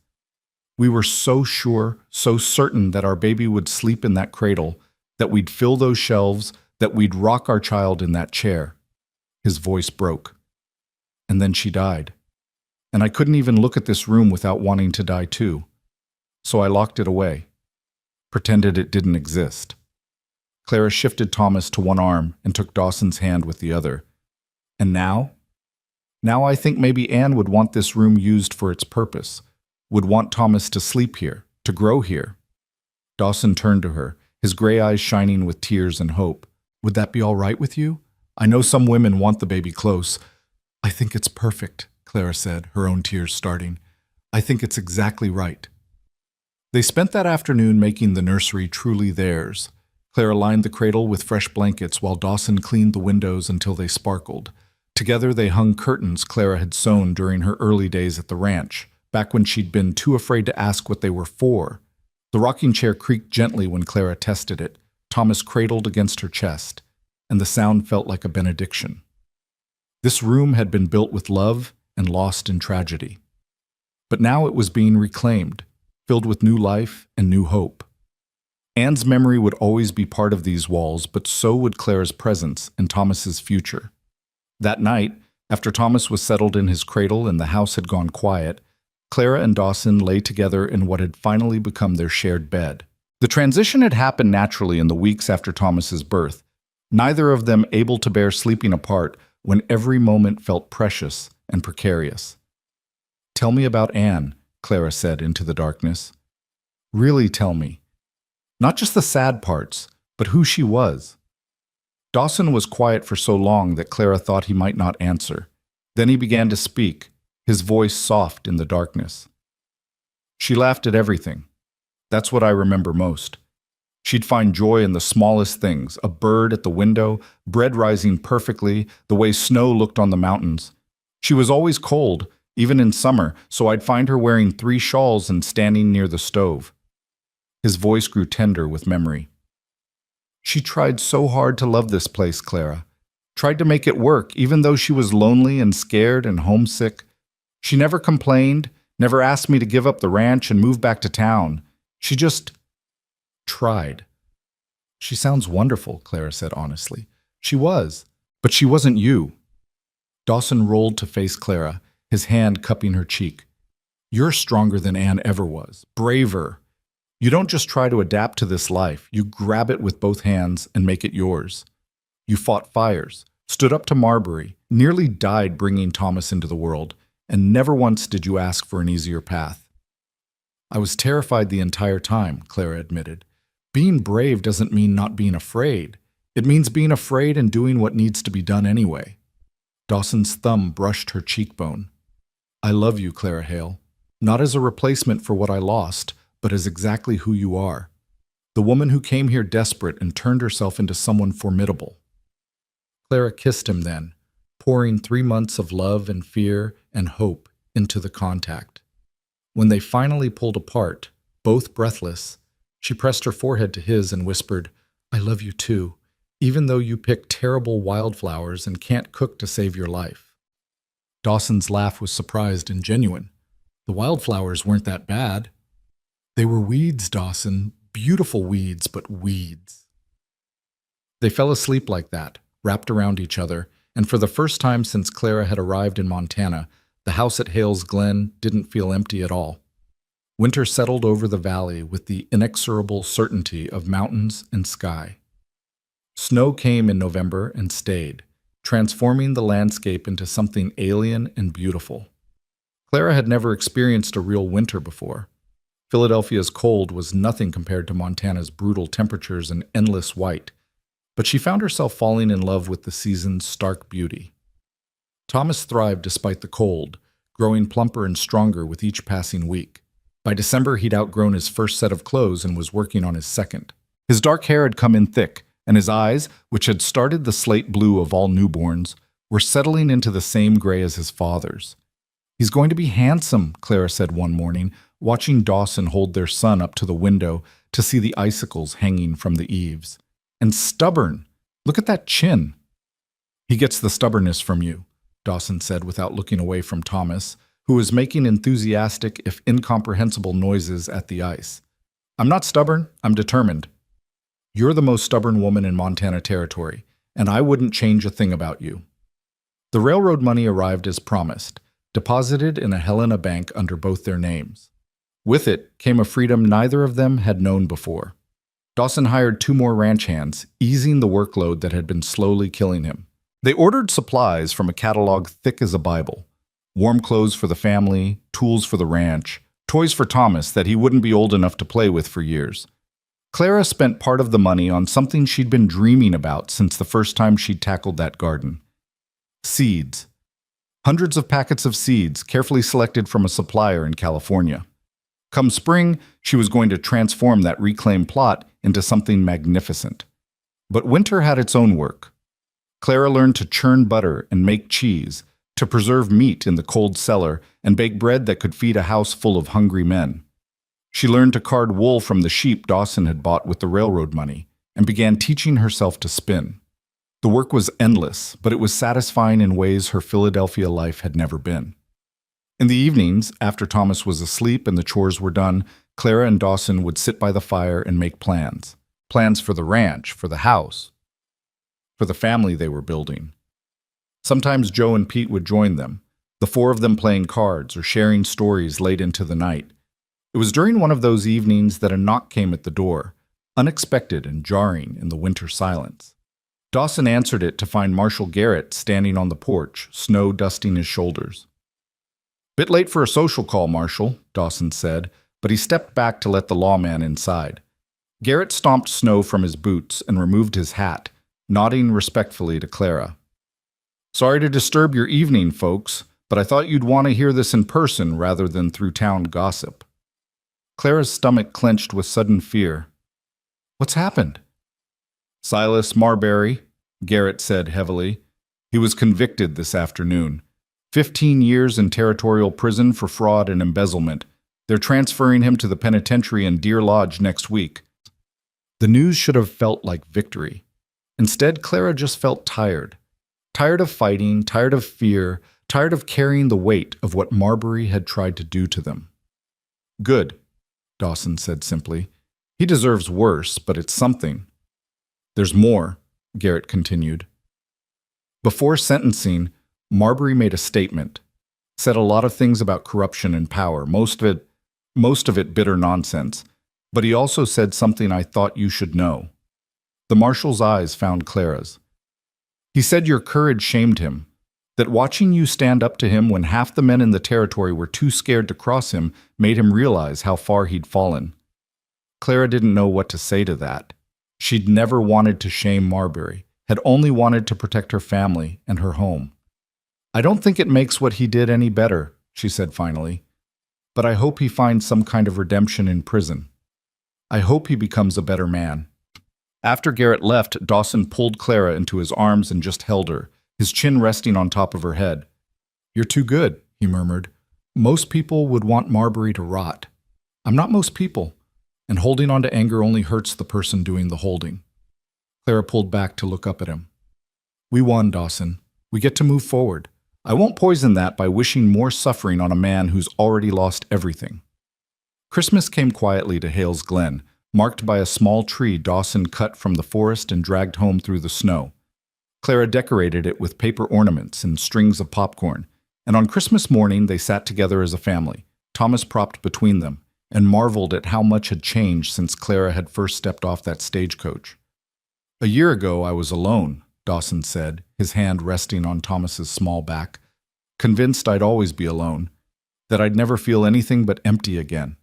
We were so sure, so certain that our baby would sleep in that cradle, that we'd fill those shelves, that we'd rock our child in that chair." His voice broke. "And then she died. And I couldn't even look at this room without wanting to die too. So I locked it away. Pretended it didn't exist." Clara shifted Thomas to one arm and took Dawson's hand with the other. "And now? Now I think maybe Anne would want this room used for its purpose, would want Thomas to sleep here, to grow here." Dawson turned to her, his gray eyes shining with tears and hope. "Would that be all right with you? I know some women want the baby close." "I think it's perfect," Clara said, her own tears starting. "I think it's exactly right." They spent that afternoon making the nursery truly theirs. Clara lined the cradle with fresh blankets while Dawson cleaned the windows until they sparkled. Together they hung curtains Clara had sewn during her early days at the ranch, back when she'd been too afraid to ask what they were for. The rocking chair creaked gently when Clara tested it, Thomas cradled against her chest, and the sound felt like a benediction. This room had been built with love and lost in tragedy. But now it was being reclaimed, filled with new life and new hope. Anne's memory would always be part of these walls, but so would Clara's presence and Thomas's future. That night, after Thomas was settled in his cradle and the house had gone quiet, Clara and Dawson lay together in what had finally become their shared bed. The transition had happened naturally in the weeks after Thomas's birth, neither of them able to bear sleeping apart when every moment felt precious and precarious. "Tell me about Anne," Clara said into the darkness. "Really tell me. Not just the sad parts, but who she was." Dawson was quiet for so long that Clara thought he might not answer. Then he began to speak, his voice soft in the darkness. "She laughed at everything. That's what I remember most. She'd find joy in the smallest things, a bird at the window, bread rising perfectly, the way snow looked on the mountains. She was always cold, even in summer, so I'd find her wearing 3 shawls and standing near the stove." His voice grew tender with memory. "She tried so hard to love this place, Clara. Tried to make it work, even though she was lonely and scared and homesick. She never complained, never asked me to give up the ranch and move back to town. She just tried." "She sounds wonderful," Clara said honestly. "She was, but she wasn't you." Dawson rolled to face Clara, his hand cupping her cheek. "You're stronger than Anne ever was, braver. You don't just try to adapt to this life, you grab it with both hands and make it yours. You fought fires, stood up to Marbury, nearly died bringing Thomas into the world, and never once did you ask for an easier path." "I was terrified the entire time," Clara admitted. "Being brave doesn't mean not being afraid. It means being afraid and doing what needs to be done anyway." Dawson's thumb brushed her cheekbone. "I love you, Clara Hale. Not as a replacement for what I lost, but as exactly who you are. The woman who came here desperate and turned herself into someone formidable." Clara kissed him then, pouring 3 months of love and fear and hope into the contact. When they finally pulled apart, both breathless, she pressed her forehead to his and whispered, "I love you too, even though you pick terrible wildflowers and can't cook to save your life." Dawson's laugh was surprised and genuine. "The wildflowers weren't that bad." "They were weeds, Dawson. Beautiful weeds, but weeds." They fell asleep like that, wrapped around each other, and for the first time since Clara had arrived in Montana, the house at Hales Glen didn't feel empty at all. Winter settled over the valley with the inexorable certainty of mountains and sky. Snow came in November and stayed, transforming the landscape into something alien and beautiful. Clara had never experienced a real winter before. Philadelphia's cold was nothing compared to Montana's brutal temperatures and endless white, but she found herself falling in love with the season's stark beauty. Thomas thrived despite the cold, growing plumper and stronger with each passing week. By December, he'd outgrown his first set of clothes and was working on his second. His dark hair had come in thick, and his eyes, which had started the slate blue of all newborns, were settling into the same gray as his father's. "He's going to be handsome," Clara said one morning, watching Dawson hold their son up to the window to see the icicles hanging from the eaves. "And stubborn. Look at that chin." "He gets the stubbornness from you," Dawson said without looking away from Thomas, who was making enthusiastic, if incomprehensible, noises at the ice. "I'm not stubborn, I'm determined. You're the most stubborn woman in Montana Territory, and I wouldn't change a thing about you." The railroad money arrived as promised, deposited in a Helena bank under both their names. With it came a freedom neither of them had known before. Dawson hired 2 more ranch hands, easing the workload that had been slowly killing him. They ordered supplies from a catalog thick as a Bible: warm clothes for the family, tools for the ranch, toys for Thomas that he wouldn't be old enough to play with for years. Clara spent part of the money on something she'd been dreaming about since the first time she'd tackled that garden: seeds. Hundreds of packets of seeds, carefully selected from a supplier in California. Come spring, she was going to transform that reclaimed plot into something magnificent. But winter had its own work. Clara learned to churn butter and make cheese, to preserve meat in the cold cellar, and bake bread that could feed a house full of hungry men. She learned to card wool from the sheep Dawson had bought with the railroad money, and began teaching herself to spin. The work was endless, but it was satisfying in ways her Philadelphia life had never been. In the evenings, after Thomas was asleep and the chores were done, Clara and Dawson would sit by the fire and make plans. Plans for the ranch, for the house, for the family they were building. Sometimes Joe and Pete would join them, the 4 of them playing cards or sharing stories late into the night. It was during one of those evenings that a knock came at the door, unexpected and jarring in the winter silence. Dawson answered it to find Marshall Garrett standing on the porch, snow dusting his shoulders. "Bit late for a social call, Marshall," Dawson said, but he stepped back to let the lawman inside. Garrett stomped snow from his boots and removed his hat, nodding respectfully to Clara. "Sorry to disturb your evening, folks, but I thought you'd want to hear this in person rather than through town gossip." Clara's stomach clenched with sudden fear. "What's happened?" "Silas Marbury," Garrett said heavily. "He was convicted this afternoon. 15 years in territorial prison for fraud and embezzlement. They're transferring him to the penitentiary in Deer Lodge next week." The news should have felt like victory. Instead, Clara just felt tired. Tired of fighting, tired of fear, tired of carrying the weight of what Marbury had tried to do to them. "Good," Dawson said simply. "He deserves worse, but it's something." "There's more," Garrett continued. Before sentencing, Marbury made a statement, said a lot of things about corruption and power, most of it bitter nonsense, but he also said something I thought you should know. The marshal's eyes found Clara's. "He said your courage shamed him, that watching you stand up to him when half the men in the territory were too scared to cross him made him realize how far he'd fallen." Clara didn't know what to say to that. She'd never wanted to shame Marbury, had only wanted to protect her family and her home. "I don't think it makes what he did any better," she said finally. "But I hope he finds some kind of redemption in prison. I hope he becomes a better man." After Garrett left, Dawson pulled Clara into his arms and just held her, his chin resting on top of her head. "You're too good," he murmured. "Most people would want Marbury to rot. I'm not most people, and holding on to anger only hurts the person doing the holding." Clara pulled back to look up at him. "We won, Dawson. We get to move forward. I won't poison that by wishing more suffering on a man who's already lost everything." Christmas came quietly to Hales Glen, marked by a small tree Dawson cut from the forest and dragged home through the snow. Clara decorated it with paper ornaments and strings of popcorn, and on Christmas morning they sat together as a family, Thomas propped between them, and marveled at how much had changed since Clara had first stepped off that stagecoach. "A year ago I was alone," Dawson said, his hand resting on Thomas's small back, "convinced I'd always be alone, that I'd never feel anything but empty again."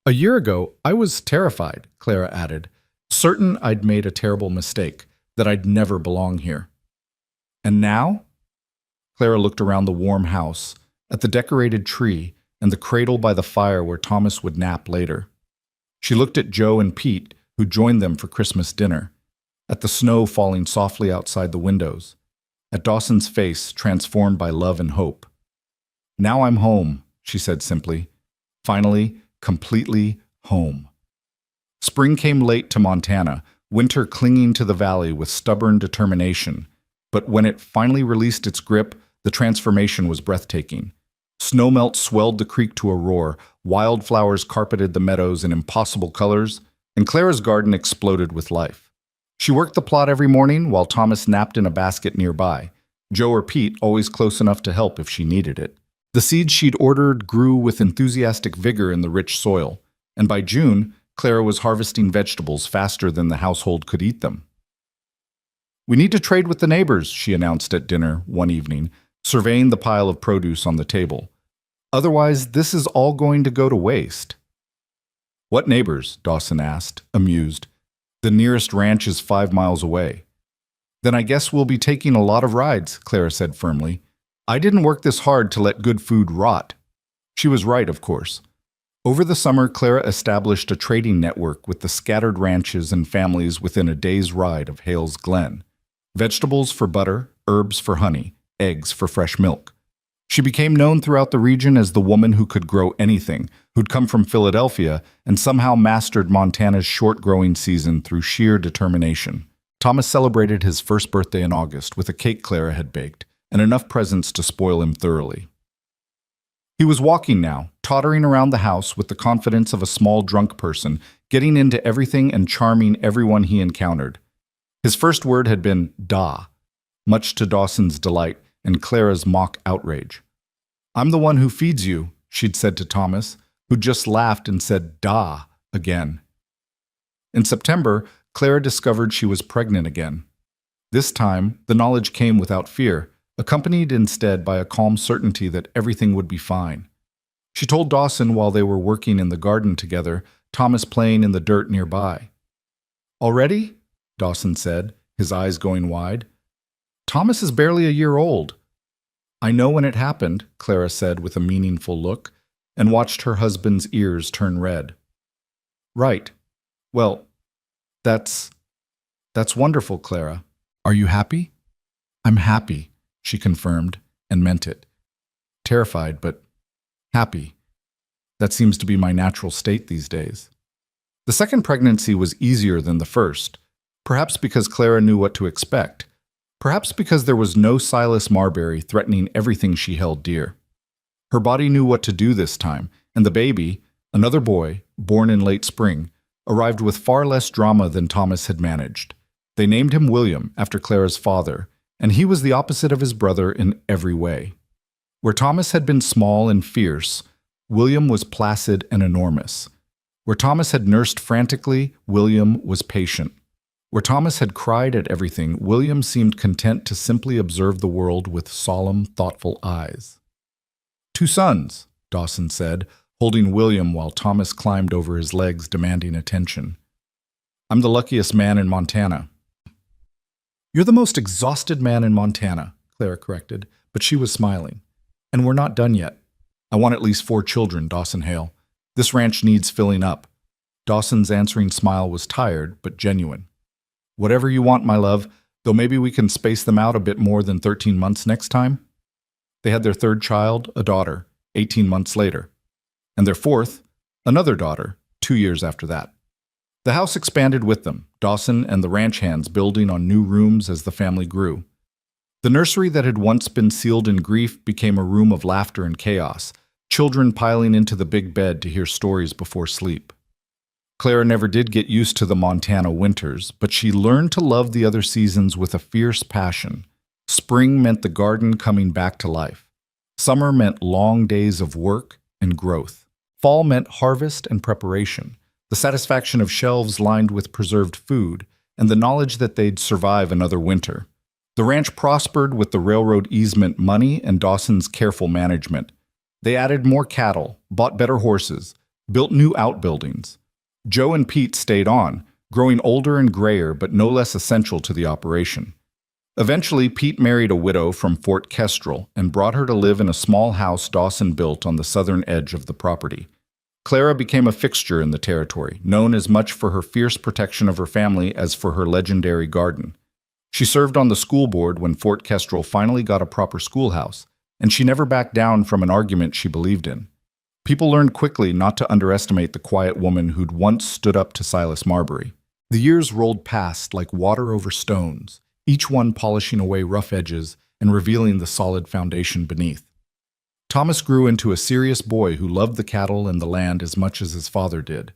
"A year ago, I was terrified," Clara added, "certain I'd made a terrible mistake, that I'd never belong here." "And now?" Clara looked around the warm house, at the decorated tree, and the cradle by the fire where Thomas would nap later. She looked at Joe and Pete, who joined them for Christmas dinner. at the snow falling softly outside the windows, at Dawson's face transformed by love and hope. "Now I'm home," she said simply. Finally, completely home. Spring came late to Montana, winter clinging to the valley with stubborn determination. But when it finally released its grip, the transformation was breathtaking. Snowmelt swelled the creek to a roar, wildflowers carpeted the meadows in impossible colors, and Clara's garden exploded with life. She worked the plot every morning while Thomas napped in a basket nearby, Joe or Pete always close enough to help if she needed it. The seeds she'd ordered grew with enthusiastic vigor in the rich soil, and by June, Clara was harvesting vegetables faster than the household could eat them. "We need to trade with the neighbors," she announced at dinner one evening, surveying the pile of produce on the table. "Otherwise, this is all going to go to waste." "What neighbors?" Dawson asked, amused. "The nearest ranch is 5 miles away." "Then I guess we'll be taking a lot of rides," Clara said firmly. "I didn't work this hard to let good food rot." She was right, of course. Over the summer, Clara established a trading network with the scattered ranches and families within a day's ride of Hale's Glen. Vegetables for butter, herbs for honey, eggs for fresh milk. She became known throughout the region as the woman who could grow anything, who'd come from Philadelphia and somehow mastered Montana's short growing season through sheer determination. Thomas celebrated his first birthday in August with a cake Clara had baked, and enough presents to spoil him thoroughly. He was walking now, tottering around the house with the confidence of a small drunk person, getting into everything and charming everyone he encountered. His first word had been "da," much to Dawson's delight and Clara's mock outrage. "I'm the one who feeds you," she'd said to Thomas, who just laughed and said "da" again. In September, Clara discovered she was pregnant again. This time, the knowledge came without fear, accompanied instead by a calm certainty that everything would be fine. She told Dawson while they were working in the garden together, Thomas playing in the dirt nearby. "Already?" Dawson said, his eyes going wide. "Thomas is barely a year old." "I know when it happened," Clara said with a meaningful look, and watched her husband's ears turn red. "Right. Well, that's wonderful, Clara. Are you happy?" "I'm happy," she confirmed, and meant it. Terrified, but happy. That seems to be my natural state these days. The second pregnancy was easier than the first, perhaps because Clara knew what to expect, perhaps because there was no Silas Marbury threatening everything she held dear. Her body knew what to do this time, and the baby, another boy, born in late spring, arrived with far less drama than Thomas had managed. They named him William, after Clara's father, and he was the opposite of his brother in every way. Where Thomas had been small and fierce, William was placid and enormous. Where Thomas had nursed frantically, William was patient. Where Thomas had cried at everything, William seemed content to simply observe the world with solemn, thoughtful eyes. "2 sons," Dawson said, holding William while Thomas climbed over his legs demanding attention. "I'm the luckiest man in Montana." "You're the most exhausted man in Montana," Clara corrected, but she was smiling. "And we're not done yet. I want at least 4 children, Dawson Hale. This ranch needs filling up." Dawson's answering smile was tired, but genuine. "Whatever you want, my love, though maybe we can space them out a bit more than 13 months next time." They had their 3rd child, a daughter, 18 months later. And their 4th, another daughter, 2 years after that. The house expanded with them, Dawson and the ranch hands building on new rooms as the family grew. The nursery that had once been sealed in grief became a room of laughter and chaos, children piling into the big bed to hear stories before sleep. Clara never did get used to the Montana winters, but she learned to love the other seasons with a fierce passion. Spring meant the garden coming back to life. Summer meant long days of work and growth. Fall meant harvest and preparation, the satisfaction of shelves lined with preserved food, and the knowledge that they'd survive another winter. The ranch prospered with the railroad easement money and Dawson's careful management. They added more cattle, bought better horses, built new outbuildings. Joe and Pete stayed on, growing older and grayer but no less essential to the operation. Eventually, Pete married a widow from Fort Kestrel and brought her to live in a small house Dawson built on the southern edge of the property. Clara became a fixture in the territory, known as much for her fierce protection of her family as for her legendary garden. She served on the school board when Fort Kestrel finally got a proper schoolhouse, and she never backed down from an argument she believed in. People learned quickly not to underestimate the quiet woman who'd once stood up to Silas Marbury. The years rolled past like water over stones, each one polishing away rough edges and revealing the solid foundation beneath. Thomas grew into a serious boy who loved the cattle and the land as much as his father did.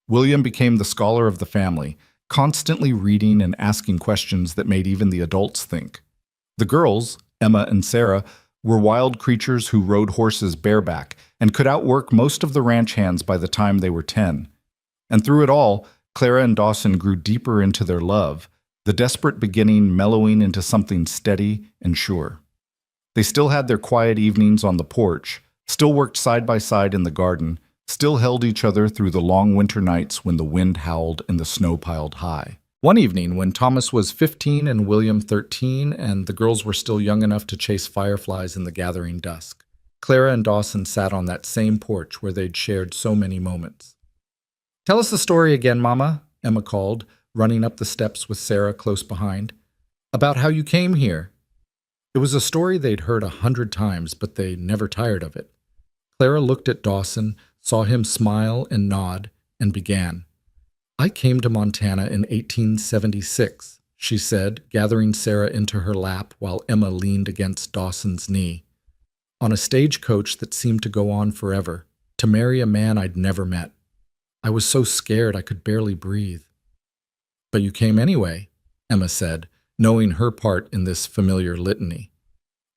William became the scholar of the family, constantly reading and asking questions that made even the adults think. The girls, Emma and Sarah, were wild creatures who rode horses bareback and could outwork most of the ranch hands by the time they were 10. And through it all, Clara and Dawson grew deeper into their love, the desperate beginning mellowing into something steady and sure. They still had their quiet evenings on the porch, still worked side by side in the garden, still held each other through the long winter nights when the wind howled and the snow piled high. One evening, when Thomas was 15 and William 13, and the girls were still young enough to chase fireflies in the gathering dusk, Clara and Dawson sat on that same porch where they'd shared so many moments. "Tell us the story again, Mama," Emma called, running up the steps with Sarah close behind. "About how you came here." It was a story they'd heard 100 times, but they never tired of it. Clara looked at Dawson, saw him smile and nod, and began. "I came to Montana in 1876, she said, gathering Sarah into her lap while Emma leaned against Dawson's knee. "On a stagecoach that seemed to go on forever, to marry a man I'd never met. I was so scared I could barely breathe." "But you came anyway," Emma said, knowing her part in this familiar litany.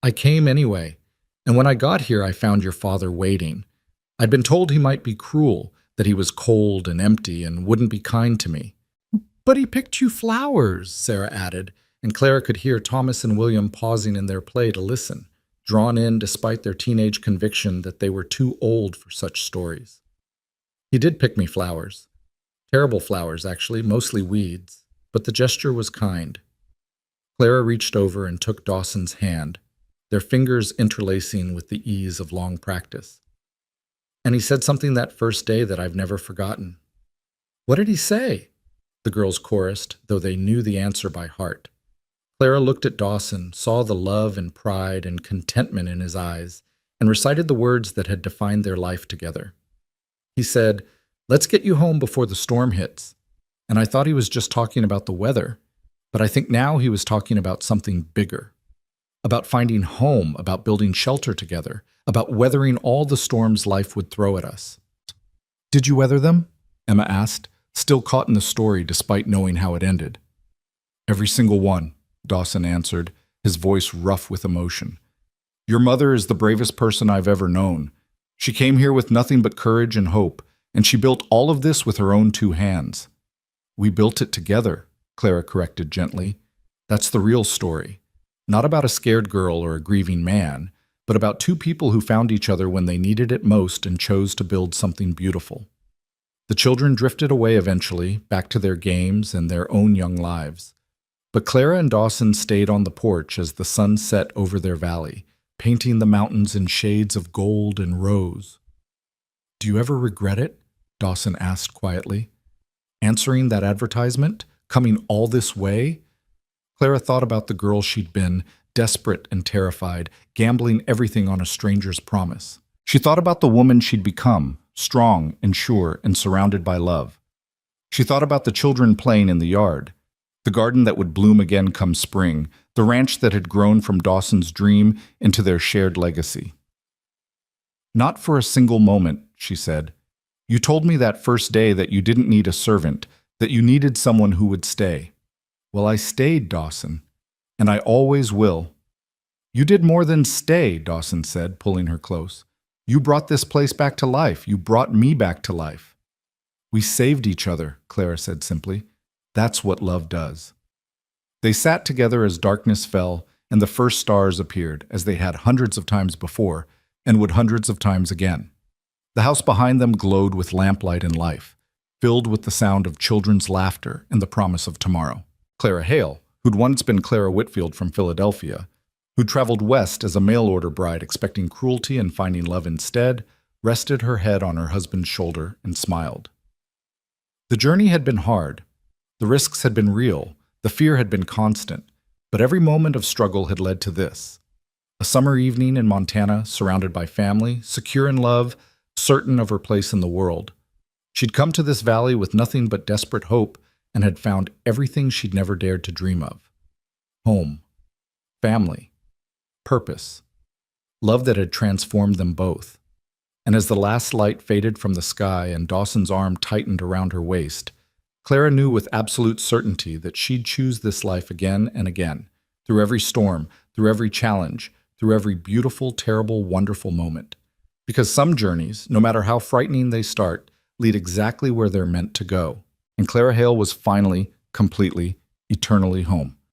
"I came anyway, and when I got here I found your father waiting. I'd been told he might be cruel, that he was cold and empty and wouldn't be kind to me." "But he picked you flowers," Sarah added, and Clara could hear Thomas and William pausing in their play to listen, drawn in despite their teenage conviction that they were too old for such stories. "He did pick me flowers. Terrible flowers, actually, mostly weeds, but the gesture was kind." Clara reached over and took Dawson's hand, their fingers interlacing with the ease of long practice. "And he said something that first day that I've never forgotten." "What did he say?" the girls chorused, though they knew the answer by heart. Clara looked at Dawson, saw the love and pride and contentment in his eyes, and recited the words that had defined their life together. "He said, 'Let's get you home before the storm hits.' And I thought he was just talking about the weather, but I think now he was talking about something bigger. About finding home, about building shelter together, about weathering all the storms life would throw at us." "Did you weather them?" Emma asked, still caught in the story despite knowing how it ended. "Every single one," Dawson answered, his voice rough with emotion. "Your mother is the bravest person I've ever known. She came here with nothing but courage and hope, and she built all of this with her own 2 hands. We built it together," Clara corrected gently. "That's the real story. Not about a scared girl or a grieving man, but about 2 people who found each other when they needed it most and chose to build something beautiful." The children drifted away eventually, back to their games and their own young lives. But Clara and Dawson stayed on the porch as the sun set over their valley, painting the mountains in shades of gold and rose. "Do you ever regret it?" Dawson asked quietly. "Answering that advertisement? Coming all this way?" Clara thought about the girl she'd been, desperate and terrified, gambling everything on a stranger's promise. She thought about the woman she'd become, strong and sure and surrounded by love. She thought about the children playing in the yard, the garden that would bloom again come spring, the ranch that had grown from Dawson's dream into their shared legacy. "Not for a single moment," she said. "You told me that first day that you didn't need a servant, that you needed someone who would stay. Well, I stayed, Dawson, and I always will." "You did more than stay," Dawson said, pulling her close. "You brought this place back to life. You brought me back to life." "We saved each other," Clara said simply. "That's what love does." They sat together as darkness fell and the first stars appeared, as they had hundreds of times before, and would hundreds of times again. The house behind them glowed with lamplight and life, filled with the sound of children's laughter and the promise of tomorrow. Clara Hale, who'd once been Clara Whitfield from Philadelphia, who'd traveled west as a mail-order bride expecting cruelty and finding love instead, rested her head on her husband's shoulder, and smiled. The journey had been hard. The risks had been real. The fear had been constant. But every moment of struggle had led to this: a summer evening in Montana, surrounded by family, secure in love, certain of her place in the world. She'd come to this valley with nothing but desperate hope and had found everything she'd never dared to dream of. Home, family, purpose, love that had transformed them both. And as the last light faded from the sky and Dawson's arm tightened around her waist, Clara knew with absolute certainty that she'd choose this life again and again, through every storm, through every challenge, through every beautiful, terrible, wonderful moment. Because some journeys, no matter how frightening they start, lead exactly where they're meant to go. And Clara Hale was finally, completely, eternally home.